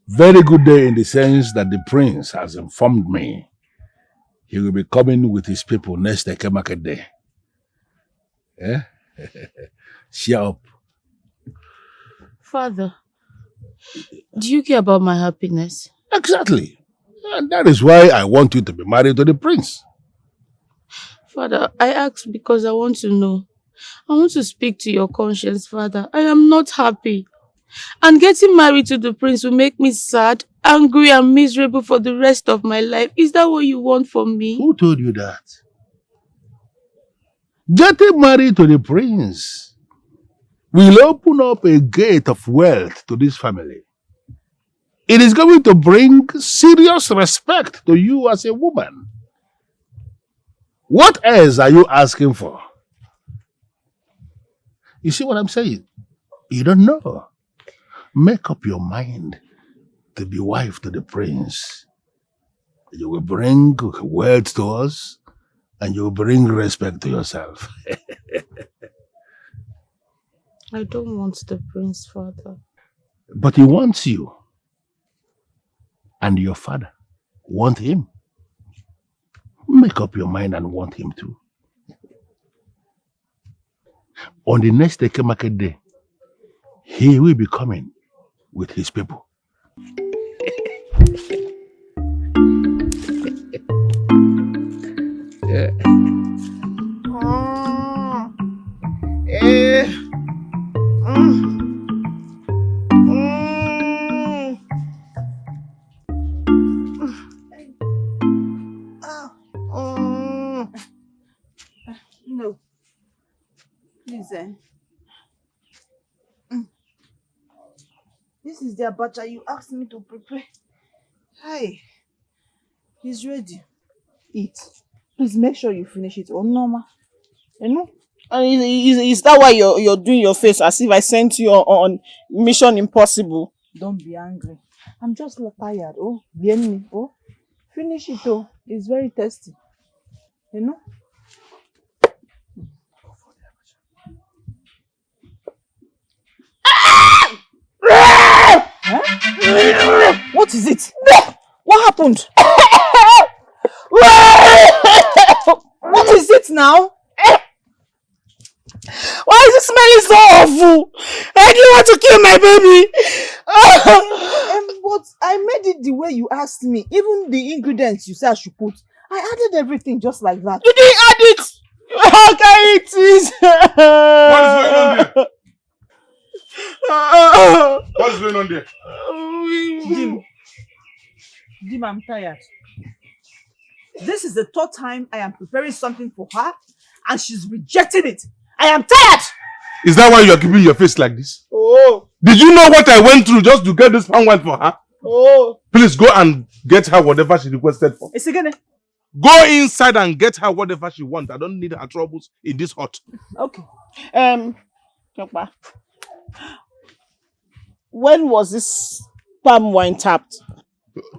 Very good day in the sense that the prince has informed me he will be coming with his people next Eke market day. Cheer up. Father, do you care about my happiness? Exactly. And that is why I want you to be married to the prince. Father, I ask because I want to know. I want to speak to your conscience, Father. I am not happy. And getting married to the prince will make me sad, angry and miserable for the rest of my life. Is that what you want for me? Who told you that? Getting married to the prince will open up a gate of wealth to this family. It is going to bring serious respect to you as a woman. What else are you asking for? You see what I'm saying? You don't know. Make up your mind to be wife to the prince. You will bring wealth to us and you will bring respect to yourself. I don't want the prince, Father. But he wants you. And your father want him. Make up your mind and want him too. On the next Eke market day, he will be coming with his people. No. Please, This is the abacha you asked me to prepare. Hi. He's ready. Eat. Please make sure you finish it. Oh, Norma. You know? And is that why you're doing your face as if I sent you on Mission Impossible? Don't be angry. I'm just tired. Oh, bien me. Oh, finish it. Oh, it's very tasty. You know? Huh? What is it? What happened? What is it now? Why is it smelling so awful? I didn't want to kill my baby. But I made it the way you asked me. Even the ingredients you said I should put. I added everything just like that. You didn't add it. How can it is? What is going on there? What is going on there? Jim, I'm tired. This is the third time I am preparing something for her and she's rejecting it. I am tired! Is that why you are keeping your face like this? Oh. Did you know what I went through just to get this palm wine for her? Oh. Please go and get her whatever she requested for. It's again. Go inside and get her whatever she wants. I don't need her troubles in this hut. Okay. Chokpa. When was this palm wine tapped?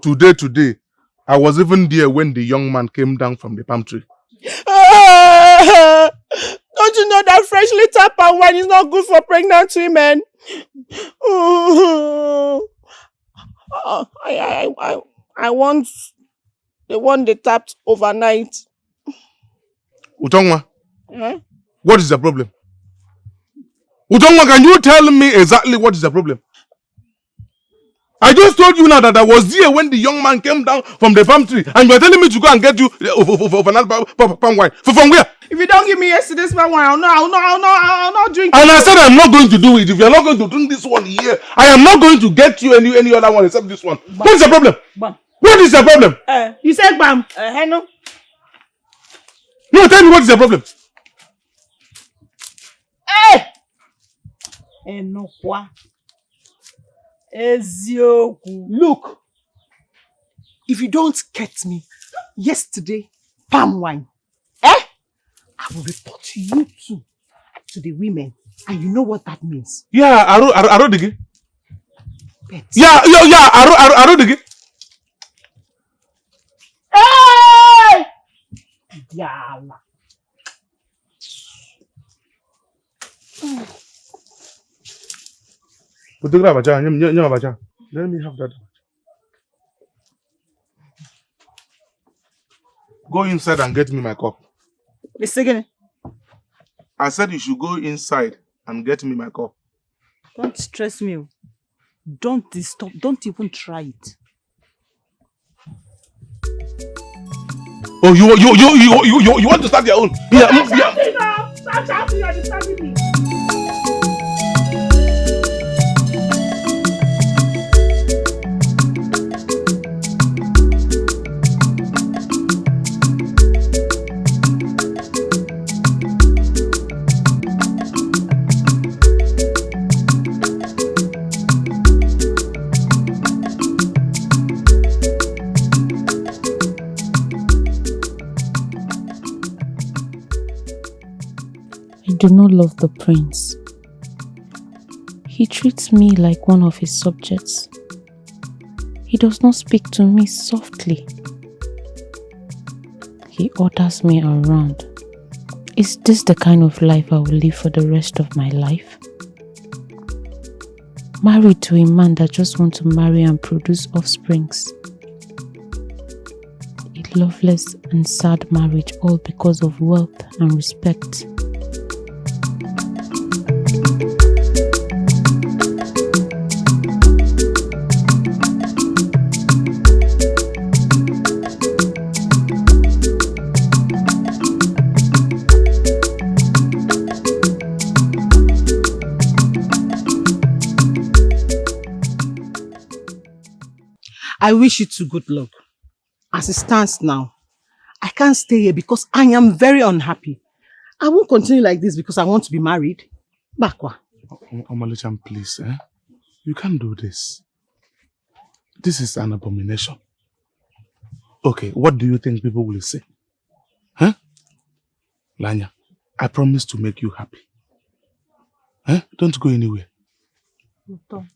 Today. I was even there when the young man came down from the palm tree. Don't you know that freshly tapped palm wine is not good for pregnant women? I want the one they tapped overnight. Utongwa, what is the problem? Utongwa, can you tell me exactly what is the problem? I just told you now that I was there when the young man came down from the palm tree and you are telling me to go and get you another palm wine. From where? If you don't give me yesterday's palm wine, I'll not drink it. And I said I'm not going to do it. If you are not going to drink this one here, I am not going to get you any other one except this one. Bam. What is the problem? Bam. What is the problem? You said bam. No. No, tell me what is the problem? No. Look, if you don't get me yesterday palm wine, I will report you too to the women, and you know what that means. Yeah, Arodigi. Yeah, Arodigi. Hey! Yalla. Let me have that. Go inside and get me my cup. I said you should go inside and get me my cup. Don't stress me. Don't disturb. Don't even try it. Oh, you want to start your own? Yeah. Stop shouting, you're disturbing me. I do not love the prince. He treats me like one of his subjects. He does not speak to me softly. He orders me around. Is this the kind of life I will live for the rest of my life? Married to a man that just wants to marry and produce offsprings. A loveless and sad marriage, all because of wealth and respect. I wish you two good luck. As it stands now, I can't stay here because I am very unhappy. I won't continue like this because I want to be married. Bakwa. Omalicham, please, eh? You can't do this. This is an abomination. Okay, what do you think people will say? Huh? Lanya, I promise to make you happy. Huh? Don't go anywhere. Doctor,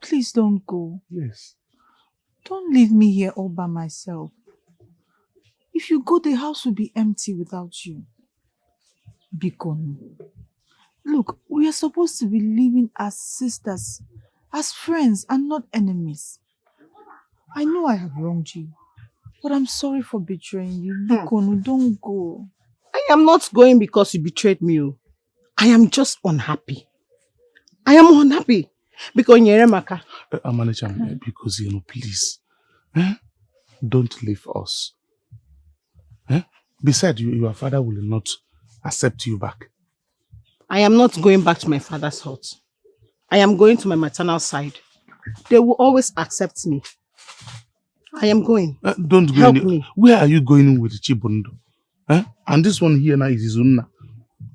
please don't go. Yes. Don't leave me here all by myself. If you go, the house will be empty without you. Bikon. Look, we are supposed to be living as sisters, as friends, and not enemies. I know I have wronged you, but I'm sorry for betraying you. Bikonu, don't go. I am not going because you betrayed me. I am just unhappy. I am unhappy. Because Nyeremaka. Amanecham, because please. Eh? Don't leave us. Eh? Besides, your father will not accept you back. I am not going back to my father's house. I am going to my maternal side. They will always accept me. I am going. Don't go. Help me. Where are you going with Chibundo? Eh? And this one here now is Izunna.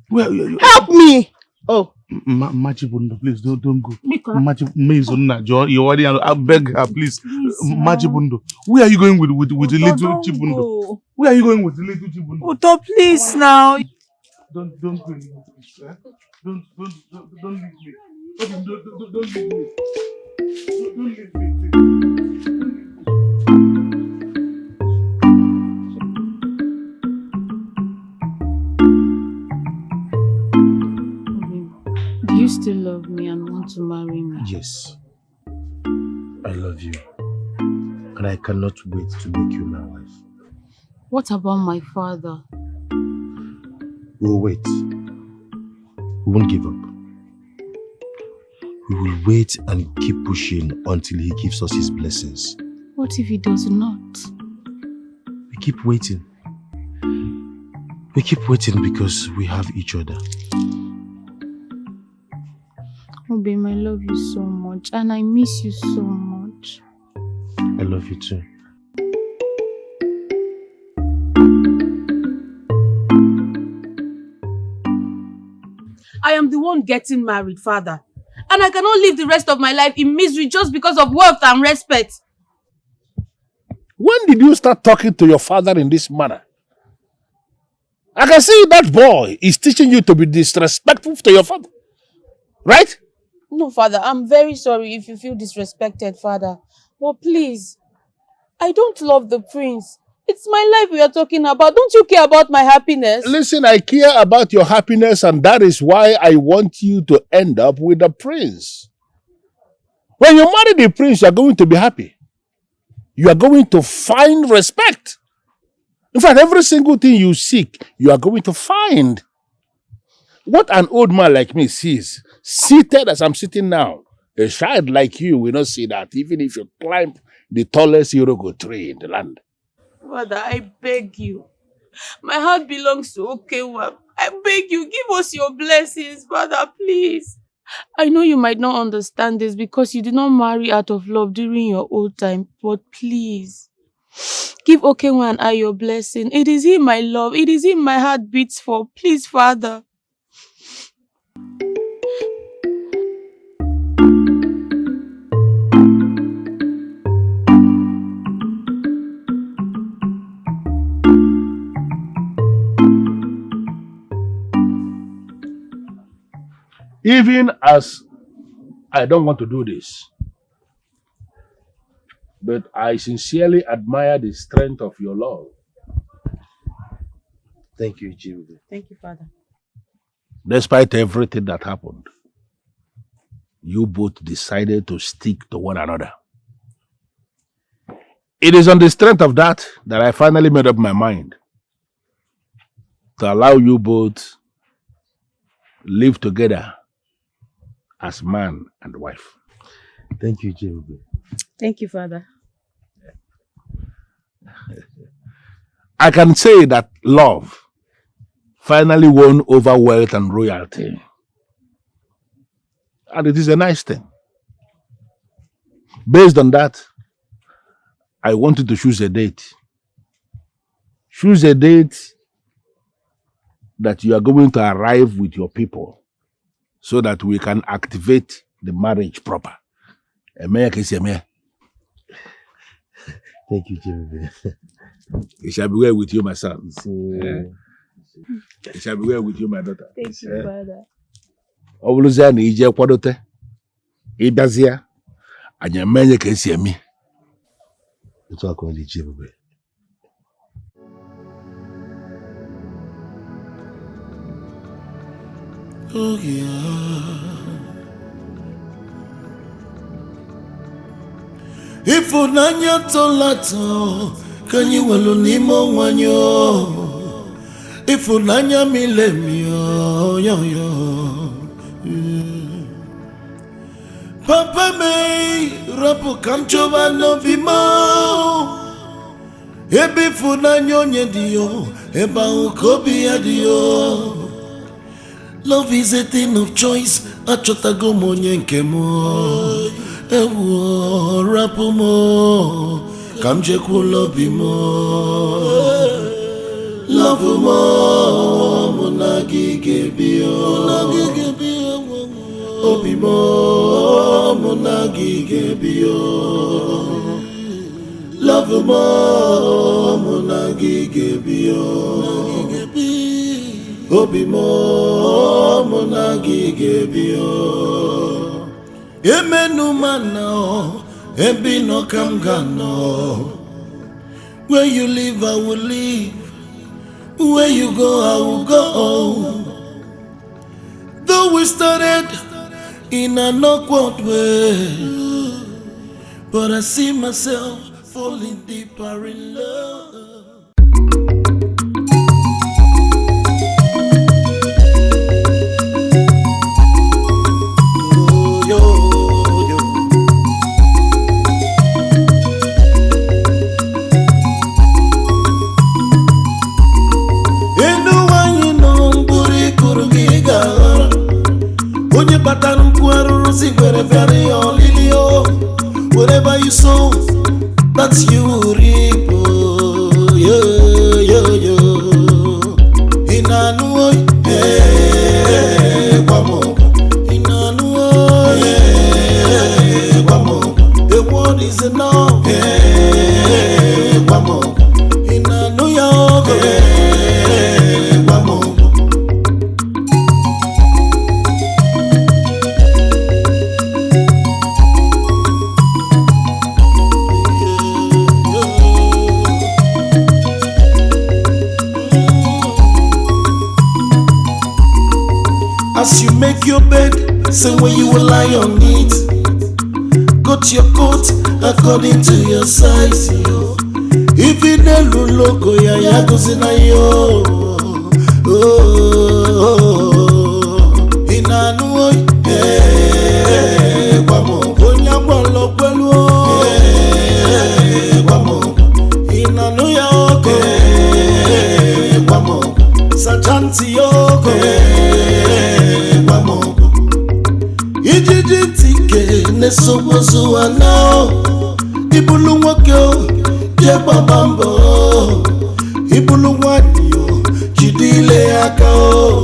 Where are you? Help me! Oh. Majibundo, please don't go. Majibunna, you already. I beg her, please. Majibundo, where are you going with the little Chibundo? Where are you going with the little Chibundo? Uto, please now. Don't go anywhere, please. Eh? Don't leave me. Don't leave me. Don't leave me, please. Do you still love me and want to marry me? Yes. I love you. And I cannot wait to make you my wife. What about my father? We'll wait. We won't give up. We will wait and keep pushing until he gives us his blessings. What if he does not? We keep waiting. We keep waiting because we have each other. Obim, I love you so much and I miss you so much. I love you too. I am the one getting married, father. And I cannot live the rest of my life in misery just because of wealth and respect. When did you start talking to your father in this manner? I can see that boy is teaching you to be disrespectful to your father. Right? No, father, I'm very sorry if you feel disrespected, father. But please, I don't love the prince. It's my life we are talking about. Don't you care about my happiness? Listen, I care about your happiness, and that is why I want you to end up with the prince. When you marry the prince, you are going to be happy. You are going to find respect. In fact, every single thing you seek, you are going to find. What an old man like me sees, seated as I'm sitting now, a child like you will not see that, even if you climb the tallest Yorogo tree in the land. Father, I beg you. My heart belongs to Okewa. I beg you, give us your blessings, Father, please. I know you might not understand this because you did not marry out of love during your old time, but please, give Okewa and I your blessing. It is him I love. It is him my heart beats for. Please, Father. Even as I don't want to do this, but I sincerely admire the strength of your love. Thank you, Ugezu. Thank you, Father. Despite everything that happened, you both decided to stick to one another. It is on the strength of that that I finally made up my mind to allow you both live together as man and wife. Thank you, Ugezu. Thank you, Father. I can say that love finally won over wealth and royalty. And it is a nice thing. Based on that, I want you to choose a date. Choose a date that you are going to arrive with your people so that we can activate the marriage proper. Thank you, Jimmy. It shall be well with you, my son. It shall be well with you, my daughter. Thank you, Father. Obuluzia na ije kwadote. Ibazia. Anya menye ka esi emi. It's all called Jimmy. Oh yeah. Ifunanya tolato kanyi welu nimo wanyo. Ifunanya milemio yo yo. Papa me rapo kamchoba no bimo. Ebi funanyo nyedio eba ukobi adio. Love is a thing of choice. Achotago monye nkemo. Ewo rapo mo. Kamje kulobi mo. Love mo. Monagige bio. Obi mo. Monagige bio. Love mo. Monagige bio. Obi mo monagige bio. Emenu mana ebi no kamgano. Where you live I will live. Where you go I will go. Though we started in an awkward way, but I see myself falling deeper in love. Whatever you sow, that's you reap. Yo, yo, yo. Inanuo, kwamo. Inanuo, kwamo. The word is enough. Kwamo. Inanuo, kwamo. As you make your bed, say where you will lie on it. Cut your coat according to your size, yo. If it ain't logo, ya goes in a yo. Inanuo, kwamo. Onya bolo kwelo, kwamo. Inanu ya kwamo. Sajanti yoko. Ijijitike nesobozu anao. Ibulu mwakyo jeba bambo. Ibulu mwakyo jidile akao.